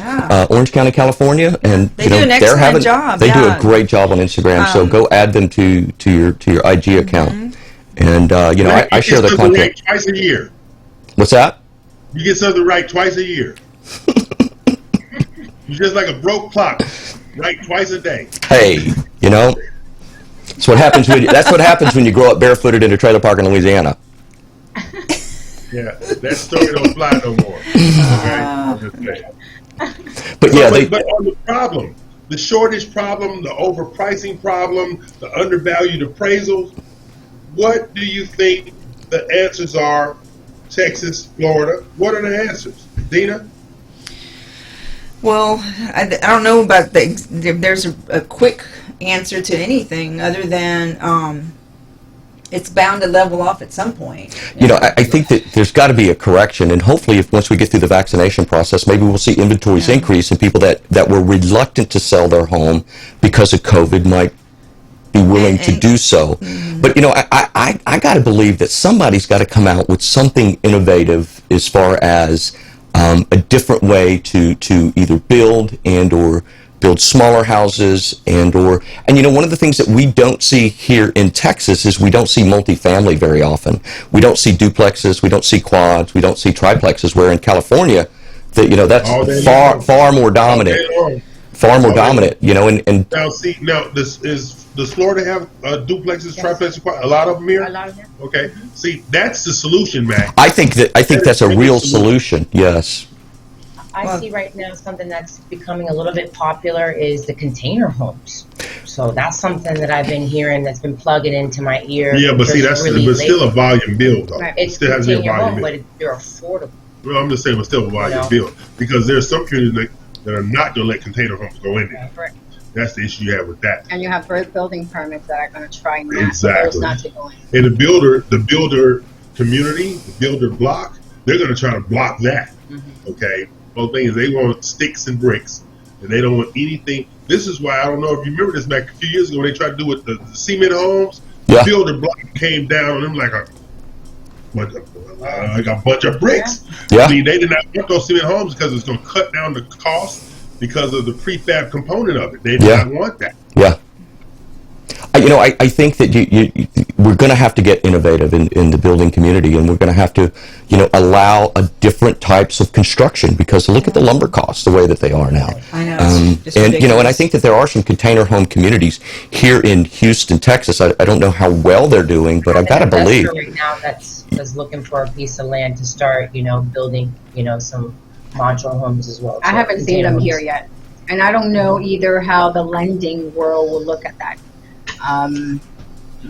Orange County, California, and they do an excellent job. They do a great job on Instagram. So go add them to your IG account, and I share their content right twice a year. What's that? You get something right twice a year. You're just like a broke clock, right twice a day. Hey, that's what happens when you grow up barefooted in a trailer park in Louisiana. Yeah, that story don't fly no more. Okay? But yeah, but on the problem, the shortage problem, the overpricing problem, the undervalued appraisals, what do you think the answers are? Texas, Florida, what are the answers? Dina? Well, I don't know about if there's a quick answer to anything other than it's bound to level off at some point. I think that there's got to be a correction, and hopefully once we get through the vaccination process, maybe we'll see inventories increase, and people that were reluctant to sell their home because of COVID might be willing to do so. But I got to believe that somebody's got to come out with something innovative as far as a different way to either build and or build smaller houses and one of the things that we don't see here in Texas is we don't see multifamily very often. We don't see duplexes, we don't see quads, we don't see triplexes, where in California that's far more dominant. Far more dominant, and now does Florida have duplexes, triplexes? A lot of them here. A lot of them. Okay. See, that's the solution, Mac. I think that's a real solution. Yes. I see right now something that's becoming a little bit popular is the container homes. So that's something that I've been hearing that's been plugging into my ear. Yeah, but see, that's really still a volume build, though. Right. It's still has to be a volume home, build. but they're affordable. Well, I'm just saying, it's still a volume build because there's some communities that are not going to let container homes go in there. Right. That's the issue you have with that. And you have building permits that are going to try not Exactly. not to go in. And the builder community, the builder block, they're going to try to block that. Okay. The thing is, they want sticks and bricks, and they don't want anything. This is why I don't know if you remember this back a few years ago when they tried to do with the cement homes. The builder block came down on them like a bunch of bricks. Yeah. I mean, they did not want those cement homes because it's going to cut down the cost because of the prefab component of it. They did not want that. Yeah. I think that we're going to have to get innovative in the building community, and we're going to have to, allow a different types of construction, because look at the lumber costs the way that they are now. I know. And I think that there are some container home communities here in Houston, Texas. I don't know how well they're doing, but I've got to believe. Right now that's looking for a piece of land to start, building, some modular homes as well. I haven't seen them here yet. And I don't know either how the lending world will look at that.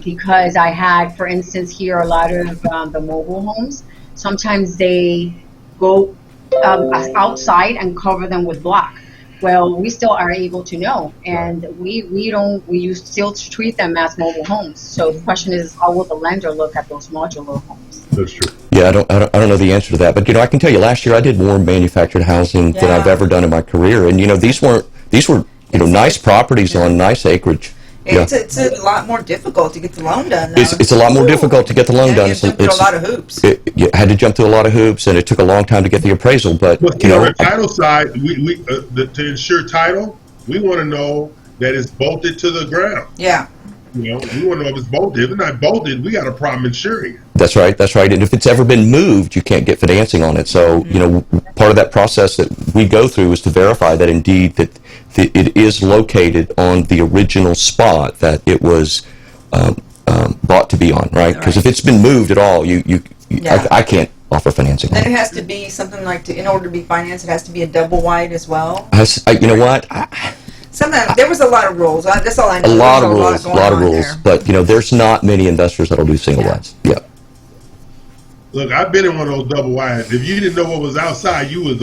Because I had, for instance, here a lot of the mobile homes. Sometimes they go outside and cover them with block. Well, we still are able to know, and we still treat them as mobile homes. So the question is, how will the lender look at those modular homes? That's true. Yeah, I don't know the answer to that, but I can tell you, last year I did more manufactured housing than I've ever done in my career, and these were nice properties on nice acreage. It's a lot more difficult to get the loan done, though. It's a lot more difficult to get the loan done. You jump through a lot of hoops. You had to jump through a lot of hoops, and it took a long time to get the appraisal. But on the title side, to insure title, we want to know that it's bolted to the ground. Yeah. We want to know if it's bolted. If it's not bolted, we got a problem insuring it. That's right. And if it's ever been moved, you can't get financing on it. So, part of that process that we go through is to verify that indeed that it is located on the original spot that it was bought to be on, right? Because if it's been moved at all, I can't offer financing. Then it has to be something like, in order to be financed, it has to be a double wide as well. You know what? There was a lot of rules. That's all I know. A lot of rules. But, there's not many investors that'll do single wides. Yeah. Look, I've been in one of those double wides. If you didn't know what was outside, you would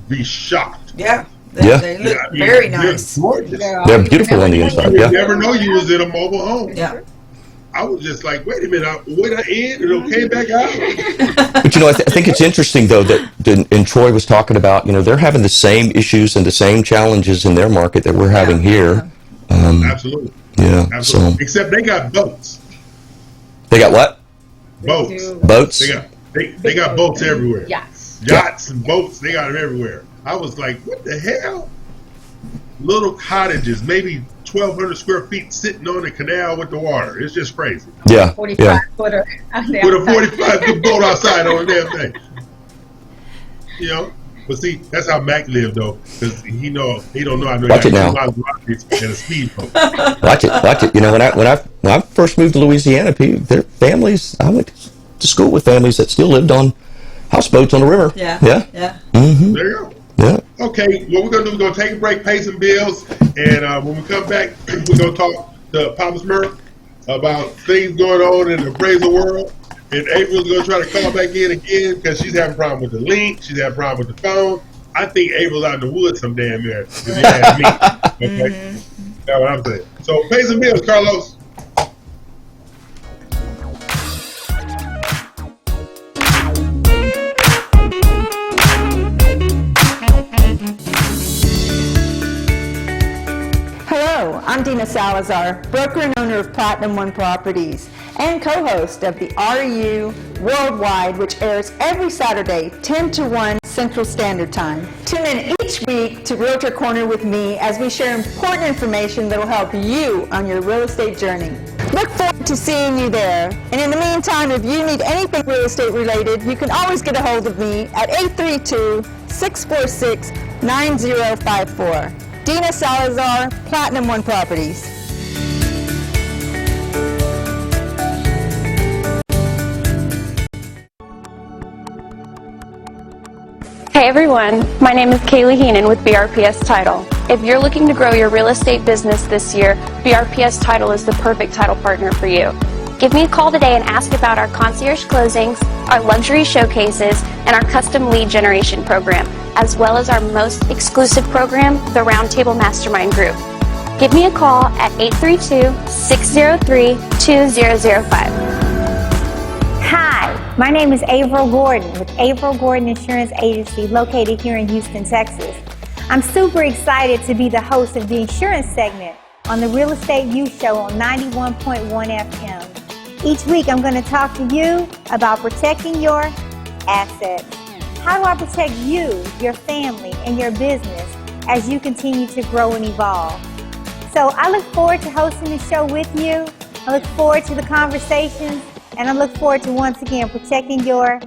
be shocked. Yeah. They look very nice. They're beautiful on the inside. You never know you was in a mobile home. Yeah. I was just like, wait a minute, I in and it came back out. But I think it's interesting though that and Troy was talking about, they're having the same issues and the same challenges in their market that we're having here. Absolutely. Yeah. Absolutely. So except they got boats. They got what? Boats. Boats. They got boats everywhere. Yachts and boats. They got them everywhere. I was like, what the hell? Little cottages, maybe 1,200 square feet sitting on the canal with the water. It's just crazy. Yeah. 45-footer. With a 45-foot boat outside on the damn thing. But see, that's how Mac lived though, because he don't know I know. Watch it now. And a speedboat. Watch it. When I first moved to Louisiana, their families. I went to school with families that still lived on houseboats on the river. Yeah. Mm-hmm. There you go. Yeah. Okay, what we're going to do, we're going to take a break, pay some bills, and when we come back, we're going to talk to Papa Smurf about things going on in the appraisal world. And April's going to try to call back in again because she's having a problem with the link. She's having a problem with the phone. I think April's out in the woods some damn there. If you ask me. Okay? That's what I'm saying. So pay some bills, Carlos. Hello, I'm Dina Salazar, broker and owner of Platinum One Properties and co-host of the RU Worldwide, which airs every Saturday, 10 to 1 Central Standard Time. Tune in each week to Realtor Corner with me as we share important information that will help you on your real estate journey. Look forward to seeing you there. And in the meantime, if you need anything real estate related, you can always get a hold of me at 832-646-9054. Dina Salazar, Platinum One Properties. Hey everyone, my name is Kaylee Heenan with BRPS Title. If you're looking to grow your real estate business this year, BRPS Title is the perfect title partner for you. Give me a call today and ask about our concierge closings, our luxury showcases, and our custom lead generation program, as well as our most exclusive program, the Roundtable Mastermind Group. Give me a call at 832-603-2005. Hi, my name is Averill Gordon with Averill Gordon Insurance Agency located here in Houston, Texas. I'm super excited to be the host of the insurance segment on the Real Estate U Show on 91.1 FM. Each week I'm going to talk to you about protecting your assets. How do I protect you, your family, and your business as you continue to grow and evolve? So I look forward to hosting the show with you. I look forward to the conversations. And I look forward to once again protecting your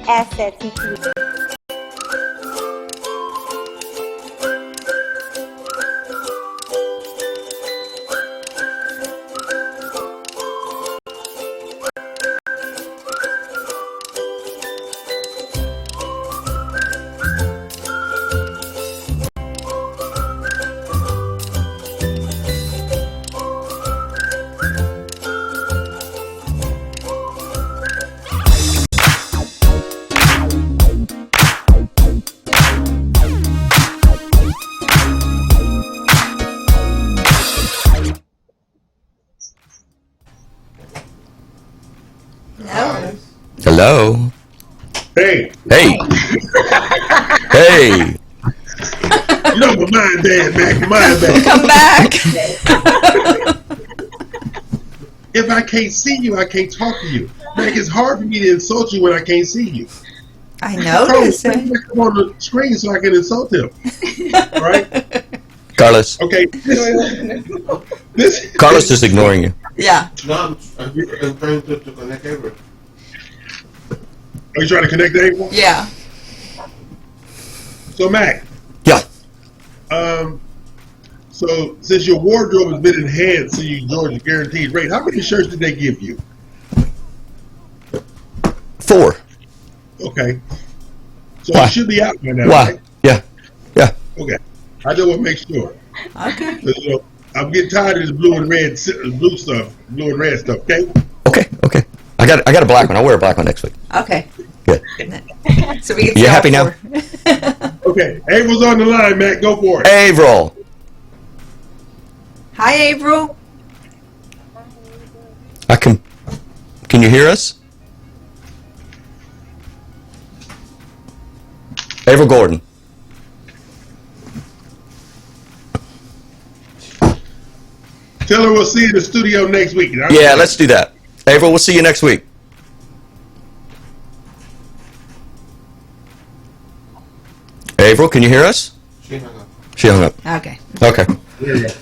assets each week. Hello. Hey. Hey. Hey. You know my mind bad, Mac. My mind bad. Come back. if I can't see you, I can't talk to you. Mac, it's hard for me to insult you when I can't see you. I noticed it. Come on the screen so I can insult him. Right? Carlos. Okay. Carlos is ignoring you. Yeah. No, I'm trying to connect April. Are you trying to connect to April? Yeah. So, Mac. Yeah. So, since your wardrobe has been enhanced so you enjoy the guaranteed rate, how many shirts did they give you? 4. Okay. So Why? you should be out by now. Why? Right? Yeah. Yeah. Okay. I just want to make sure. Okay. You know, I'm getting tired of this blue and red stuff. Okay. Okay. I got a black one. I'll wear a black one next week. Okay. Good. So we can You see happy all now? 4. Okay. April's on the line, Matt. Go for it. April. Hi, April. Can you hear us? April Gordon. Tell her we'll see you in the studio next week. Yeah, let's do that. April, we'll see you next week. April, can you hear us? She hung up. Okay. Okay. There you go.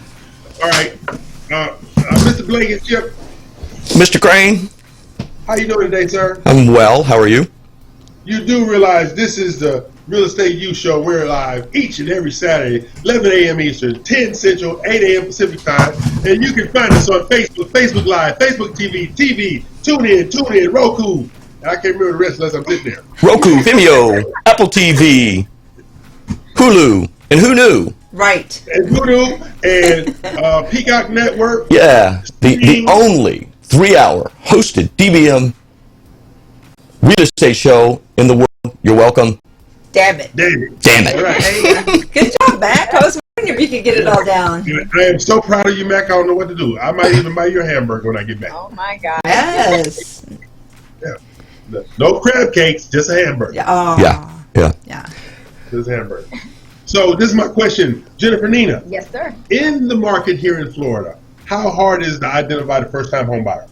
All right. Mr. Blankenship, Mr. Crane, how you doing today, sir? I'm well. How are you? You do realize this is the Real Estate U Show. We're live each and every Saturday, 11 a.m. Eastern, 10 Central, 8 a.m. Pacific Time. And you can find us on Facebook, Facebook Live, Facebook TV, TuneIn, Roku. And I can't remember the rest unless I'm sitting there. Roku, Vimeo, Apple TV, Hulu, and who knew? Right. And Hulu and Peacock Network. Yeah, the only 3-hour hosted DBM real estate show in the world. You're welcome. Damn it. Damn it. Right. There you go. Good job, Mac. I was wondering if you could get it all down. I am so proud of you, Mac. I don't know what to do. I might even buy your hamburger when I get back. Oh my God. Yes. Yeah. No crab cakes, just a hamburger. Yeah. Just a hamburger. So this is my question, Jennifer Nina. Yes, sir. In the market here in Florida, how hard is it to identify the first-time home buyer?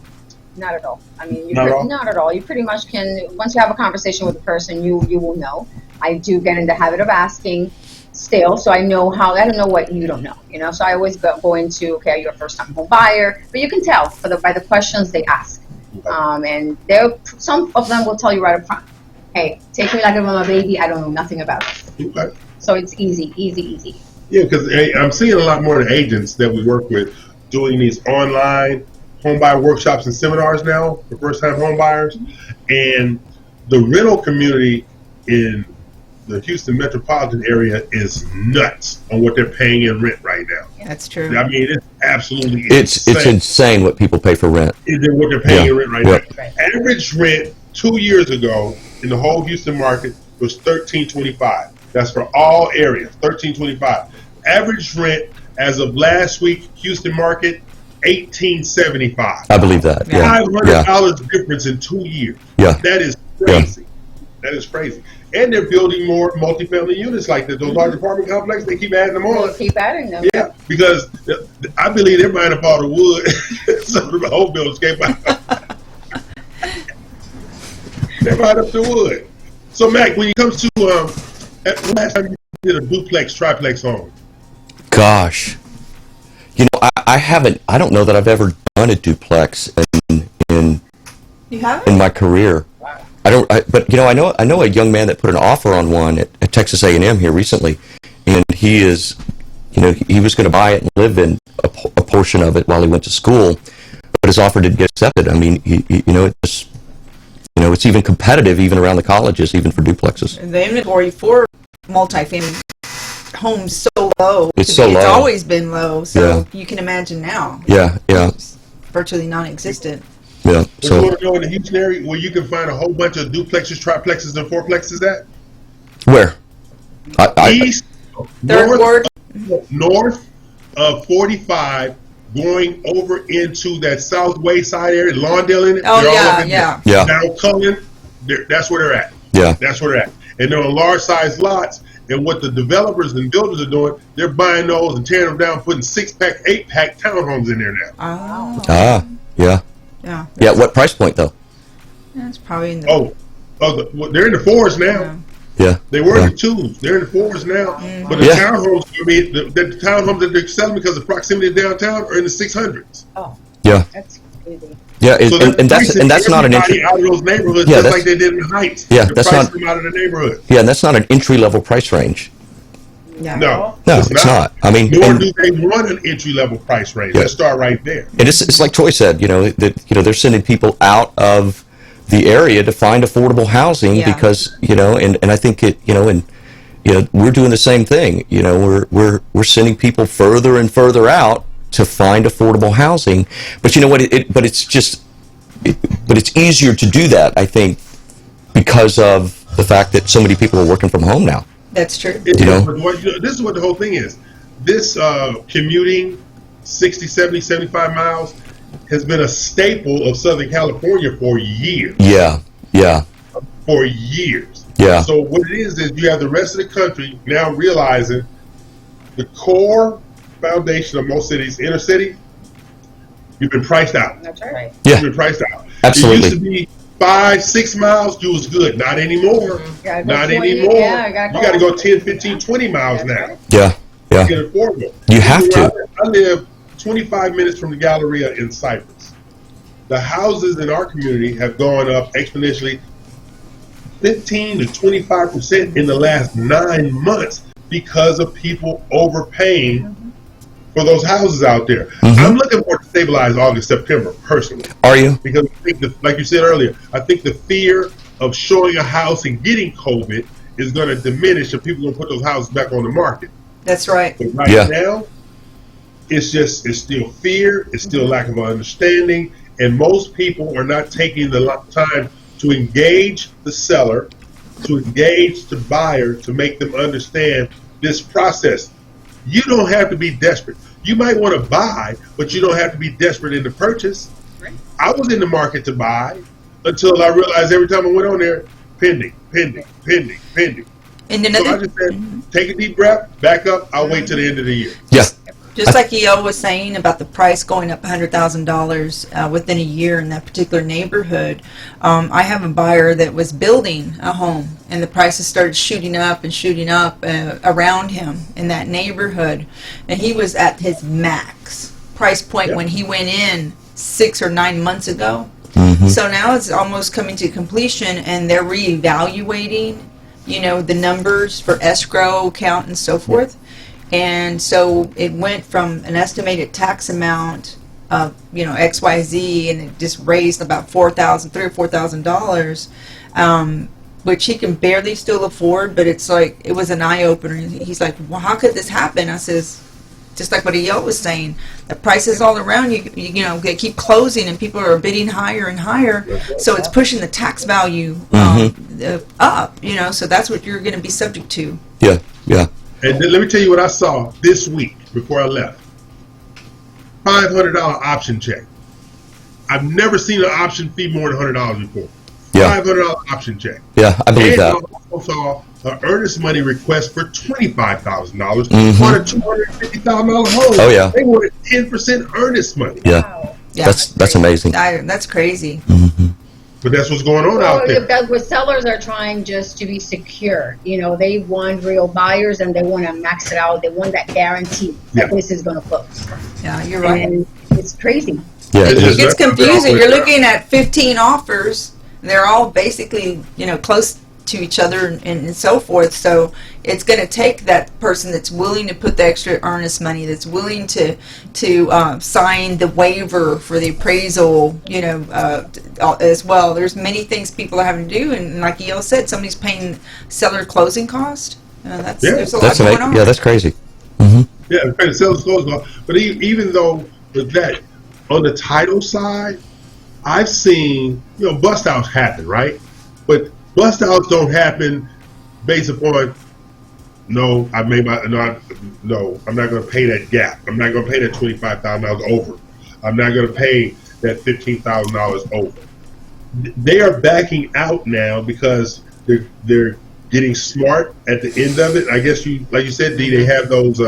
Not at all. I mean, Not at all? You pretty much can, once you have a conversation with the person, you will know. I do get in the habit of asking still, so I don't know what you don't know, so I always go into, okay, you're a first-time home buyer, but you can tell by the questions they ask. And some of them will tell you right up front, hey, take me like I'm a baby, I don't know nothing about it. Okay. So it's easy. Yeah, because I'm seeing a lot more of the agents that we work with doing these online home buyer workshops and seminars now for first-time home buyers. And the rental community in the Houston metropolitan area is nuts on what they're paying in rent right now. That's true. I mean, it's absolutely It's insane what people pay for rent. What they're paying in rent right now. Average rent 2 years ago in the whole Houston market was $13.25. That's for all areas, $13.25. Average rent as of last week, Houston market, $18.75. I believe that. Yeah. $500 difference in 2 years. Yeah. That is crazy. That is crazy. And they're building more multifamily units like that. Those large apartment complexes, they keep adding them on. They keep adding them. Yeah, because I believe they're buying up all the wood. Some of the home builders can't buy up. They're buying up the wood. So, Mac, when it comes to last time you did a duplex, triplex home? Gosh, I don't know that I've ever done a duplex in You haven't? my career. But I know a young man that put an offer on one at Texas A&M here recently, and he is, he was going to buy it and live in a portion of it while he went to school, but his offer didn't get accepted. I mean, it's even competitive even around the colleges, even for duplexes. The inventory for multifamily homes so low. It's so low. It's always been low, so Yeah. you can imagine now. Yeah. It's virtually non-existent. Yeah. So you want to go in the Houston area where you can find a whole bunch of duplexes, triplexes, and fourplexes at? Where? East, north of 45, going over into that southwest side area, Lawndale in it. Oh, they're all yeah, up in yeah. there. Yeah. Down Cullen, that's where they're at. Yeah. That's where they're at. And they're on large size lots. And what the developers and builders are doing, they're buying those and tearing them down, putting 6-pack, 8-pack townhomes in there now. Oh. Yeah. Yeah. Yeah, what price point though? That's probably in the. They're in the fours now. Yeah. They were in the twos. They're in the fours now. But the townhomes, the townhomes that they're selling because of proximity to downtown are in the 600s. Oh. Yeah. That's crazy. Yeah, So and that's not an entry. Out of those neighborhoods, Yeah, just that's- like they did in the Heights. Yeah, They're that's not- pricing them out of the neighborhood. Yeah, and that's not an entry level price range. No, it's not. I mean, nor and- do they want an entry level price range. Yeah. Let's start right there. And it's like Troy said, they're sending people out of the area to find affordable housing because, and I think we're doing the same thing. We're sending people further and further out to find affordable housing. But you know what? But it's easier to do that, I think, because of the fact that so many people are working from home now. That's true. This is what the whole thing is. This commuting 60, 70, 75 miles has been a staple of Southern California for years. Yeah. For years. Yeah. So what it is you have the rest of the country now realizing the core foundation of most cities, inner city, you've been priced out. That's right. Yeah. You've been priced out. Absolutely. It used to be 5-6 miles, you was good. Not anymore. Not 20, anymore. yeah, You got to go 10, 15, 20 miles now. Yeah. To get affordable. You have to. I live 25 minutes from the Galleria in Cypress. The houses in our community have gone up exponentially 15 to 25% in the last 9 months because of people overpaying for those houses out there. I'm looking for it to stabilize August, September, personally. Are you? Because I think like you said earlier, I think the fear of showing a house and getting COVID is going to diminish and people are going to put those houses back on the market. That's right. But right now, it's still fear, it's still lack of understanding, and most people are not taking the time to engage the seller, to engage the buyer, to make them understand this process. You don't have to be desperate. You might want to buy, but you don't have to be desperate in the purchase. I was in the market to buy until I realized every time I went on there, pending. And So I just said, take a deep breath, back up, I'll wait till the end of the year. Yeah. Just like EO was saying about the price going up $100,000 within a year in that particular neighborhood, I have a buyer that was building a home, and the prices started shooting up around him in that neighborhood, and he was at his max price point when he went in 6 or 9 months ago. So now it's almost coming to completion, and they're reevaluating, the numbers for escrow count and so forth. And so it went from an estimated tax amount of, XYZ, and it just raised about $3,000 or $4,000, which he can barely still afford, but it's like, it was an eye-opener. He's like, well, how could this happen? I says, just like what EO was saying, the prices all around they keep closing and people are bidding higher and higher, so it's pushing the tax value up, so that's what you're going to be subject to. Yeah. And then let me tell you what I saw this week before I left. $500 option check. I've never seen an option fee more than $100 before. Yeah. $500 option check. Yeah, I believe that. I also saw an earnest money request for $25,000 on a $250,000 home. Oh, yeah. They wanted 10% earnest money. Yeah. That's amazing. That's crazy. But that's what's going on out there. That's what sellers are trying, just to be secure. They want real buyers and they want to max it out. They want that guarantee that this is going to close. Yeah, you're right. And it's crazy. Yeah, it gets confusing. You're looking at 15 offers, and they're all basically, close to each other and so forth. So it's going to take that person that's willing to put the extra earnest money, that's willing to sign the waiver for the appraisal, as well. There's many things people are having to do, and like EO said, somebody's paying seller closing cost. There's a lot going on. Yeah, that's crazy. Yeah, paying seller's closing cost. But even though with that, on the title side, I've seen bust outs happen, right? But bust outs don't happen based upon I'm not going to pay that gap. I'm not going to pay that $25,000 over. I'm not going to pay that $15,000 over. They are backing out now because they're getting smart at the end of it. I guess like you said, Dee, they have those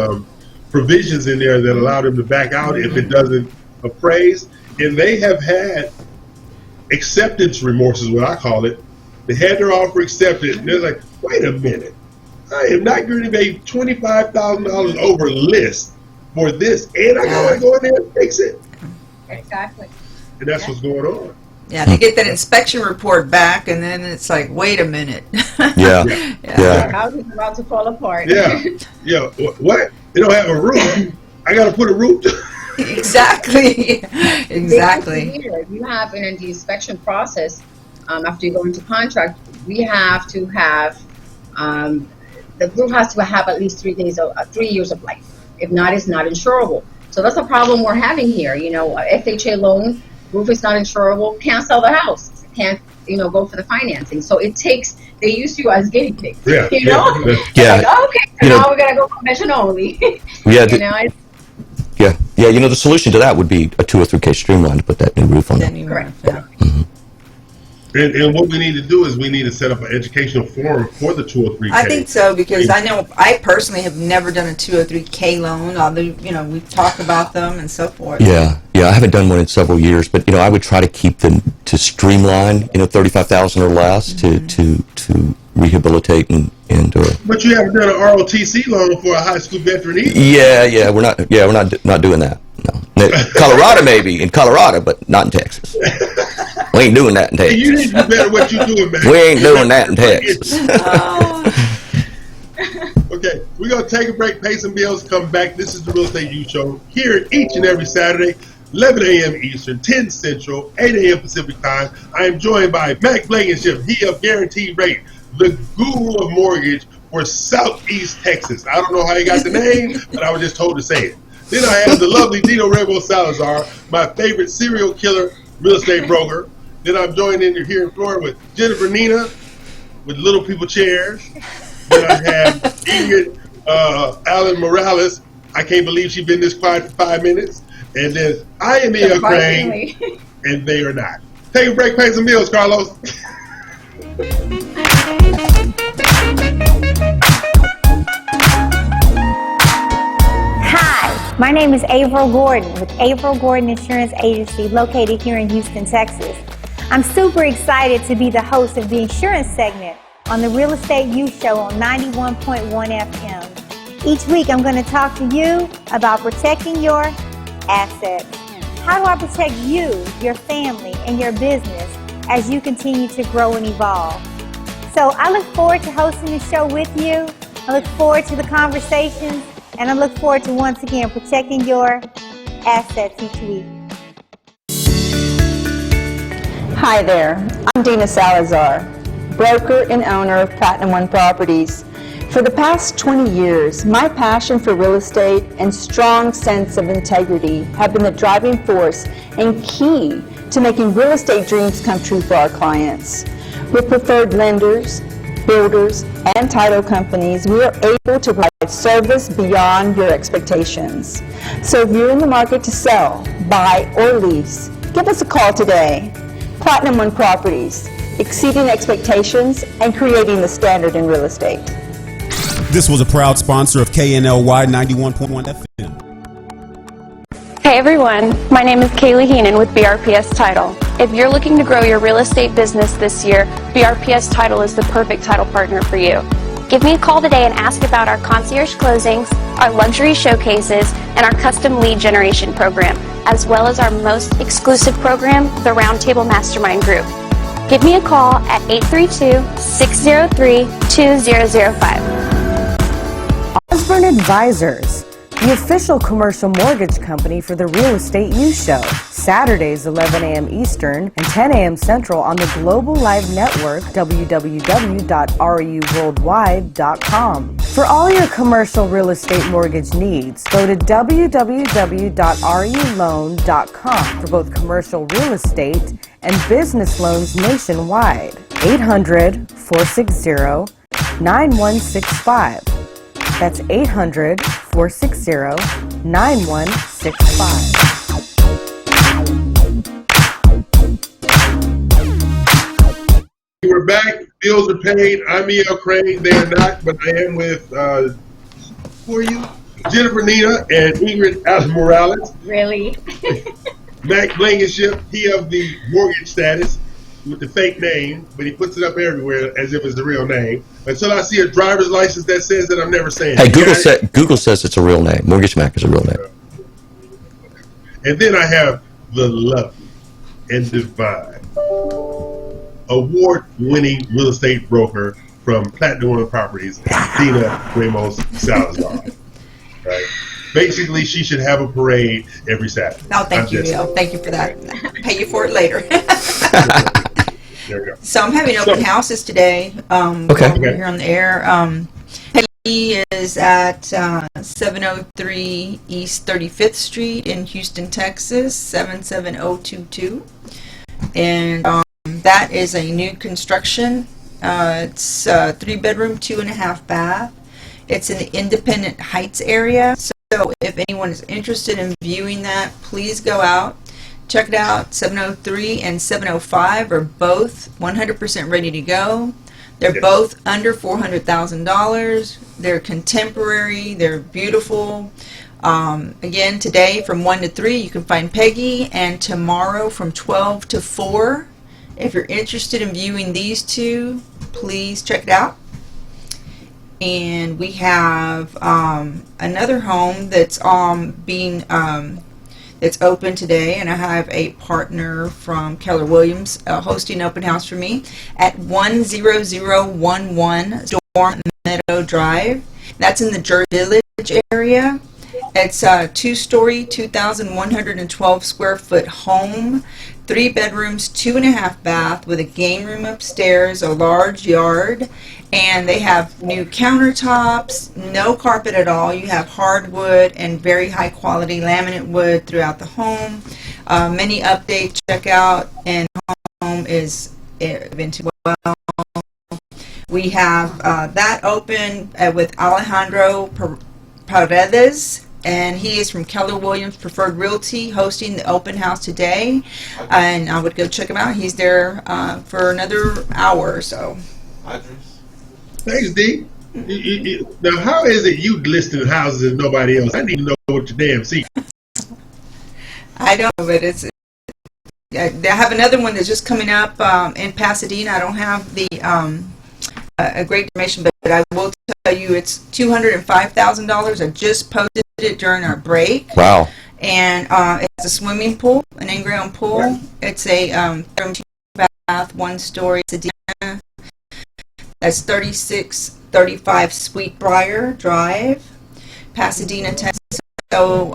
provisions in there that allow them to back out if it doesn't appraise. And they have had acceptance remorse is what I call it. They had their offer accepted, and they're like, wait a minute. I am not going to pay $25,000 over list for this, and I got to go in there and fix it. Exactly. And that's what's going on. Yeah, they get that inspection report back, and then it's like, wait a minute. Yeah. The house is about to fall apart. Yeah. What? They don't have a roof. I got to put a roof. Exactly. You have in the inspection process, after you go into contract, we have to have the roof has to have at least 3 years of life. If not, it's not insurable. So that's a problem we're having here. You know, FHA loan, roof is not insurable, can't sell the house, can't, go for the financing. So it takes, they use you as guinea pigs, Yeah. Like, okay, so now we're going to go commission only. Yeah. It's, The solution to that would be a 203K streamline to put that new roof on there. correct. And what we need to do is we need to set up an educational forum for the 203K. I think so, because I know I personally have never done a 203K loan, although, we've talked about them and so forth. Yeah, I haven't done one in several years, but I would try to keep them to streamline, $35,000 or less to rehabilitate and. But you haven't done an ROTC loan for a high school veteran either. Yeah, we're not doing that. No, Colorado maybe in Colorado, but not in Texas. We ain't doing that in Texas. You need to do better what you're doing, man. We ain't doing that in Texas. Okay, we're going to take a break, pay some bills, come back. This is the Real Estate U Show here each and every Saturday, 11 a.m. Eastern, 10 Central, 8 a.m. Pacific Time. I am joined by Mac Blankenship, he of Guaranteed Rate, the guru of mortgage for Southeast Texas. I don't know how he got the name, but I was just told to say it. Then I have the lovely Dino Rebo Salazar, my favorite serial killer real estate broker. Then I'm joined in here in Florida with Jennifer Nina with Little People Chairs. Then I have Ingrid Allen Morales. I can't believe she's been this quiet for 5 minutes. And then I am Ian Crane, and they are not. Take a break, pay some bills, Carlos. Hi, my name is Averill Gordon with Averill Gordon Insurance Agency located here in Houston, Texas. I'm super excited to be the host of the insurance segment on the Real Estate U Show on 91.1 FM. Each week I'm going to talk to you about protecting your assets. How do I protect you, your family, and your business as you continue to grow and evolve? So I look forward to hosting the show with you. I look forward to the conversations, and I look forward to once again protecting your assets each week. Hi there, I'm Dina Salazar, broker and owner of Platinum One Properties. For the past 20 years, my passion for real estate and strong sense of integrity have been the driving force and key to making real estate dreams come true for our clients. With preferred lenders, builders, and title companies, we are able to provide service beyond your expectations. So if you're in the market to sell, buy, or lease, give us a call today. Platinum One Properties, exceeding expectations and creating the standard in real estate. This was a proud sponsor of KNLY 91.1 FM. Hey everyone, my name is Kaylee Heenan with BRPS Title. If you're looking to grow your real estate business this year, BRPS Title is the perfect title partner for you. Give me a call today and ask about our concierge closings, our luxury showcases, and our custom lead generation program, as well as our most exclusive program, the Roundtable Mastermind Group. Give me a call at 832-603-2005. Osborne Advisors, the official commercial mortgage company for the Real Estate U Show. Saturdays, 11 a.m. Eastern and 10 a.m. Central on the Global Live Network, www.ruworldwide.com. For all your commercial real estate mortgage needs, go to www.ruloan.com for both commercial real estate and business loans nationwide. 800-460-9165. That's 800-460-9165. We're back. Bills are paid. I'm E.L. Crane. They are not, but I am with, who are you? Jennifer Nina and Ingrid Allen Morales. Really? Mac Blankenship, he of the mortgage status with the fake name, but he puts it up everywhere as if it's the real name. Until I see a driver's license that says that, I'm never saying Hey, it. Google says it's a real name. Mortgage Mac is a real name. And then I have the lovely and divine award-winning real estate broker from Platinum One Properties, Dina Ramos Salazar. Right? Basically, she should have a parade every Saturday. Oh, thank you, Bill. Thank you for that. Pay you for it later. There we go. So I'm having open houses today. Okay. We're here on the air. He is at 703 East 35th Street in Houston, Texas, 77022. And that is a new construction. It's 3-bedroom, 2.5 bath. It's in the Independent Heights area. So if anyone is interested in viewing that, please go out. Check it out. 703 and 705 are both 100% ready to go. They're both under $400,000. They're contemporary. They're beautiful. Again, today from 1 to 3 you can find Peggy, and tomorrow from 12 to 4. If you're interested in viewing these two, please check it out. And we have another home that's that's open today, and I have a partner from Keller Williams hosting open house for me at 10011 Storm Meadow Drive. That's in the Jersey Village area. It's a 2-story, 2,112 square foot home, 3 bedrooms, 2.5 bath with a game room upstairs, a large yard, and they have new countertops, no carpet at all. You have hardwood and very high quality laminate wood throughout the home. Many updates, check out, and home is been too well. We have that open with Alejandro Paredes, and he is from Keller Williams Preferred Realty, hosting the open house today. And I would go check him out. He's there for another hour or so. Thanks, D. Now, how is it you listing houses and nobody else? I need to know what your damn secret. I don't know, but I have another one that's just coming up in Pasadena. I don't have the a great information, but I will tell you it's $205,000. I just posted it during our break. Wow. And it's a swimming pool, an in-ground pool. Right. It's a 2-bath, 1-story Pasadena. That's 3635 Sweetbriar Drive, Pasadena, Texas. So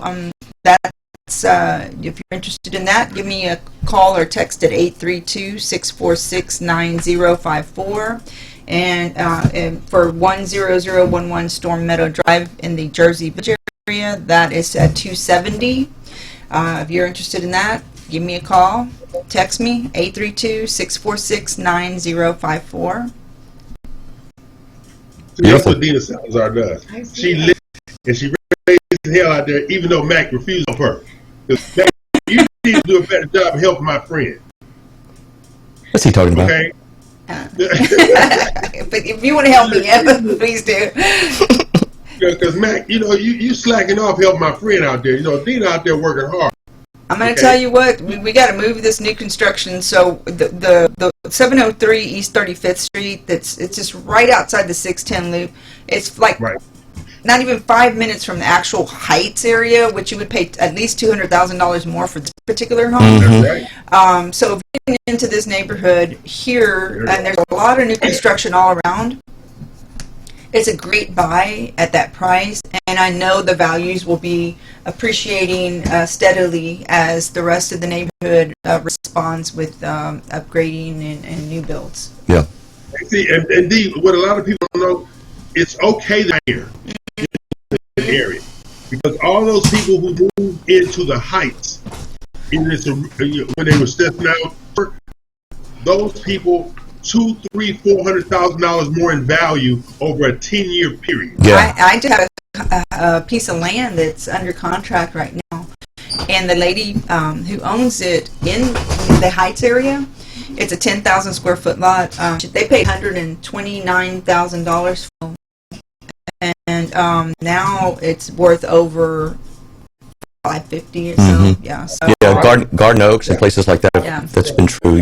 that's if you're interested in that, give me a call or text at 832-646-9054. And for 10011 Storm Meadow Drive in the Jersey Village area, that is at 270. If you're interested in that, give me a call. Text me 832-646-9054. That's what Dina Salazar does. She lives and she raised the hell out there, even though Mac refused on her. Because Mac, you need to do a better job helping my friend. What's he talking about? Okay. But if you want to help me, please do. Because Mac, you slacking off helping my friend out there. Dina out there working hard. I'm going to tell you what, we got to move this new construction. So the 703 East 35th Street, it's just right outside the 610 loop. It's like not even 5 minutes from the actual Heights area, which you would pay at least $200,000 more for this particular home. Mm-hmm. So if you're into this neighborhood here, and there's a lot of new construction all around, it's a great buy at that price, and I know the values will be appreciating steadily as the rest of the neighborhood responds with upgrading and new builds. Yeah. See, and D, what a lot of people don't know, it's okay here in the area, because all those people who moved into the Heights in this, when they were stepping out, those people $200,000-$400,000 more in value over a 10-year period. Yeah. I do have a piece of land that's under contract right now, and the lady who owns it in the Heights area, it's a 10,000 square foot lot. They paid $129,000 for it, and now it's worth over 550 or so. Yeah. So, Yeah, Garden Oaks and places like that. Yeah. That's been true.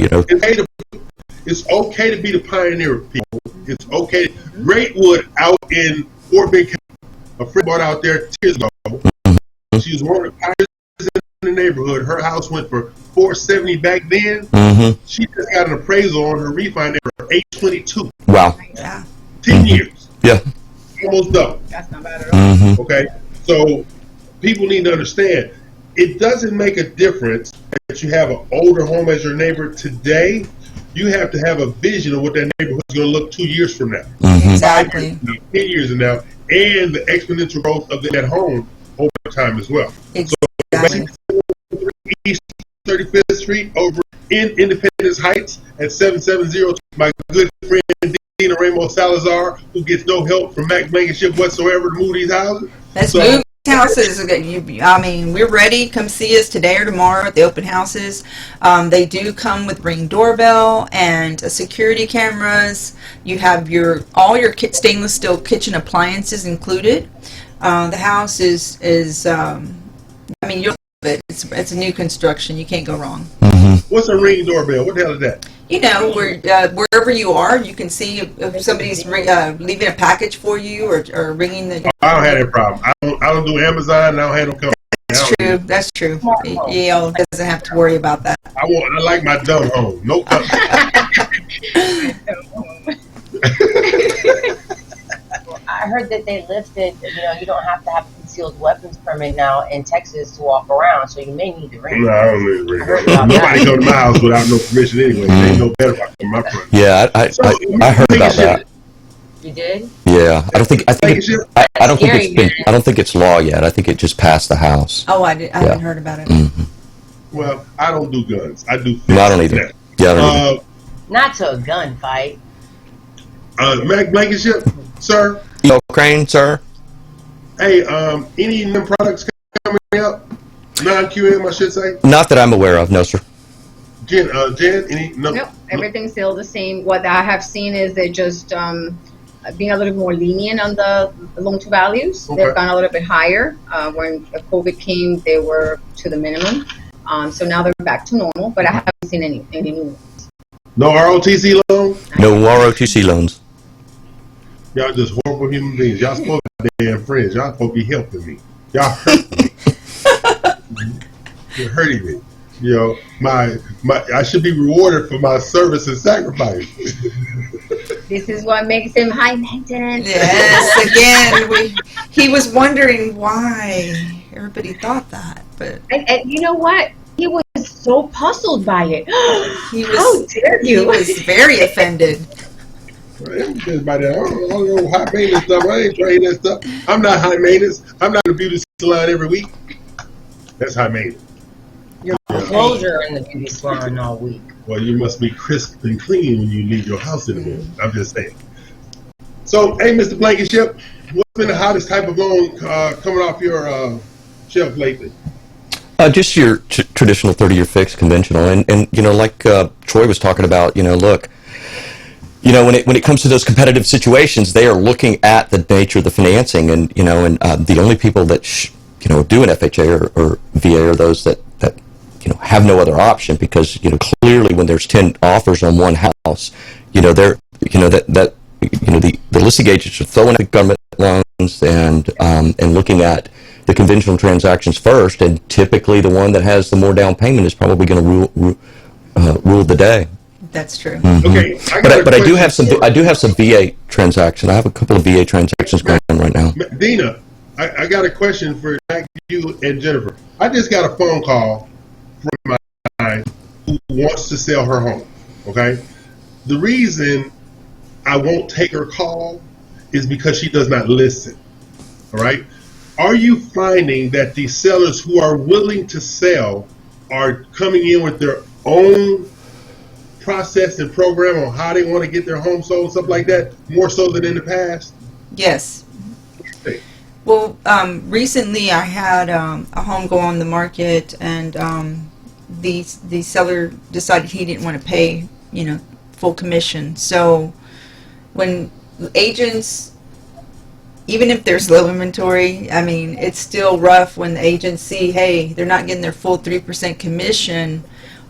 It's okay to be the pioneer of people. It's okay. Greatwood out in Fort Bend County, a friend bought out there 2 years ago. She was one of the pioneers in the neighborhood. Her house went for $470 back then. She just got an appraisal on her refinance for $822. Wow. Yeah. 10 years. Yeah. Almost double. That's not bad at all. Okay, so people need to understand it doesn't make a difference that you have an older home as your neighbor today. You have to have a vision of what that neighborhood is going to look 2 years from now, 5 years from now, 10 years from now, and the exponential growth of that home over time as well. Exactly. So East 35th Street over in Independence Heights at 770. My good friend Dina Ramos Salazar, who gets no help from Mac Blankenship whatsoever to move these houses. Let's move houses. I mean, we're ready. Come see us today or tomorrow at the open houses. They do come with Ring doorbell and security cameras. You have all your stainless steel kitchen appliances included. The house is I mean, you'll love it. It's a new construction. You can't go wrong. What's a Ring doorbell? What the hell is that? You know, wherever you are, you can see if somebody's leaving a package for you or ringing the. I don't have that problem. I don't do Amazon. I don't have no company. That's true. That's true. Yale doesn't have to worry about that. I like my dumb home. No company. I heard that they lifted, you don't have to have a concealed weapons permit now in Texas to walk around, so you may need to ring. No, I don't need to ring. Nobody come to my house without no permission anyway. They know better if I come to my front. Yeah, I heard about that. You did? Yeah, I don't think it's law yet. I think it just passed the House. Oh, I haven't heard about it. Well, I don't do guns. I do. No, I don't either. Yeah, I don't either. Not to a gunfight. Mac Blankenship, sir. Crane, sir. Hey, any new products coming up? Non-QM, I should say. Not that I'm aware of, no, sir. Jen, any? Nope, everything's still the same. What I have seen is they're just being a little more lenient on the loan-to-values. Okay. They've gone a little bit higher. When COVID came, they were to the minimum. So now they're back to normal, but I haven't seen any new ones. No ROTC loan? No ROTC loans. Y'all just horrible human beings. Y'all supposed to be damn friends. Y'all supposed to be helping me. Y'all hurt me. You're hurting me. I should be rewarded for my service and sacrifice. This is what makes him high maintenance. Yes, again, he was wondering why everybody thought that, but and you know what? He was so puzzled by it. How dare you? He was very offended. Everybody, I don't know high maintenance stuff. I ain't trying that stuff. I'm not high maintenance. I'm not in a beauty salon every week. That's high maintenance. Your clothes are in the beauty salon all week. Well, you must be crisp and clean when you leave your house in the morning. I'm just saying. So, hey, Mr. Blankenship, what's been the hottest type of loan coming off your shelf lately? Just your traditional 30-year fixed, conventional, and like Troy was talking about. Look. When it comes to those competitive situations, they are looking at the nature of the financing, and the only people that do an FHA or VA are those that have no other option, because clearly when there's 10 offers on one house, the listing agents are throwing out government loans and looking at the conventional transactions first, and typically the one that has the more down payment is probably going to rule the day. That's true. Mm-hmm. Okay, but I do have some VA transactions. I have a couple of VA transactions going on right now. Dina, I got a question for you and Jennifer. I just got a phone call from my who wants to sell her home. Okay, the reason I won't take her call is because she does not listen. All right. Are you finding that the sellers who are willing to sell are coming in with their own process and program on how they want to get their home sold, stuff like that, more so than in the past? Yes. Well, recently I had a home go on the market, and the seller decided he didn't want to pay, full commission. So when agents, even if there's low inventory, I mean, it's still rough when the agents see, hey, they're not getting their full 3% commission.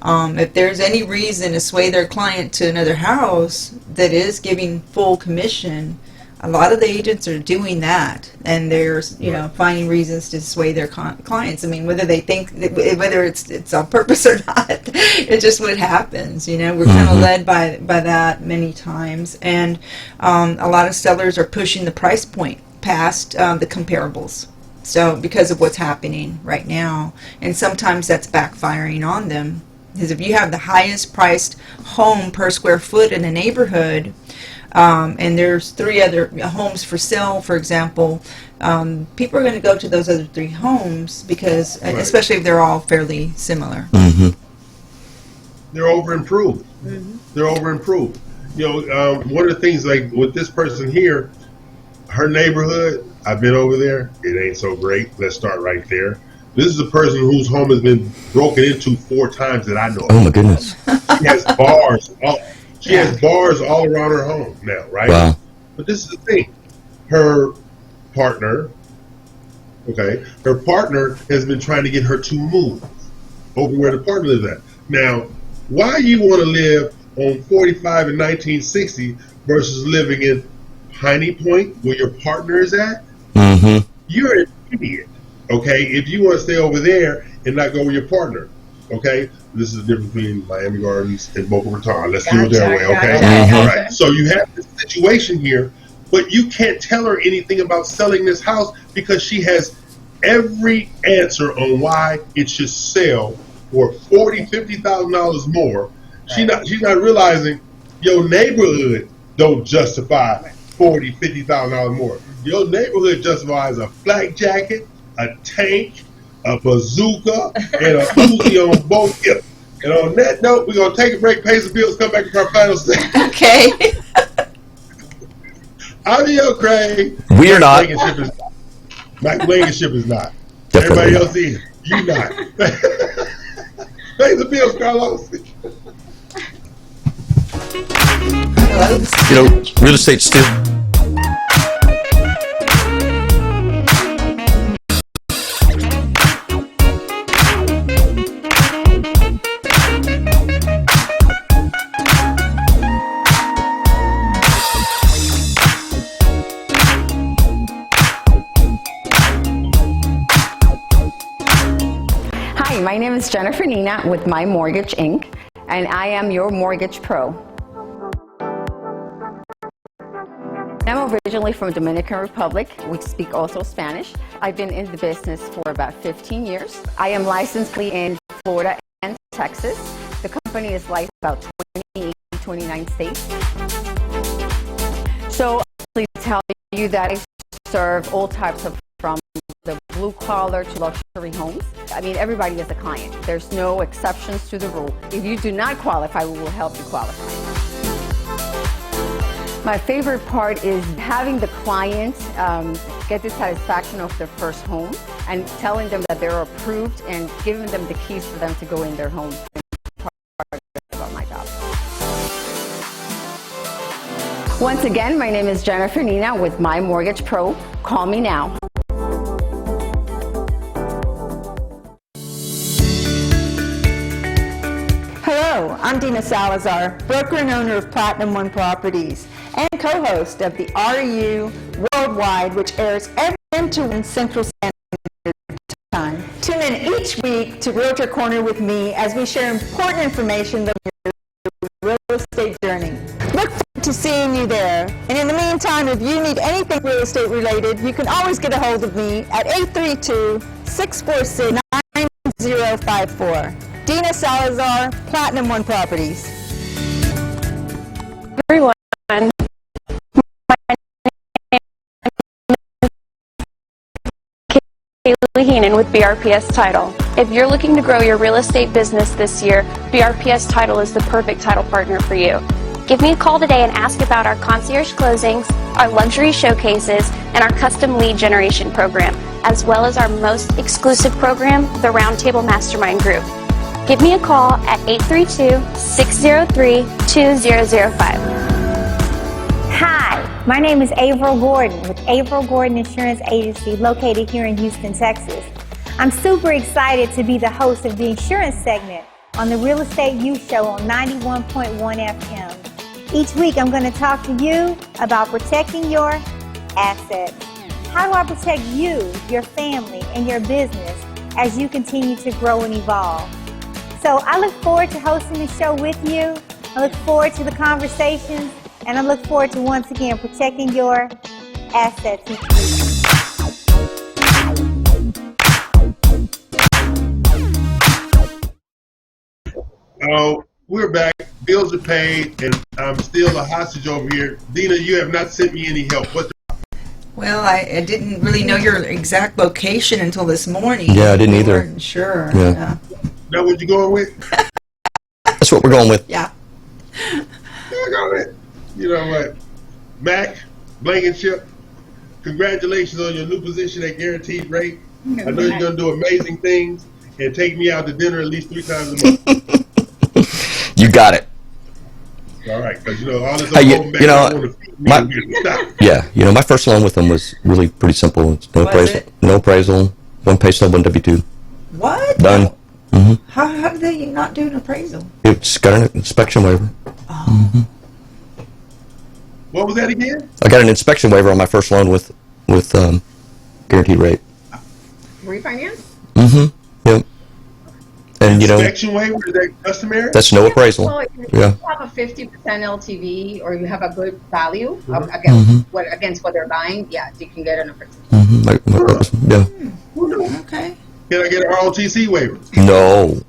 If there's any reason to sway their client to another house that is giving full commission, a lot of the agents are doing that, and they're finding reasons to sway their clients. I mean, whether they think whether it's on purpose or not, it's just what happens. We're kind of led by that many times, and a lot of sellers are pushing the price point past the comparables. So because of what's happening right now, and sometimes that's backfiring on them. Because if you have the highest priced home per square foot in a neighborhood, and there's 3 other homes for sale, for example, people are going to go to those other 3 homes because, especially if they're all fairly similar. They're over improved. They're over improved. One of the things, like with this person here, her neighborhood, I've been over there. It ain't so great. Let's start right there. This is a person whose home has been broken into 4 times that I know of. Oh my goodness. She has bars. She has bars all around her home now, right? Wow. But this is the thing. Her partner has been trying to get her to move over where the partner lives at. Now, why you want to live on 45 in 1960 versus living in Piney Point where your partner is at? You're an idiot. Okay, if you want to stay over there and not go with your partner, okay, this is the difference between Miami Gardens and Boca Raton. Let's do it that way, okay? All right. So you have this situation here, but you can't tell her anything about selling this house because she has every answer on why it should sell for $40,000-$50,000 more. She's not realizing your neighborhood don't justify $40,000-$50,000 more. Your neighborhood justifies a flak jacket, a tank, a bazooka, and a Uzi on both hips. And on that note, we're going to take a break, pay some bills, come back to our final stage. Okay. Audio Craig. We are not. Mac Blankenship is not. Definitely Everybody else is. You not. Pay the bills, Carlos. Real estate still. My name is Jennifer Nina with My Mortgage Inc. and I am your mortgage pro. I'm originally from Dominican Republic. We speak also Spanish. I've been in the business for about 15 years. I am licensed in Florida and Texas. The company is licensed about 29 states. So I'll tell you that I serve all types of, from the blue collar to luxury homes. I mean, everybody is a client. There's no exceptions to the rule. If you do not qualify, we will help you qualify. My favorite part is having the client get the satisfaction of their first home and telling them that they're approved and giving them the keys for them to go in their home. About my job. Once again, my name is Jennifer Nina with My Mortgage Pro. Call me now. Hello, I'm Dina Salazar, broker and owner of Platinum One Properties and co-host of the REU Worldwide, which airs every 10 to 1 Central Standard Time. Tune in each week to Realtor Corner with me as we share important information about your real estate journey. Look forward to seeing you there. And in the meantime, if you need anything real estate related, you can always get a hold of me at 832-646-9054. Dina Salazar, Platinum One Properties. Everyone, my name is Kaylee Heenan with BRPS Title. If you're looking to grow your real estate business this year, BRPS Title is the perfect title partner for you. Give me a call today and ask about our concierge closings, our luxury showcases, and our custom lead generation program, as well as our most exclusive program, the Roundtable Mastermind Group. Give me a call at 832-603-2005. Hi, My name is Averill Gordon with Averill Gordon Insurance Agency located here in Houston, Texas. I'm super excited to be the host of the insurance segment on the Real Estate Youth Show on 91.1 FM. Each week I'm going to talk to you about protecting your assets. How do I protect you, your family, and your business as you continue to grow and evolve? So I look forward to hosting the show with you. I look forward to the conversations, and I look forward to once again protecting your assets each week. We're back. Bills are paid, and I'm still a hostage over here. Dina, you have not sent me any help. Well, I didn't really know your exact location until this morning. Yeah, I didn't either. I wasn't sure. Yeah. That what you going with? That's what we're going with. Yeah. You know what? Mac, Blankenship, congratulations on your new position at Guaranteed Rate. I know you're going to do amazing things and take me out to dinner at least 3 times a month. You got it. All right, because all this my first loan with them was really pretty simple. No appraisal, one pay stub, one W-2. What? Done. How did they not do an appraisal? It's got an inspection waiver. What was that again? I got an inspection waiver on my first loan with Guaranteed Rate. Refinance? Yep. And inspection waiver, is that customary? That's no appraisal. Well, if you Yeah. have a 50% LTV or you have a good value against what they're buying, yeah, you can get an appraisal. Yeah. Okay. Can I get an ROTC waiver? No.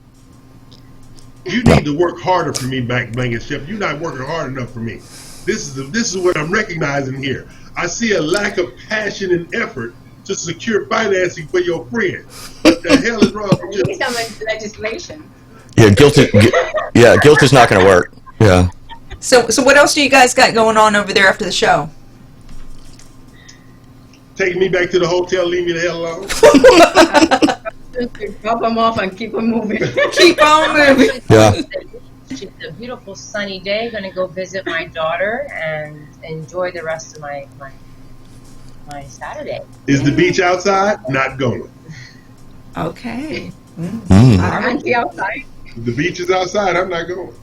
You need to work harder for me, Blankenship. You're not working hard enough for me. This is what I'm recognizing here. I see a lack of passion and effort to secure financing for your friend. What the hell is wrong with you? You need some legislation. Yeah, guilt is not going to work. Yeah. So what else do you guys got going on over there after the show? Take me back to the hotel, leave me the hell alone. Drop them off and keep them moving. Keep on moving. Yeah. It's a beautiful sunny day. Going to go visit my daughter and enjoy the rest of my Saturday. Is the beach outside? Not going. Okay. Auntie outside. If the beach is outside, I'm not going.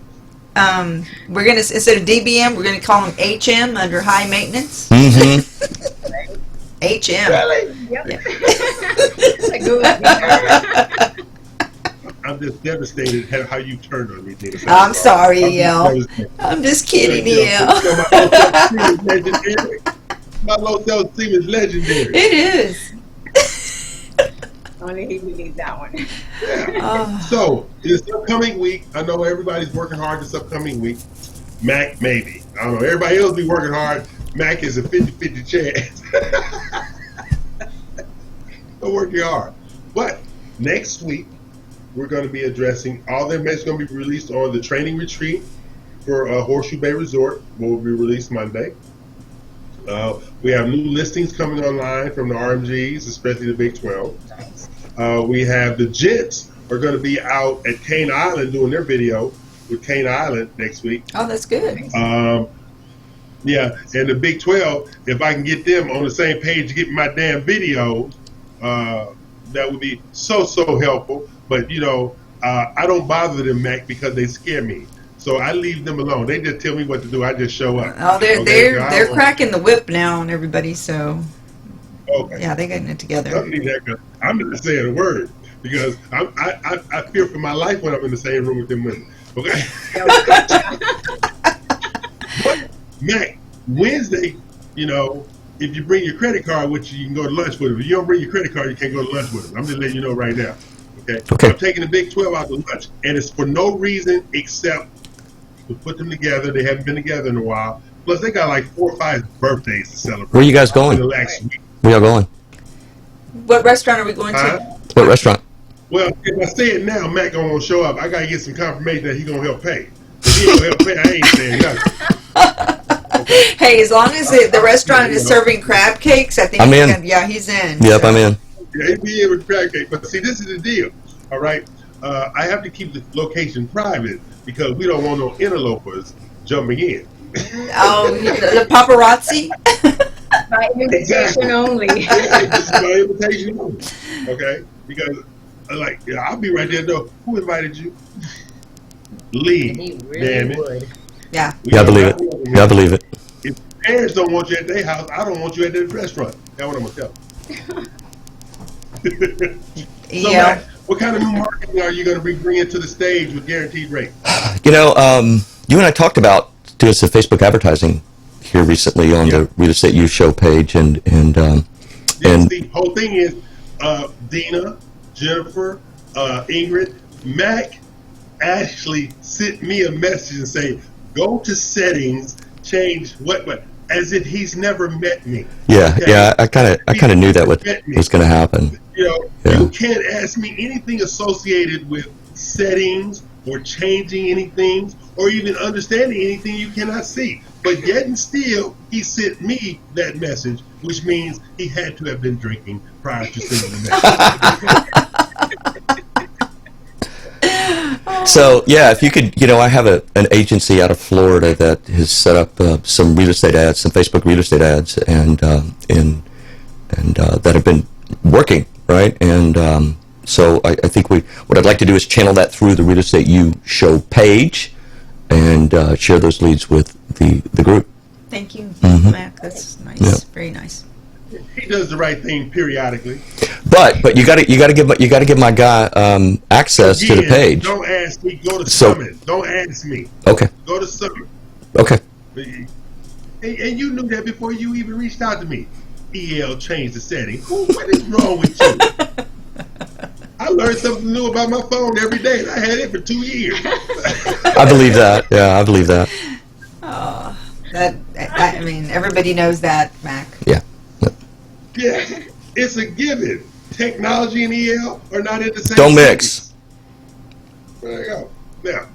We're gonna, instead of DBM, we're gonna call them HM under high maintenance. HM. Really? Yep. I'm just devastated at how you turned on me, Dina. I'm sorry, Yel. I'm just kidding, Yel. My low self-esteem is legendary. It is. Only he believes that one. Yeah. So, this upcoming week, I know everybody's working hard this upcoming week. Mac, maybe. I don't know. Everybody else be working hard. Mac is a 50-50 chance. So working hard. But next week, we're going to be addressing all the information going to be released on the training retreat for Horseshoe Bay Resort. Will be released Monday. We have new listings coming online from the RMGs, especially the Big 12. We have the Gents are going to be out at Cane Island doing their video with Cane Island next week. Oh, that's good. Yeah, and the Big 12, if I can get them on the same page to get my damn video, that would be so helpful. But I don't bother them, Mac, because they scare me. So I leave them alone. They just tell me what to do. I just show up. Oh, they're cracking the whip now on everybody. So yeah, they're getting it together. I'm not saying a word because I fear for my life when I'm in the same room with them women. Okay. But Mac, Wednesday, if you bring your credit card with you, you can go to lunch with them. If you don't bring your credit card, you can't go to lunch with them. I'm just letting you know right now. Okay. I'm taking the Big 12 out to lunch, and it's for no reason except to put them together. They haven't been together in a while. Plus, they got like 4 or 5 birthdays to celebrate. Where are you guys going? Where y'all going? What restaurant are we going to? What restaurant? Well, if I say it now, Mac gonna show up. I gotta get some confirmation that he gonna help pay. If he don't help pay, I ain't saying nothing. Hey, as long as the restaurant is serving crab cakes, I think I'm in. Yeah, he's in. Yep, I'm in. Yeah, he'd be in with crab cake. But see, this is the deal. All right, I have to keep the location private because we don't want no interlopers jumping in. Oh, the paparazzi. By invitation only. It's by invitation only. Okay? Because, I'll be right there. No, who invited you? Lee. He Damn really it. would. Yeah. Yeah, I believe it. Yeah, I believe it. If parents don't want you at their house, I don't want you at their restaurant. That's what I'm going to tell them. So, Yeah. Matt, what kind of new marketing are you going to bring into the stage with Guaranteed Rate? You and I talked about doing some Facebook advertising here recently on the Real Estate You Show page, and The whole thing is Dina, Jennifer, Ingrid, Mac actually sent me a message and say, go to settings, change what, as if he's never met me. yeah, Okay? yeah. I kind of knew that was going to happen. You can't ask me anything associated with settings or changing anything or even understanding anything you cannot see. But yet and still, he sent me that message, which means he had to have been drinking prior to sending the message. So yeah, if you could, I have an agency out of Florida that has set up some real estate ads, some Facebook real estate ads, and that have been working, right? And so I think what I'd like to do is channel that through the Real Estate You Show page, and share those leads with the group. Thank you, Mhm. Mac. That's nice. Yeah. Very nice. He does the right thing periodically. But you got to give my guy access to the Again, page. Don't ask me. Go to So- Summit. Don't ask me. Okay. Go to Summit. Okay. And you knew that before you even reached out to me. EL changed the setting. What is wrong with you? I learned something new about my phone every day, and I had it for 2 years. I believe that. Yeah, I believe that. Oh, I mean, everybody knows that, Mac. Yeah. Yeah, it's a given. Technology and EL are not in the same. Don't mix. There you go. Now,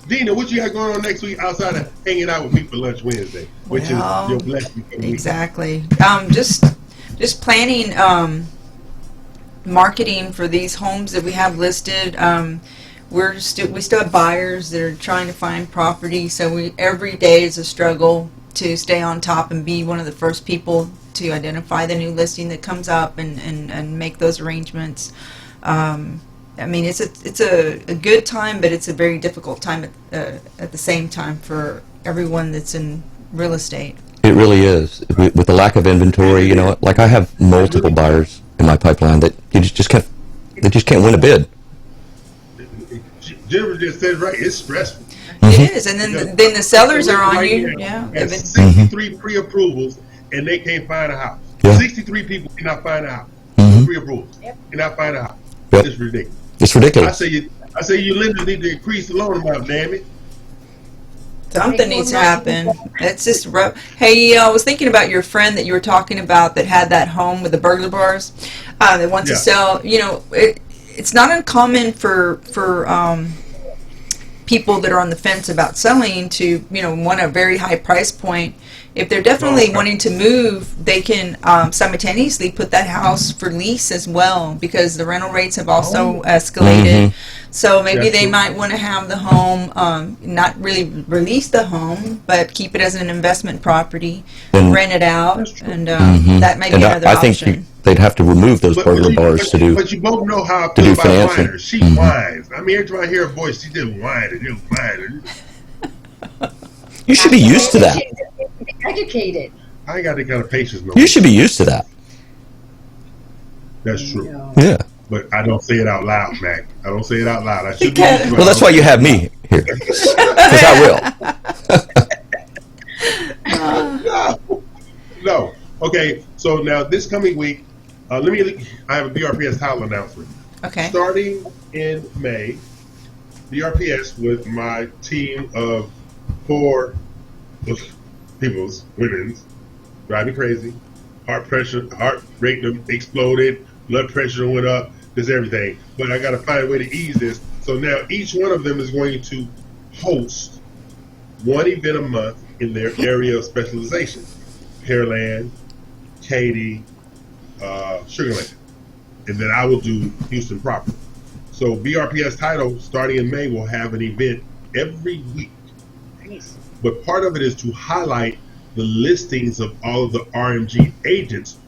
Dina, what you got going on next week outside of hanging out with me for lunch Wednesday, which is your blessing for me? Exactly. Just planning marketing for these homes that we have listed. We still have buyers that are trying to find property, so every day is a struggle to stay on top and be one of the first people to identify the new listing that comes up and make those arrangements. I mean, it's a good time, but it's a very difficult time at the same time for everyone that's in real estate. It really is. With the lack of inventory, like I have multiple buyers in my pipeline that you just can't win a bid. Jennifer just said right. It's stressful. It is, and then the sellers are on you. Yeah, Have 63 pre-approvals, and they can't find a house. Yeah. 63 people cannot find a house. Pre-approvals cannot find a house. Yep. It's ridiculous. It's ridiculous. I say you lenders need to increase the loan amount. Damn it. Something needs to happen. It's just rough. Hey, I was thinking about your friend that you were talking about that had that home with the burglar bars that wants to sell. It's not uncommon for people that are on the fence about selling to want a very high price point. If they're definitely wanting to move, they can simultaneously put that house for lease as well, because the rental rates have also escalated. So maybe they might want to have the home, not really release the home, but keep it as an investment property, rent it out, and that may be another I option. think they'd have to remove those burglar bars to do. But you both know how I to feel do about financing. whiners. She whines. I mean, every time I hear her voice, she just whines and just whines. You should be used to that. Educated. I ain't got that kind of patience no You should be used to that. That's true. Yeah. But I don't say it out loud, Mac. I don't say it out loud. I should Well, that's why you have me here, because I will. No. Okay. So now this coming week, I have a BRPS title announcement. Okay. Starting in May, BRPS with my team of 4 women's, drive me crazy. Heart rate exploded, blood pressure went up, there's everything. But I got to find a way to ease this. So now each one of them is going to host one event a month in their area of specialization. Pearland, Katy, Sugar Land. And then I will do Houston proper. So BRPS title, starting in May, will have an event every week. but part of it is to highlight the listings of all of the RMG agents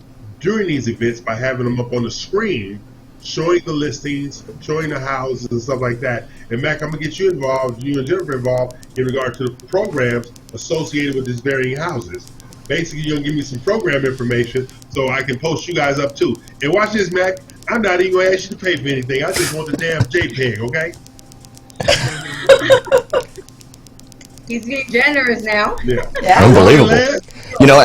during these events by having them up on the screen, showing the listings, showing the houses and stuff like that. And Mac, I'm gonna get you involved, you and Jennifer involved in regard to the programs associated with these varying houses. Basically, you're gonna give me some program information so I can post you guys up too. And watch this, Mac. I'm not even gonna ask you to pay for anything. I just want the damn JPEG, okay? He's getting generous now. Yeah. Unbelievable. You know,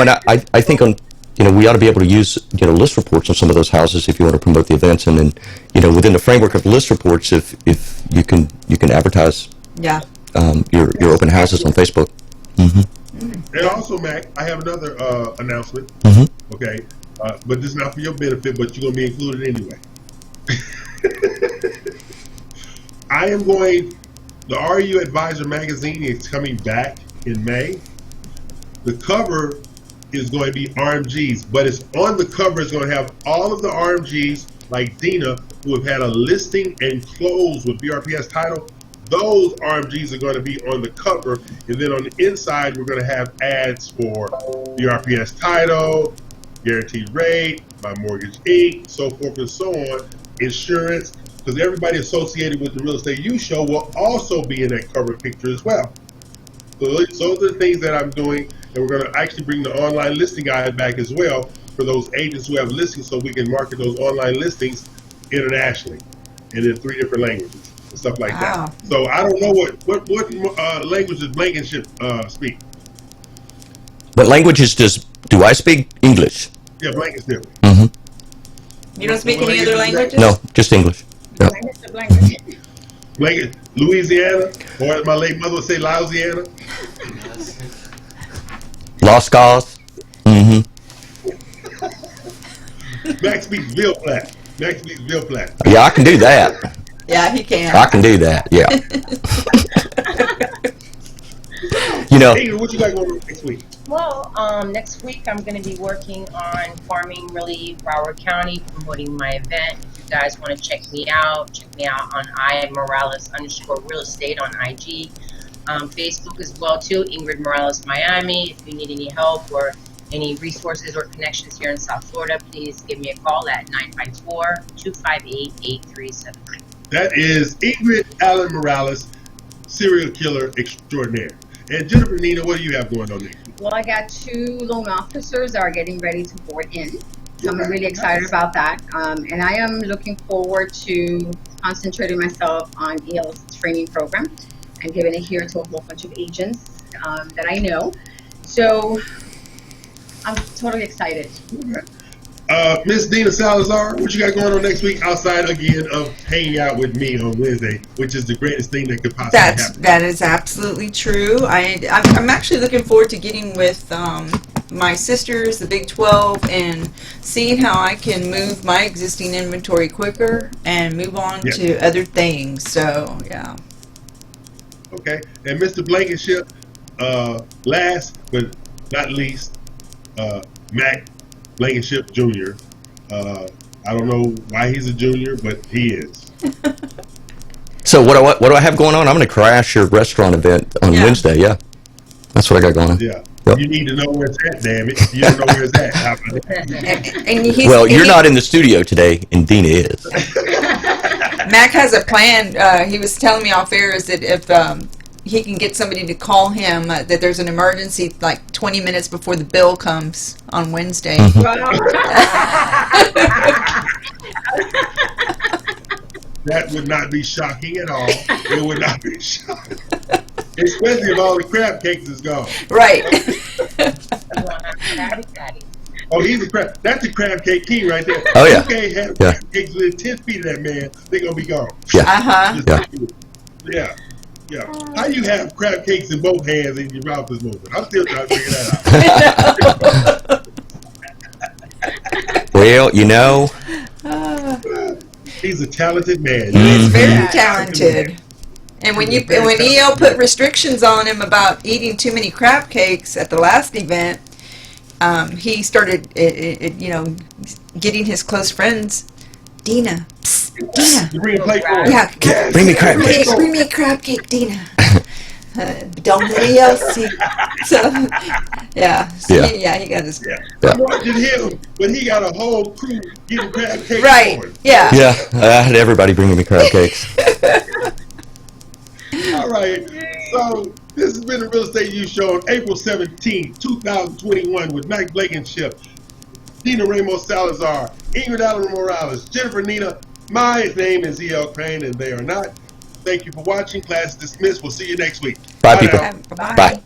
and I think we ought to be able to use list reports on some of those houses if you want to promote the events, and then within the framework of list reports, if you can advertise your open houses on Facebook. And also, Mac, I have another announcement. Okay, but this is not for your benefit, but you're gonna be included anyway. I am going. The RU Advisor magazine is coming back in May. The cover is going to be RMGs, but it's on the cover. It's going to have all of the RMGs like Dina who have had a listing and close with BRPS title. Those RMGs are going to be on the cover, and then on the inside we're going to have ads for BRPS title, guaranteed rate, My Mortgage Inc., so forth and so on, insurance, because everybody associated with the Real Estate U Show will also be in that cover picture as well. So those are the things that I'm doing, and we're going to actually bring the online listing guide back as well for those agents who have listings, so we can market those online listings internationally and in 3 different languages and stuff like that. So I don't know what language does Blankenship speak? What languages do I speak? English. Yeah, Blankenship. You don't speak any other languages? No, just English. Yep. Louisiana, or as my late mother would say, Louisiana. Lost cause. Max speaks real flat. Yeah, I can do that. Yeah, he can. I can do that. Yeah. Hey, what you got going on next week? Well, next week I'm going to be working on farming really Broward County, promoting my event. If you guys want to check me out on @Morales_real estate on IG. Facebook as well too, Ingrid Morales Miami. If you need any help or any resources or connections here in South Florida, please give me a call at 954-258-8373. That is Ingrid Allen Morales, serial killer extraordinaire. And Jennifer, Nina, what do you have going on next week? Well, I got 2 loan officers that are getting ready to board in. So I'm really excited about that. And I am looking forward to concentrating myself on EL's training program and giving it here to a whole bunch of agents that I know. So I'm totally excited. Miss Dina Salazar, what you got going on next week outside again of hanging out with me on Wednesday, which is the greatest thing that could possibly happen? That is absolutely true. I'm actually looking forward to getting with my sisters, the Big 12, and seeing how I can move my existing inventory quicker and move on to other things. So, yeah. Okay. And Mr. Blankenship, last but not least, Mac Blankenship Jr. I don't know why he's a junior, but he is. So what do I have going on? I'm going to crash your restaurant event on Wednesday. Yeah, that's what I got going on. Yeah. Yep. You need to know where it's at, damn it. You don't know where it's at. Well, you're not in the studio today, and Dina is. Mac has a plan. He was telling me off air is that if he can get somebody to call him, that there's an emergency like 20 minutes before the bill comes on Wednesday. That would not be shocking at all. It would not be shocking. Especially if all the crab cakes is gone. Right. Oh, he's a crab. That's a crab cake king right there. Oh, yeah. You can't have crab cakes within 10 feet of that man. They're going to be gone. Yeah. Yeah. Yeah. How you have crab cakes in both hands and your mouth is moving? I'm still trying to figure that out. Well, he's a talented man. He's very talented. And when EL put restrictions on him about eating too many crab cakes at the last event, he started, getting his close friends. Dina, psst, Dina. You bring a plate for him. Yeah, bring me crab cakes. Bring me a crab cake, Dina. Don't nobody else see. So, yeah. Yeah. Yeah, he got his. Yeah. I'm watching him, but he got a whole crew getting crab cakes. Right. Going. Yeah. Yeah, I had everybody bringing me crab cakes. All right. So this has been the Real Estate You Show on April 17, 2021 with Mac Blankenship, Dina Ramos Salazar, Ingrid Allen Morales, Jennifer Nina. My name is E.L. Crane, and they are not. Thank you for watching. Class dismissed. We'll see you next week. Bye, people. now. Bye.